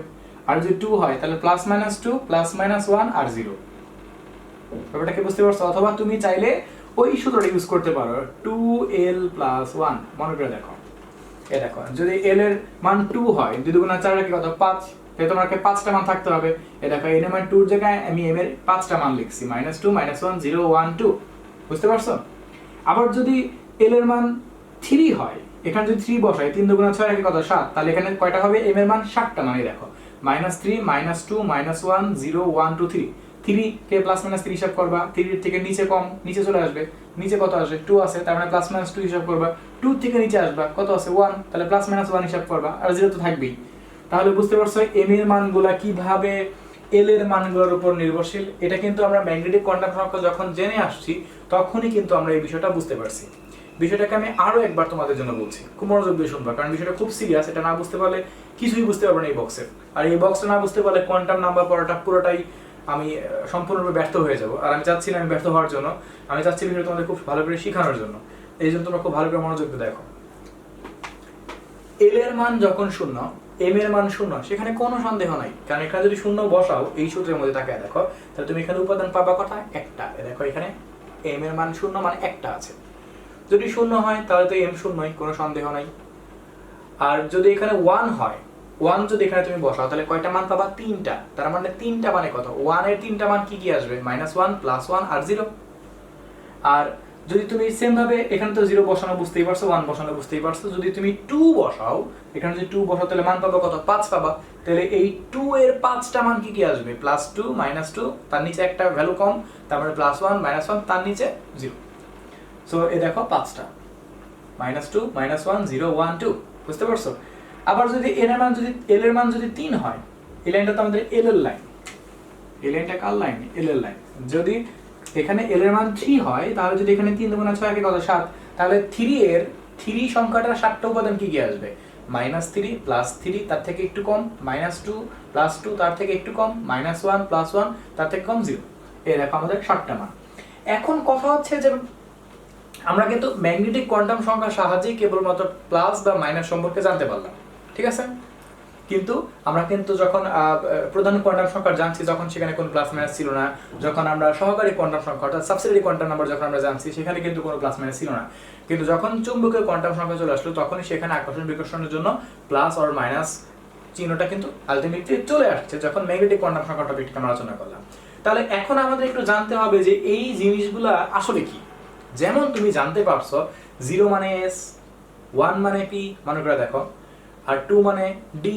আর যদি 2 হয় তাহলে প্লাস মাইনাস 2 প্লাস মাইনাস 1 আর 0। ব্যাপারটা কি বুঝতে পারছো? অথবা তুমি চাইলে ওই সূত্রটা ইউজ করতে পারো 2l প্লাস 1, মনে করে দেখো। এই দেখো যদি l এর মান 2 হয় 2 দুগুণা 4 কি কত 5, তাহলে তোমাকে 5টা মান থাকতে হবে। এই দেখো n এর মান 2 এর জায়গায় আমি m এর 5টা মান লিখছি -2 -1 0 1 2, বুঝতে পারছো? আবার যদি l এর মান 3 হয়, এখানে যদি 3 বসাই 3 দুগুণা 6 কি কত 7, তাহলে এখানে কয়টা হবে m এর মান 7টা মান। এই দেখো -3 -2 -1 0 1 2 3, 3 কে প্লাস মাইনাস 3 হিসাব করবা, 3 এর থেকে নিচে কম নিচে চলে আসবে, নিচে কত আসবে 2 আছে, তার মানে প্লাস মাইনাস 2 হিসাব করবা, 2 থেকে নিচে আসবা কত আছে 1, তাহলে প্লাস মাইনাস 1 হিসাব করবা, আর 0 তো থাকবেই। তাহলে বুঝতে পারছো m এর মানগুলা কিভাবে l এর মানগুলোর উপর নির্ভরশীল। এটা কিন্তু আমরা ম্যাগনেটিক কোয়ান্টাম সংখ্যা যখন জেনে আসছি তখনই কিন্তু আমরা এই বিষয়টা বুঝতে পারছি। বিষয়টাকে আমি আরো একবার তোমাদের জন্য বলছি, খুব মনোযোগ দিয়ে শুনবা, কারণ বিষয়টা খুব সিরিয়াস। এটা না বুঝতে পারলে কিছুই বুঝতে পারবে না এই বক্সের। আর এই বক্সটা না বুঝতে পারলে কোয়ান্টাম নাম্বার পড়াটা পুরোটাই আমি সম্পূর্ণরূপে ব্যর্থ হয়ে যাব। আর আমি চাচ্ছি না আমি ব্যর্থ হওয়ার জন্য, আমি চাচ্ছি বিষয়টা তোমাদের খুব ভালো করে শেখানোর জন্য। এই জন্য তোমরা খুব ভালো করে মনোযোগ দিয়ে দেখো। এল এর মান যখন 0 এম এর মান 0, সেখানে কোনো সন্দেহ নাই, কারণ এখানে যদি 0 বসাও এই সূত্রের মধ্যে তাকায় দেখো, তাহলে তুমি এখানে উপাদান পাবা কটা একটা। দেখো এখানে এম এর মান 0 মানে একটা আছে। যদি 0 হয় তাহলে তো এম 0ই, কোনো সন্দেহ নাই। আর যদি এখানে 1 হয়, 1 যদি এখানে তুমি বসাও তাহলে কয়টা মান পাবা 3টা। তার মানে 3টা মানে কত 1 এর 3টা মান কি কি আসবে -1 +1 আর 0। আর যদি তুমি সেম ভাবে এখানে তো 0 বসানো বুঝতেই পারছো, 1 বসানো বুঝতেই পারছো, যদি তুমি 2 বসাও এখানে যদি 2 বসাও তাহলে মান পাবা কত 5 পাবা। তাহলে এই 2 এর 5টা মান কি কি আসবে +2 -2, তার নিচে একটা ভ্যালু কম, তারপরে +1 -1, তার নিচে 0। সো এই দেখো 5টা -2 -1 0 1 2, বুঝতে পারছো? আবার যদি n এর মান যদি l এর মান যদি 3 হয়, এই লাইনটা তো আমাদের l এর লাইন, এই লাইনটা কার লাইন l এর লাইন। যদি এখানে l এর মান 3 হয় তাহলে যদি এখানে 3 দুগুণা 6 কে কত 7, তাহলে 3 এর 3 সংখ্যাটার 7টা উপাদান কি কি আসবে -3 +3 তার থেকে একটু কম, -2 +2 তার থেকে একটু কম, -1 +1 তার থেকে কম 0। এই দেখো আমাদের 7টা মান। এখন কথা হচ্ছে যে আমরা কিন্তু ম্যাগনেটিক কোয়ান্টাম সংখ্যার সাহায্যে কেবলমাত্র প্লাস বা মাইনাস সম্পর্কে জানতে পারলাম, ঠিক আছে? কিন্তু আমরা কিন্তু যখন প্রধান কোয়ান্টাম সংখ্যা জানছি তখন সেখানে কোনো প্লাস মাইনাস ছিল না। যখন আমরা সহকারী কোয়ান্টাম সংখ্যা অর্থাৎ সাবসিডিয়ারি কোয়ান্টাম নাম্বার যখন আমরা জানছি সেখানে কিন্তু কোনো প্লাস মাইনাস ছিল না। কিন্তু যখন চুম্বকীয় কোয়ান্টাম সংখ্যা চলে আসলো তখনই সেখানে আকর্ষণ বিকর্ষণের জন্য প্লাস অর মাইনাস চিহ্নটা কিন্তু আলটিমেটলি চলে আসছে যখন ম্যাগনেটিক কোয়ান্টাম সংখ্যা টপিকটা আমরা আলোচনা করলাম। তাহলে এখন আমাদের একটু জানতে হবে যে এই জিনিসগুলা আসলে কি। যেমন তুমি জানতে পারছো 0 মানে s, 1 মানে p, মনে করে দেখো, আর 2 মানে d,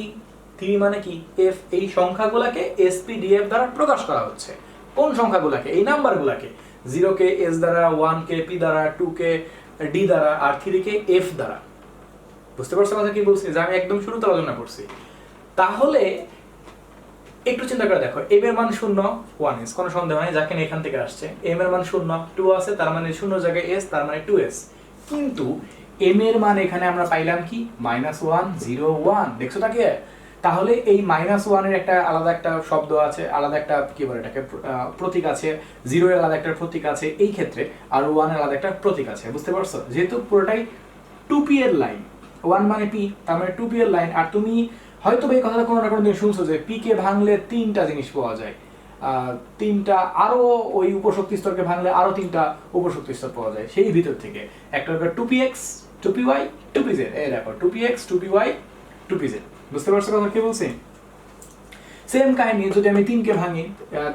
3 মানে কি f, এই সংখ্যাগুলোকে SPDF দ্বারা প্রকাশ করা হচ্ছে। কোন সংখ্যাগুলোকে? এই নাম্বারগুলোকে। 0 কে s দ্বারা, 1 কে p দ্বারা, 2 কে d দ্বারা আর 3 কে f দ্বারা। বুঝতে পারছো কথা কি বলছি? যে আমি একদম শুরুতে আলোচনা করছি। তাহলে একটু চিন্তা করে দেখো, m এর মান 0, 1 s, কোনো সন্দেহ নাই, যাকে এখান থেকে আসছে। m এর মান 0, 2 আছে, তার মানে 0 জায়গায় s, তার মানে 2s। কিন্তু m এর মান এখানে আমরা পাইলাম কি -1 0 1, দেখছো তাকে? তাহলে এই -1 এর একটা আলাদা একটা শব্দ আছে, আলাদা একটা কি বলে এটাকে প্রতীক আছে, 0 এর আলাদা একটা প্রতীক আছে এই ক্ষেত্রে, আর 1 এর আলাদা একটা প্রতীক আছে। বুঝতে পারছো? যেহেতু পুরোটাই 2p এর লাইন, 1 মানে p, তার মানে 2p এর লাইন। আর তুমি হয়তো এই কথাটা কোনো না কোনো দিন শুনছো যে p কে ভাঙলে 3টা জিনিস পাওয়া যায়, 3টা আরো ওই উপশক্তি স্তরকে ভাঙলে আরো 3টা উপশক্তি স্তর পাওয়া যায় সেই ভিতর থেকে। একটা হলো 2px 2py 2pz, এই দেখো 2px 2py 2pz। বুঝতে পারছো কথা কি বলছি? সেম কাহিনী, যদি আমি 3 কে ভাঙি,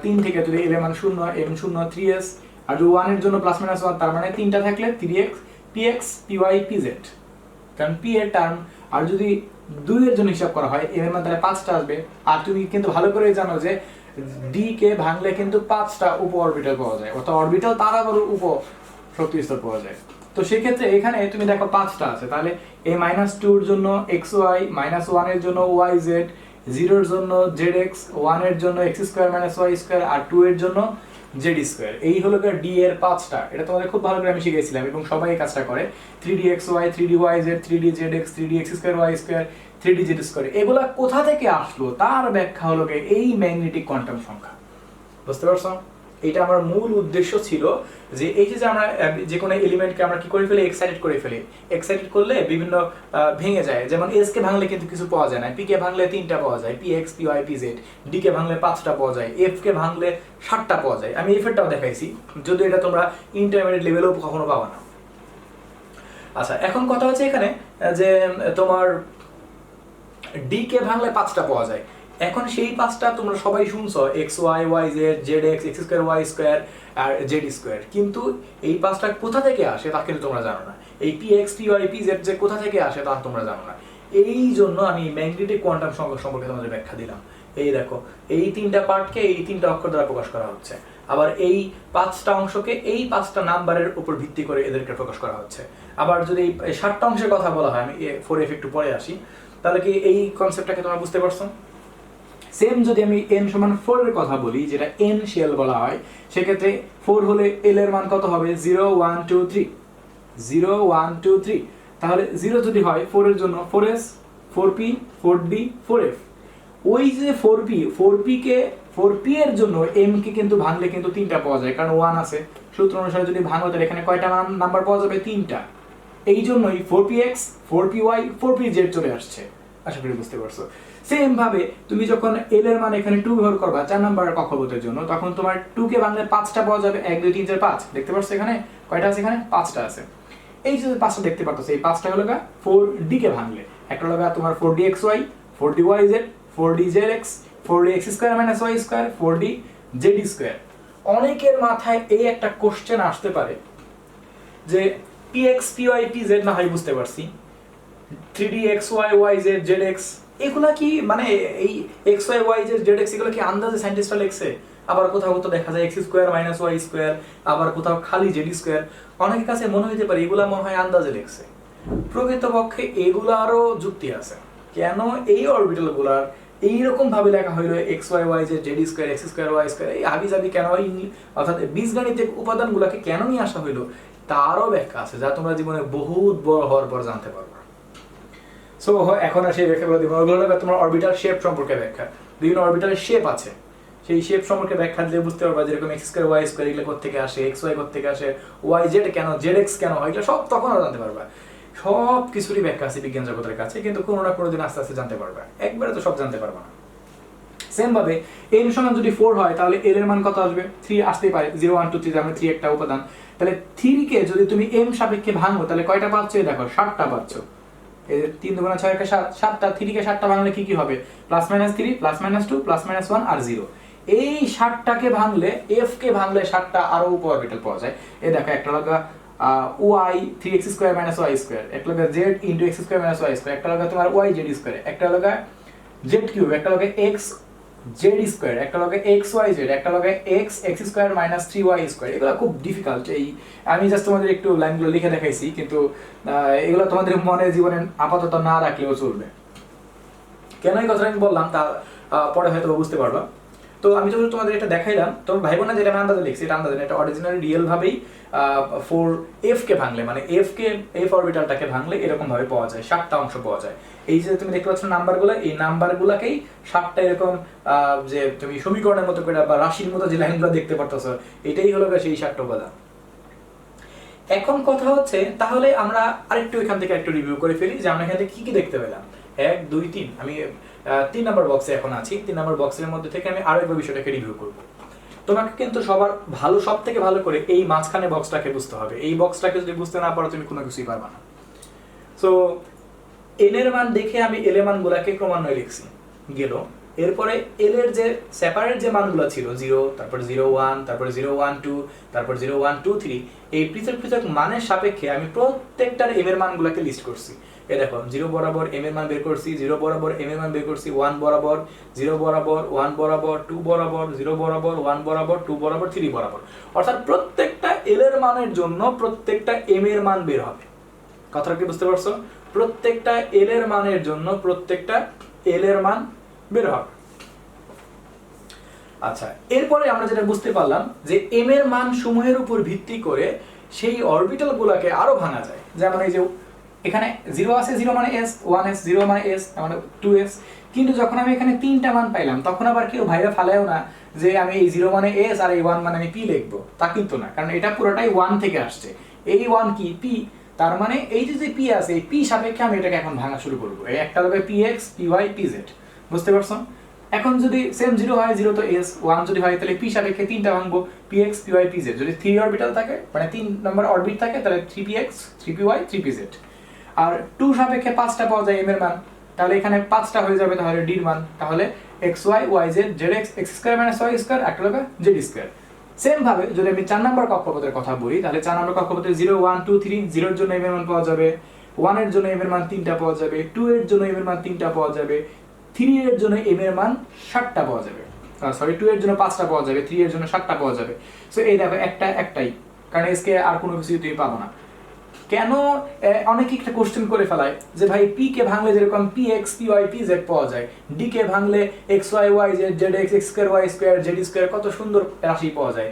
3 থেকে যদি l এর মান 0, m 0 3s, আর যদি 1 এর জন্য ±1, তার মানে 3টা থাকলে 3x px py pz, কারণ p এর টার্ম। আর যদি 2 এর জন্য হিসাব করা হয়, m এর মান তাহলে 5টা আসবে। আর তুমি কিন্তু ভালো করে জানো যে d কে ভাঙলে কিন্তু 5টা উপ অরবিটাল পাওয়া যায়, অর্থাৎ অরবিটাল তার আবার উপ শক্তি স্তর পাওয়া যায়। তো সেই ক্ষেত্রে এখানে তুমি দেখো 5টা আছে, তাহলে এই -2 এর জন্য xy, -1 এর জন্য yz, 0 এর জন্য zx, 1 এর জন্য x² y², আর 2 এর জন্য z²। এই হলো d এর 5টা। এটা তোমাদের খুব ভালো করে আমি শিখিয়েছিলাম এবং সবাই এই কাজটা করে। 3dxy 3dyz 3dzx 3dx² y², 3dz²। এগুলা কোথা থেকে আসলো তার ব্যাখ্যা হলো এই ম্যাগনেটিক কোয়ান্টাম সংখ্যা। বুঝতে পারছো? এটা আমার মূল উদ্দেশ্য ছিল যে এই যে আমরা যে কোনো এলিমেন্টকে আমরা কি করে ফেলি, এক্সাইটেড করে ফেলি। এক্সাইটেড করলে বিভিন্ন ভেঙে যায়। যেমন s কে ভাঙলে কিন্তু কিছু পাওয়া যায় না, p কে ভাঙলে 3টা পাওয়া যায়, px py pz, d কে ভাঙলে 5টা পাওয়া যায়, f কে ভাঙলে 7টা পাওয়া যায়। আমি f এরটাও দেখাইছি, যদিও এটা তোমরা ইন্টারমিডিয়েট লেভেলেও কখনো পাবা না। আচ্ছা, এখন কথা হচ্ছে এখানে যে তোমার d কে ভাঙলে 5টা পাওয়া যায়। এখন সেই 5টা তোমরা সবাই শুনছো, xy yz zx x² y² আর z², কিন্তু এই 5টা কোথা থেকে আসে তা কিন্তু তোমরা জানো না। এই px py pz যে কোথা থেকে আসে তা তোমরা জানো না। এই জন্য আমি ম্যাগনেটিক কোয়ান্টাম সংখ্যা সম্পর্কে তোমাদের ব্যাখ্যা দিলাম। এই দেখো, এই 3টা পার্টকে এই 3টা অক্ষর দ্বারা প্রকাশ করা হচ্ছে, আবার এই 5টা অংশকে এই 5টা নাম্বারের উপর ভিত্তি করে এদেরকে প্রকাশ করা হচ্ছে। আবার যদি এই 7টা অংশের কথা বলা হয়, আমি 4f একটু পরে আসি, তাহলে কি এই কনসেপ্টটাকে তোমরা বুঝতে পারছো? সেম যদি আমি n সমান 4 এর কথা বলি, যেটা n শেল বলা হয়, সেক্ষেত্রে 4 হলে l এর মান কত হবে? 0 1 2 3, 0 1 2 3। তাহলে 0 যদি হয় 4 এর জন্য 4s 4p 4d 4f। ওই যে 4p কে 4p এর জন্য m কে কিন্তু ভাঙলে কিন্তু 3টা পাওয়া যায়, কারণ 1 আছে। সূত্র অনুসারে যদি ভাঙো তাহলে এখানে কয়টা নাম্বার পাওয়া যাবে? 3টা। এই জন্যই 4px 4py 4pz চলে আসছে। আশা করি বুঝতে পারছো। সেম ভাবে তুমি যখন l এর মান এখানে 2 ব্যবহার করবা 4 নাম্বারের কক্ষপথের জন্য, তখন তোমার 2 কে ভাঙলে 5টা পাওয়া যাবে। 1 2 3 4 5, দেখতে পাচ্ছ এখানে কয়টা আছে? এখানে 5টা আছে। এই যে 5টা দেখতে পাচ্ছ, এই 5টা হলো 4d কে ভাঙলে একটা হলো তোমার 4dxy 4dyz 4dzx 4dx² y², 4dz²। অনেকের মাথায় এই একটা কোশ্চেন আসতে পারে যে px py pz না হয় বুঝতে পারছি, 3dxy yz zx এগুলা কি মানে এই xy yz zx এগুলো কি আন্দাজে সায়েন্টিস্টরা লিখছে? আবার কোথাও কোথাও দেখা যায় x² y², আবার কোথাও খালি z²। অনেকের কাছে মনে হতে পারে এগুলা মনে হয় আন্দাজে লিখছে। প্রকৃতপক্ষে এগুলারও যুক্তি আছে। কেন এই অরবিটাল গুলার এইরকম ভাবে লেখা হইলো xy yz z² x² y², এই হাবিজাবি কেন, অর্থাৎ বীজগণিতিক উপাদানগুলোকে কেন নিয়ে আসা হইলো তারও ব্যাখ্যা আছে, যা তোমরা জীবনে বহুত বড় হওয়ার পর জানতে পারবে। সো এখন আর সেই ব্যাখ্যাগুলো দিব। ওগুলো হলো তোমার অরবিটাল শেপ সম্পর্কে ব্যাখ্যা। বিভিন্ন অরবিটালের শেপ আছে, সেই শেপ সম্পর্কে ব্যাখ্যা দিলে বুঝতে পারবা যেরকম x² y² এগুলো কোত্থেকে আসে, xy কোত্থেকে আসে, yz কেন, zx কেন হয়, এগুলো সব তখন আর জানতে পারবা। সব কিছুরই ব্যাখ্যা আছে বিজ্ঞান জগতের কাছে, কিন্তু কোনো না কোনো দিন আস্তে আস্তে জানতে পারবা, একবারে তো সব জানতে পারবা না। সেম ভাবে n সমান যদি 4 হয় তাহলে l এর মান কত আসবে? 3 আসতেই পারে। 0 1 2 3, আমরা 3 একটা উপাদান, তাহলে 3 কে যদি তুমি m সাপেক্ষে ভাঙো তাহলে কয়টা পাচ্ছ? এই দেখো 7টা পাচ্ছ। এই 3 2 6 কে 7, 7টা, 3 কে 7টা ভাঙলে কি কি হবে? +-3 +-2 +-1 আর 0। এই 7টাকে ভাঙলে f কে ভাঙলে 7টা আরো উপ অরবিটাল পাওয়া যায়। এই দেখো একটা লাগা y 3x² y², একটা লাগা z x² y², একটা লাগা তোমার y z², একটা লাগা জেড কিউব, একটা লগে এক্স জেড স্কোয়ার, একটা লগে এক্স ওয়াই জেড, একটা লগে x x square minus 3y square. এগুলো খুব ডিফিকাল্ট। এই আমি জাস্ট তোমাদের একটু লাইনগুলো লিখে দেখাইছি, কিন্তু এগুলো তোমাদের মনে জীবনে আপাতত না রাখলেও চলবে। কেন এই কথাটা আমি বললাম তা পরে হয়তো বুঝতে পারবা। তো আমি যখন তোমাদের এটা দেখাইলাম, তোমার ভাই বোনা যেটা আমি আন্দাজে লিখছি, এটা আন্দাজে, এটা অরিজিনালি রিয়েল ভাবেই 4f কে ভাঙলে, মানে এফ অরবিটালটাকে ভাঙলে এরকম ভাবে পাওয়া যায়, 7টা অংশ পাওয়া যায়। এই যে তুমি দেখতে পাচ্ছ নাম্বারগুলো, এই নাম্বারগুলোকেই 7টা এরকম যে তুমি সমীকরণের মতো করে বা রাশির মতো যে লাইনগুলো দেখতে পারতেছো, এটাই হলো সেই 7টা উপাদান। এখন কথা হচ্ছে, তাহলে আমরা আরেকটু এখান থেকে একটু রিভিউ করে ফেলি যে আমরা এখান থেকে কি কি দেখতে পেলাম। 1 2 3, আমি 3 নাম্বার বক্সে এখন আছি। 3 নাম্বার বক্সের মধ্যে থেকে আমি আরো একবার বিষয়টাকে রিভিউ করব। তোমাকে কিন্তু সব থেকে ভালো করে এই মাঝখানে বক্সটাকে বুঝতে হবে। এই বক্সটাকে যদি বুঝতে না পারো তুমি কোনো কিছুই পারবে না। সো এন এর মান দেখে আমি এল এর মানগুলোকে ক্রমান্বয়ে লিখছি গেল। এরপরে এল এর যে সেপারেট যে মানগুলো ছিল 0, তারপর 0 1, তারপর 0 1 2, তারপর 0 1 2 3, এই পৃথক পৃথক মানের সাপেক্ষে আমি প্রত্যেকটার এম এর মানগুলোকে লিস্ট করছি। এই দেখো 0 বরাবর এম এর মান বের করছি, 0 বরাবর এম এর মান বের করছি, 1 বরাবর, 0 বরাবর, 1 বরাবর, 2 বরাবর, 0 বরাবর, 1 বরাবর, 2 বরাবর, 3 বরাবর। অর্থাৎ প্রত্যেকটা এল এর মানের জন্য প্রত্যেকটা এম এর মান বের হবে। কথাটা কি বুঝতে পারছো? প্রত্যেকটা এল এর মানের জন্য প্রত্যেকটা এল এর মান বের হবে। আচ্ছা, এরপরে আমরা যেটা বুঝতে পারলাম যে এম এর মান সমূহের উপর ভিত্তি করে সেই অরবিটাল গুলাকে আরো ভাঙা যায়। যেমন এই যে এখানে 0 আছে, 0 মানে s, 1s, 0 মানে s মানে 2s। কিন্তু যখন আমি এখানে 3টা মান পাইলাম, তখন আবার কেউ ভাইরা ফালায়ও না যে আমি এই 0 মানে s আর এই 1 মানে আমি p লিখবো, তা কিন্তু না, কারণ এটা পুরোটাই 1 থেকে আসছে। এই 1 কি p, তার মানে এই যে p আছে, এই p সাপেক্ষে আমি এটাকে এখন ভাঙা শুরু করব। এই একটা হবে px, py, pz। বুঝতে পারছো? এখন যদি সেম 0 হয়, 0 তো s, 1 যদি হয় তাহলে p সাপেক্ষে 3টা ভাঙবো, px, py, pz। যদি 3 অরবিটাল থাকে, মানে 3 নম্বর অরবিট থাকে, তাহলে 3px, 3py, 3pz। আর 2 সাপেক্ষে 5টা পাওয়া যায় m এর মান, তাহলে এখানে 5টা হয়ে যাবে তাহলে d এর মান। তাহলে xy, yz, zx, x square minus y square, একটা হবে z স্কয়ার। সেম ভাবে যদি আমি 4 নম্বর কক্ষপথের কথা বলি, তাহলে 4 নম্বর কক্ষপথে 0 1 2 3, 0 এর জন্য m এর মান পাওয়া যাবে, 1 এর জন্য m এর মান 3টা পাওয়া যাবে, 2 এর জন্য m এর মান 3টা পাওয়া যাবে, 3 এর জন্য m এর মান 7টা পাওয়া যাবে। সরি, 2 এর জন্য 5টা পাওয়া যাবে, 3 এর জন্য 7টা পাওয়া যাবে। সো এই দেখো একটাই, কারণ এসকে আর কোনো কিছু তুমি পাবো না। কেন অনেকে একটা কোশ্চেন করে ফেলায় যে ভাই p কে ভাঙলে যেরকম px, py, pz পাওয়া যায়, d কে ভাঙলে xy, yz, zx, x square, y square, z square, কত সুন্দর রাশি পাওয়া যায়।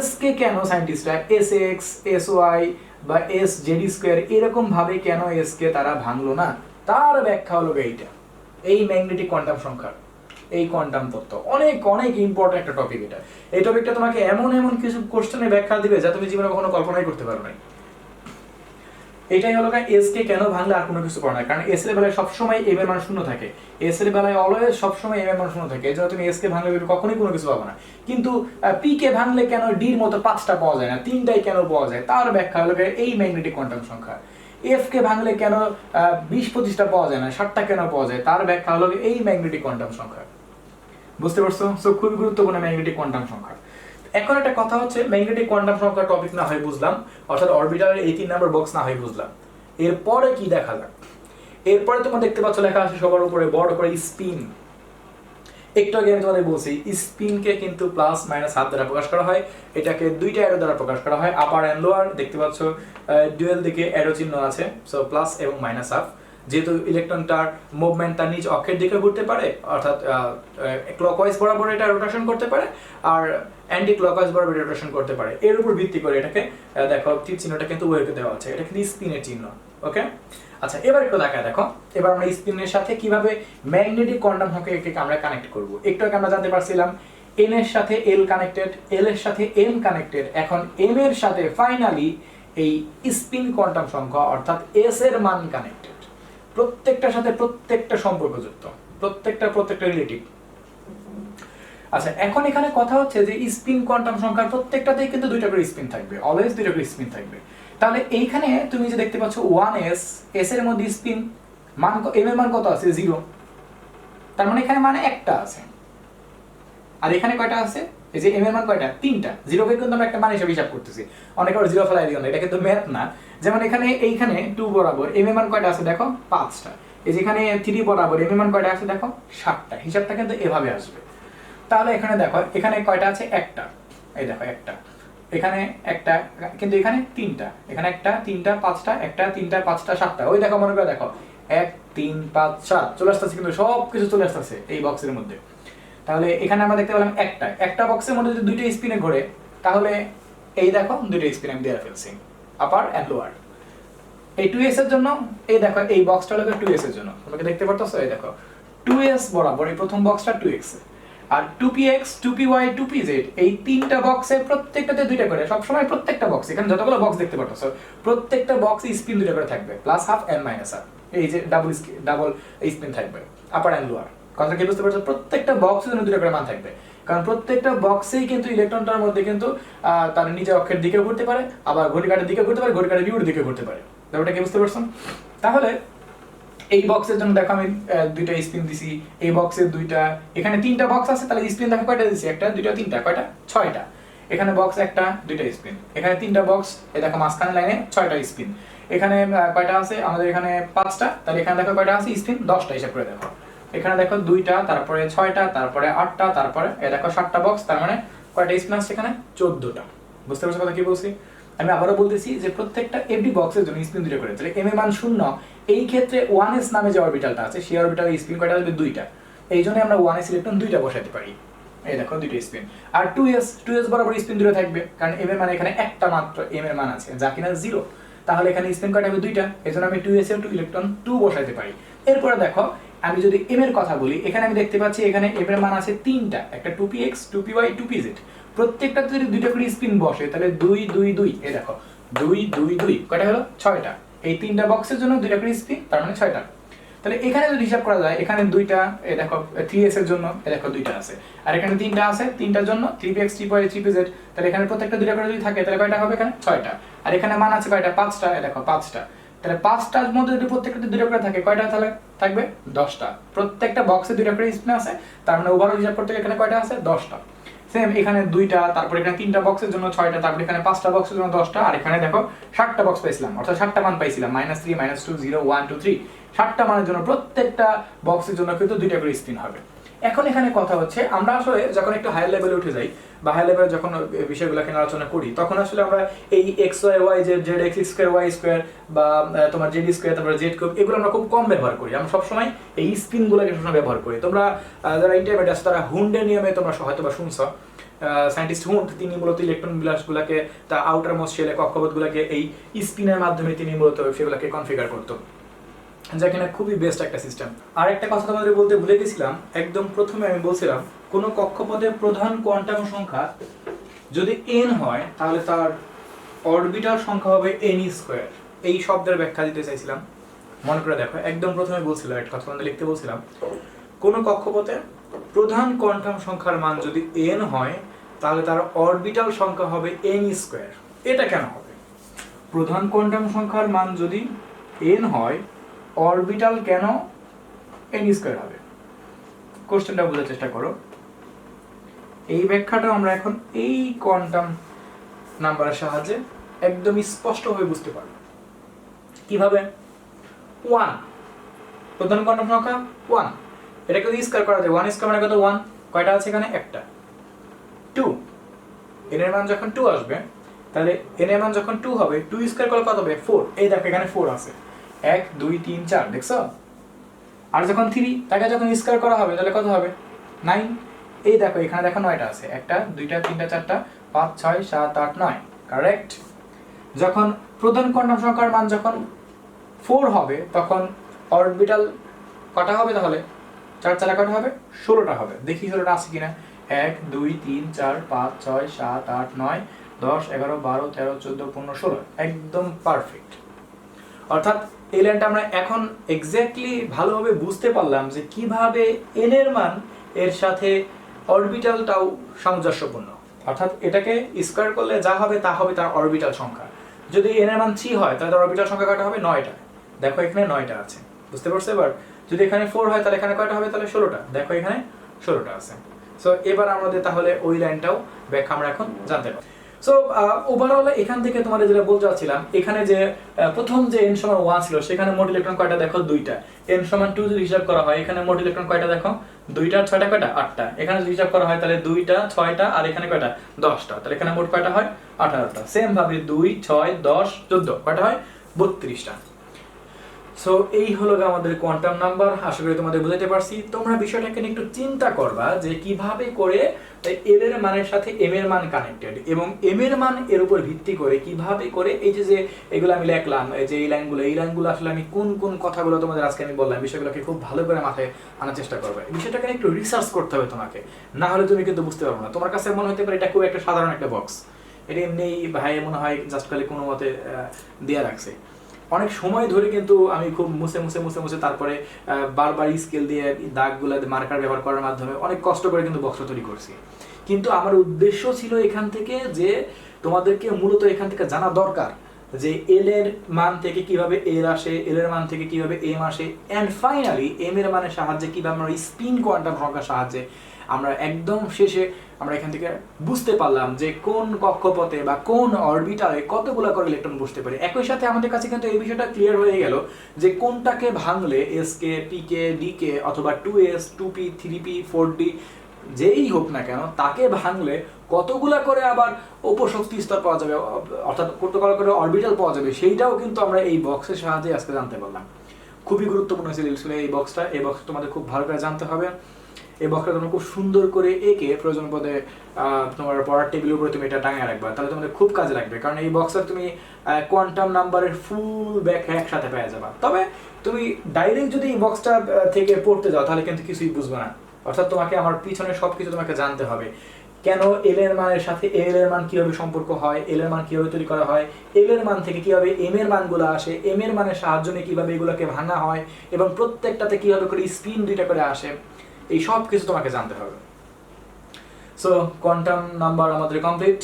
s কে কেন সায়েন্টিস্টরা sx, sy বা szz স্কয়ার এরকম ভাবে কেন s কে তারা ভাঙলো না? তার ব্যাখ্যা হলো এইটা, এই ম্যাগনেটিক কোয়ান্টাম সংখ্যা, এই কোয়ান্টাম তত্ত্ব অনেক অনেক ইম্পর্টেন্ট একটা টপিক। এটা এই টপিকটা তোমাকে এমন কিছু কোশ্চেনে ব্যাখ্যা দিবে যা তুমি জীবনে কখনো কল্পনাই করতে পারবে না। এটাই হলো এস কে কেন ভাঙলে আর কোনো কিছু করে না, কারণ এস এর বেলায় সবসময় এম এর মান শূন্য থাকে। এস এর বেলায় অলওয়েজ সবসময় এম এর মান শূন্য থাকে, এই জন্য তুমি এস কে ভাঙলে কখনোই কোনো কিছু পাবে না। কিন্তু পি কে ভাঙলে কেন ডির মতো 5টা পাওয়া যায় না, 3টাই কেন পাওয়া যায়, তার ব্যাখ্যা হলো এই ম্যাগনেটিক কোয়ান্টাম সংখ্যা। এফ কে ভাঙলে কেন 20-25টা পাওয়া যায় না, 7টা কেন পাওয়া যায়, তার ব্যাখ্যা হলো এই ম্যাগনেটিক কোয়ান্টাম সংখ্যা। বুঝতে পারছো? সো খুবই গুরুত্বপূর্ণ ম্যাগনেটিক কোয়ান্টাম সংখ্যা। এখন একটা কথা হচ্ছে, ম্যাগনেটিক কোয়ান্টাম সংখ্যা টপিক না হয় বুঝলাম, অর্থাৎ অরবিটালের এই 3 নাম্বার বক্স না হয় বুঝলাম। এরপরে কি দেখা যাক? এরপরে তোমরা দেখতে পাচ্ছ লেখা আছে সবার উপরে বড় করে স্পিন। একটু আগে আমি তোমাদের বলছি স্পিনকে কিন্তু প্লাস মাইনাস হাফ দ্বারা প্রকাশ করা হয়, এটাকে দুইটা অ্যারো দ্বারা প্রকাশ করা হয়, আপার এন্ড লোয়ার। দেখতে পাচ্ছ ডুয়েল দিকে অ্যারো চিহ্ন আছে, সো প্লাস এবং মাইনাস হাফ। যেহেতু ইলেকট্রনটার মুভমেন্ট তার নিজ অক্ষের দিকে ঘুরতে পারে, অর্থাৎ ক্লকওয়াইজ বরাবর এটা রোটেশন করতে পারে, আর অ্যান্টি ক্লকওয়াইজ বরাবর রোটেশন করতে পারে। এর উপর ভিত্তি করে এটাকে দেখো তীর চিহ্নটা কিন্তু উভয়কে দেওয়া আছে, এটা কিন্তু স্পিনের চিহ্ন। ওকে, আচ্ছা এবার একটু দেখায় দেখো, এবার আমরা স্পিনের সাথে কিভাবে ম্যাগনেটিক কোয়ান্টাম সংখ্যাকে আমরা কানেক্ট করব। একটু আগে আমরা জানতে পারছিলাম এন এর সাথে এল কানেক্টেড, এল এর সাথে এম কানেক্টেড, এখন এম এর সাথে ফাইনালি এই স্পিন কোয়ান্টাম সংখ্যা অর্থাৎ এস এর মান কানেক্টেড। প্রত্যেকটার সাথে প্রত্যেকটা সম্পর্কযুক্ত, প্রত্যেকটা রিলেটিভ। আচ্ছা এখন এখানে কথা হচ্ছে যে স্পিন কোয়ান্টাম সংখ্যার প্রত্যেকটাতেই কিন্তু দুইটা করে স্পিন থাকবে, অলওয়েজ দুইটা করে স্পিন থাকবে। তাহলে এইখানে তুমি যে দেখতে পাচ্ছ 1s, s এর মধ্যে স্পিন মান m এর মান কত আছে? 0। তার মানে এখানে মানে একটা আছে। আর এখানে কয়টা আছে? এই যে m এর মান কয়টা? 3টা। 0 কে কিন্তু আমরা একটা মান হিসেবে হিসাব করতেছি, অনেকে আর 0 ফেলাই দিও না, এটা কিন্তু ম্যাথ না। যেমন এইখানে 2 বরাবর m এর মান কয়টা আছে দেখো? 5টা। এই যেখানে 3 বরাবর এম এর মান কয়টা আছে দেখো 7টা, হিসাবটা কিন্তু এভাবে আসবে। তাহলে এখানে দেখো এখানে কয়টা আছে একটা, এই দেখো একটা, এখানে একটা, কিন্তু এখানে তিনটা, এখানে একটা, তিনটা, পাঁচটা, একটা, তিনটা, পাঁচটা, সাতটা, ওই দেখো মনে করে দেখো 1 3 5 7 চলে আসতেছে, কিন্তু সব কিছু চলে আসতেছে এই বক্সের মধ্যে। তাহলে এখানে আমরা দেখতে পেলাম একটা বক্সের মধ্যে যদি দুইটা স্পিনে ঘোরে, তাহলে এই দেখো দুইটা স্পিন আমি দিয়ে ফেলছি, আপার এন্ড লোয়ার। এই 2s এর জন্য এই দেখো এই বক্সটা হলো 2s এর জন্য, তোমরা কি দেখতে পারতেছো, এই দেখো 2s বরাবর এই প্রথম বক্সটা 2x, আর 2px 2py 2pz এই তিনটা বক্সে প্রত্যেকটাতে দুইটা করে, সব সময় প্রত্যেকটা বক্স, এখানে যতগুলো বক্স দেখতে পারতেছো প্রত্যেকটা বক্সে স্পিন দুইটা করে থাকবে, plus half and minus half, এই যে ডাবল স্পিন থাকবে আপার এন্ড লোয়ার। কথা কি বুঝতে পারছো? প্রত্যেকটা বক্সের জন্য দুইটা করে মান থাকবে, কারণ প্রত্যেকটা বক্সেই কিন্তু ইলেকট্রনটার মধ্যে কিন্তু তার নিজের অক্ষের দিকে ঘুরতে পারে, আবার ঘড়িকাঁটার দিকে ঘুরতে পারে, ঘড়িকাঁটার বিপরীত দিকে ঘুরতে পারে। ব্যাপারটা কি বুঝতে পারছো? তাহলে এই বক্সের জন্য দেখো আমি দুইটা স্পিন দিছি, এই বক্সের দুইটা, এখানে তিনটা বক্স আছে, তাহলে স্পিন দেখো কয়টা দিছি, একটা দুইটা তিনটা, কয়টা 6টা। এখানে বক্স একটা দুইটা স্পিন, এখানে তিনটা বক্স, এই দেখো মাঝখানে লাইনে 6টা স্পিন, এখানে কয়টা আছে আমাদের এখানে 5টা, তাহলে এখানে দেখো কয়টা আছে স্পিন 10টা, হিসাব করে দেখো। এখানে দেখো 2টা, তারপরে 6টা, তারপরে 8টা, তারপরে এই দেখো 7টা বক্স, তার মানে কয়টা স্পিন আছে এখানে 14টা। বুঝতে পারছো কথা কি বলছি? আমি আবারও বলতেছি যে প্রত্যেকটা এভরি বক্সের জন্য স্পিন দুইটা করে, তাহলে এম এর মান 0, এই ক্ষেত্রে 1s নামে যে অরবিটালটা আছে সেই অরবিটালে স্পিন কয়টা আসবে 2টা, এই জন্য আমরা 1s ইলেকট্রন 2টা বসাতে পারি, এই দেখো 2টা স্পিন। আর 2s বরাবর স্পিন দুটো থাকবে, কারণ এম এর মানে এখানে একটা মাত্র এম এর মান আছে যা কিনা 0, তাহলে এখানে স্পিন কয়টা হবে 2টা, এজন্য আমি 2s এর 2 ইলেকট্রন 2 বসাতে পারি। এরপরে দেখো আমি যদি এম এর কথা বলি, এখানে আমি দেখতে পাচ্ছি এখানে এম এর মান আছে 3টা, একটা 2px 2py 2pz, প্রত্যেকটা যদি দুইটা করে স্পিন বসে তাহলে 2 2 2, এই দেখো 2 2 2 কয়টা হলো 6টা, এই তিনটা বক্সের জন্য দুইটা করে স্পিন, তার মানে 6টা। তাহলে এখানে যদি হিসাব করা যায়, এখানে দুইটা, এই দেখো 3s এর জন্য এই দেখো দুইটা আছে, আর এখানে তিনটা আছে, তিনটার জন্য 3px 3py 3pz, তাহলে এখানে প্রত্যেকটা দুইটা করে যদি থাকে তাহলে কয়টা হবে এখানে 6টা, আর এখানে মান আছে কয়টা 5টা, এই দেখো 5টা, তাহলে 5টার মধ্যে যদি প্রত্যেকটা দুইটা করে থাকে কয়টা তাহলে থাকবে 10টা, প্রত্যেকটা বক্সে দুইটা করে স্পিন আছে, তার মানে ওভারঅল হিসাব করতে গেলে এখানে কয়টা আছে 10টা। সেম এখানে 2টা, তারপর এখানে 3টা বক্সের জন্য 6টা, তারপর এখানে 5টা বক্সের জন্য 10টা, আর এখানে দেখো 7টা বক্স পাইছিলাম, অর্থাৎ 7টা মান পাইছিলাম, -3 -2 0 1 2 3, 7টা মানের জন্য প্রত্যেকটা বক্সের জন্য কিন্তু দুইটা করে স্পিন হবে। এখন এখানে কথা হচ্ছে আমরা আসলে যখন একটু হায়ার লেভেলে উঠে যাই বা হায়ার লেভেলে যখন বিষয়গুলোকে আলোচনা করি, তখন আসলে আমরা এই x y y z z x square y square বা তোমার z স্কয়ার তারপর z কিউব এগুলো আমরা খুব কম ব্যবহার করি, আমরা সবসময় এই স্পিনগুলোকে সবসময় ব্যবহার করি। তোমরা যারা ইন্টারমিডিয়েট আছে তারা হুন্ডের নিয়মে তোমরা হয়তো বা শুনছো, সায়েন্টিস্ট হুন্ড তিনি মূলত ইলেকট্রন বিলাসগুলোকে তা আউটার মোস্ট শেলে কক্ষপথগুলোকে এই স্পিনের মাধ্যমে তিনি মূলত সেগুলোকে কনফিগার করতো, যা কিনা খুবই বেস্ট একটা সিস্টেম। আর একটা কথা তোমাদের বলতে ভুলে গেছিলাম, একদম প্রথমে আমি বলছিলাম কোন কক্ষপথের প্রধান কোয়ান্টাম সংখ্যা যদি n হয় তাহলে তার অরবিটাল সংখ্যা হবে n স্কয়ার। এই শব্দের ব্যাখ্যা দিতে চাইছিলাম, মনে করে দেখো একদম প্রথমে বলছিলাম একটা কথা তোমাদের লিখতে বলছিলাম, কোন কক্ষপথের প্রধান কোয়ান্টাম সংখ্যার মান যদি n হয় তাহলে তার অরবিটাল সংখ্যা হবে n স্কয়ার। এটা কেন হবে? প্রধান কোয়ান্টাম সংখ্যার মান যদি n হয় অরবিটাল কেন n স্কয়ার হবে? কোশ্চেনটা বোঝার চেষ্টা করো। এই ব্যাখ্যাটা আমরা এখন এই কোয়ান্টাম নাম্বারের সাহায্যে একদম স্পষ্টভাবে বুঝতে পারব। কিভাবে? 1 প্রধান কোয়ান্টাম সংখ্যা 1, এটাকে যদি স্কয়ার করা যায় 1 স্কয়ার মানে কত 1, কয়টা আছে এখানে একটা। 2 n এর মান যখন 2 আসবে তাহলে n এর মান যখন 2 হবে 2 স্কয়ার করলে কত হবে 4, এই দেখো এখানে 4 আছে, 1 2 3 4 দেখছো। আর যখন 3 তাকে যখন স্কয়ার করা হবে তাহলে কত হবে 9, এই দেখো এখানে দেখো 9টা আছে, একটা দুইটা তিনটা চারটা 5 6 7 8 9, কারেক্ট। যখন প্রধান কোয়ান্টাম সংখ্যার মান যখন 4 হবে তখন অরবিটাল কটা হবে তাহলে 4 4 কটা হবে 16টা হবে। দেখি 16টা আছে কিনা, 1 2 3 4 5 6 7 8 9 10 11 12 13 14 15 16, একদম পারফেক্ট। অর্থাৎ এই লাইনটা আমরা এখন এক্স্যাক্টলি ভালোভাবে বুঝতে পারলাম যে কিভাবে n এর মান এর সাথে অরবিটালটাও সামঞ্জস্যপূর্ণ, অর্থাৎ এটাকে স্কয়ার করলে যা হবে তা হবে তার অরবিটাল সংখ্যা। যদি n এর মান 3 হয় তাহলে তার অরবিটাল সংখ্যা কয়টা হবে 9টা, দেখো এখানে 9টা আছে, বুঝতে পারছো? এবার যদি এখানে 4 হয় তাহলে এখানে কয়টা হবে তাহলে 16টা, দেখো এখানে 16টা আছে। সো এবার আমাদের তাহলে ওই লাইনটাও ব্যাখ্যা আমরা এখন জানতে পারি। সো ওভারঅল এখান থেকে তোমাদের যেটা বলতে চাচ্ছিলাম, এখানে যে প্রথম যে n সমান 1 ছিল সেখানে মোট ইলেকট্রন কয়টা দেখো 2টা, n সমান 2 যদি হিসাব করা হয় এখানে মোট ইলেকট্রন কয়টা দেখো 2টা, 6টা কয়টা 8টা, এখানে যদি হিসাব করা হয় তাহলে 2টা 6টা আর এখানে কয়টা 10টা, তাহলে এখানে মোট কয়টা হয় 18টা। সেম ভাবে 2 6 10 14 কয়টা হয় 32টা। সো এই হলো আমাদের কোয়ান্টাম নাম্বার। আশা করি তোমাদের বুঝাতে পারছি। তোমরা বিষয়টাকে নিয়ে একটু চিন্তা করবা যে কিভাবে করে এল এর মানের সাথে এম এর মান কানেক্টেড এবং এম এর মান এর উপর ভিত্তি করে কিভাবে করে এই যে এগুলো আমি লিখলাম, এই যে এই লাইনগুলো আসলে আমি কোন কোন কথাগুলো তোমাদের আজকে আমি বললাম বিষয়গুলোকে খুব ভালো করে মাথায় আনার চেষ্টা করবে। এই বিষয়টাকে একটু রিসার্চ করতে হবে তোমাকে, না হলে তুমি কিন্তু বুঝতে পারবে না। তোমার কাছে মনে হতে পারে এটা খুব একটা সাধারণ একটা বক্স, এটা এমনি ভাই মনে হয় জাস্ট খালি কোনো মতে দেয়া রাখছে। অনেক সময় ধরে কিন্তু আমি খুব মুছে তারপরে বারবার স্কেল দিয়ে দাগগুলো মার্কার ব্যবহার করার মাধ্যমে অনেক কষ্ট করে কিন্তু বক্সটা তৈরি করছি। কিন্তু আমার উদ্দেশ্য ছিল এখান থেকে যে তোমাদেরকে মূলত এখান থেকে জানা দরকার যে এল এর মান থেকে কিভাবে এর আসে, এল এর মান থেকে কিভাবে এম আসে, এন্ড ফাইনালি এম এর মানের সাহায্যে কিভাবে আমরা স্পিন কোয়ান্টাম সংখ্যার সাহায্যে আমরা একদম শেষে আমরা এখান থেকে বুঝতে পারলাম যে কোন কক্ষপথে বা কোন অরবিটালে কতগুলো করে ইলেকট্রন বসতে পারে। একই সাথে আমাদের কাছে কিন্তু এই বিষয়টা ক্লিয়ার হয়ে গেল যে কোনটাকে ভাঙলে এস কে, পি কে, ডি কে অথবা 2s, 2p, 3p, 4d যেই হোক না কেন তাকে ভাঙলে কতগুলা করে আবার উপশক্তি স্তর পাওয়া যাবে, অর্থাৎ কতগুলো করে অরবিটাল পাওয়া যাবে, সেইটাও কিন্তু আমরা এই বক্সের সাহায্যে আজকে জানতে পারলাম। খুবই গুরুত্বপূর্ণ ছিল এই বক্সটা। এই বক্স তোমাদের খুব ভালো করে জানতে হবে। এই বক্সটা তোমরা খুব সুন্দর করে এঁকে প্রয়োজন পদে তোমার পড়ার টেবিলের উপরে তুমি এটা টাঙিয়ে রাখবা, তাহলে তোমাদের খুব কাজে লাগবে। কারণ এই বক্সটা তুমি কোয়ান্টাম নাম্বারের ফুল ব্যাখ্যা একসাথে পেয়ে যাবা। তবে তুমি ডাইরেক্ট যদি এই বক্সটা থেকে পড়তে যাও তাহলে কিন্তু কিছুই বুঝবে না। অর্থাৎ তোমাকে আমার পিছনে সবকিছু তোমাকে জানতে হবে। কেন এল এর মানের সাথে এল এর মান কিভাবে সম্পর্ক হয়, এল এর মান কিভাবে তৈরি করা হয়, এল এর মান থেকে কিভাবে এম এর মানগুলো আসে, এম এর মানের সাহায্য নিয়ে কিভাবে এগুলোকে ভাঙা হয় এবং প্রত্যেকটাতে কিভাবে করে স্পিন 2টা করে আসে, এই সব কিছু তোমাকে জানতে হবে। সো কোয়ান্টাম নাম্বার আমাদের কমপ্লিট।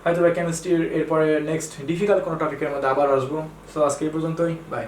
হয়তো কেমিস্ট্রির এরপরে নেক্সট ডিফিকাল্ট কোনো টপিকের মধ্যে আবার আসবো। সো আজকে এই পর্যন্তই, বাই।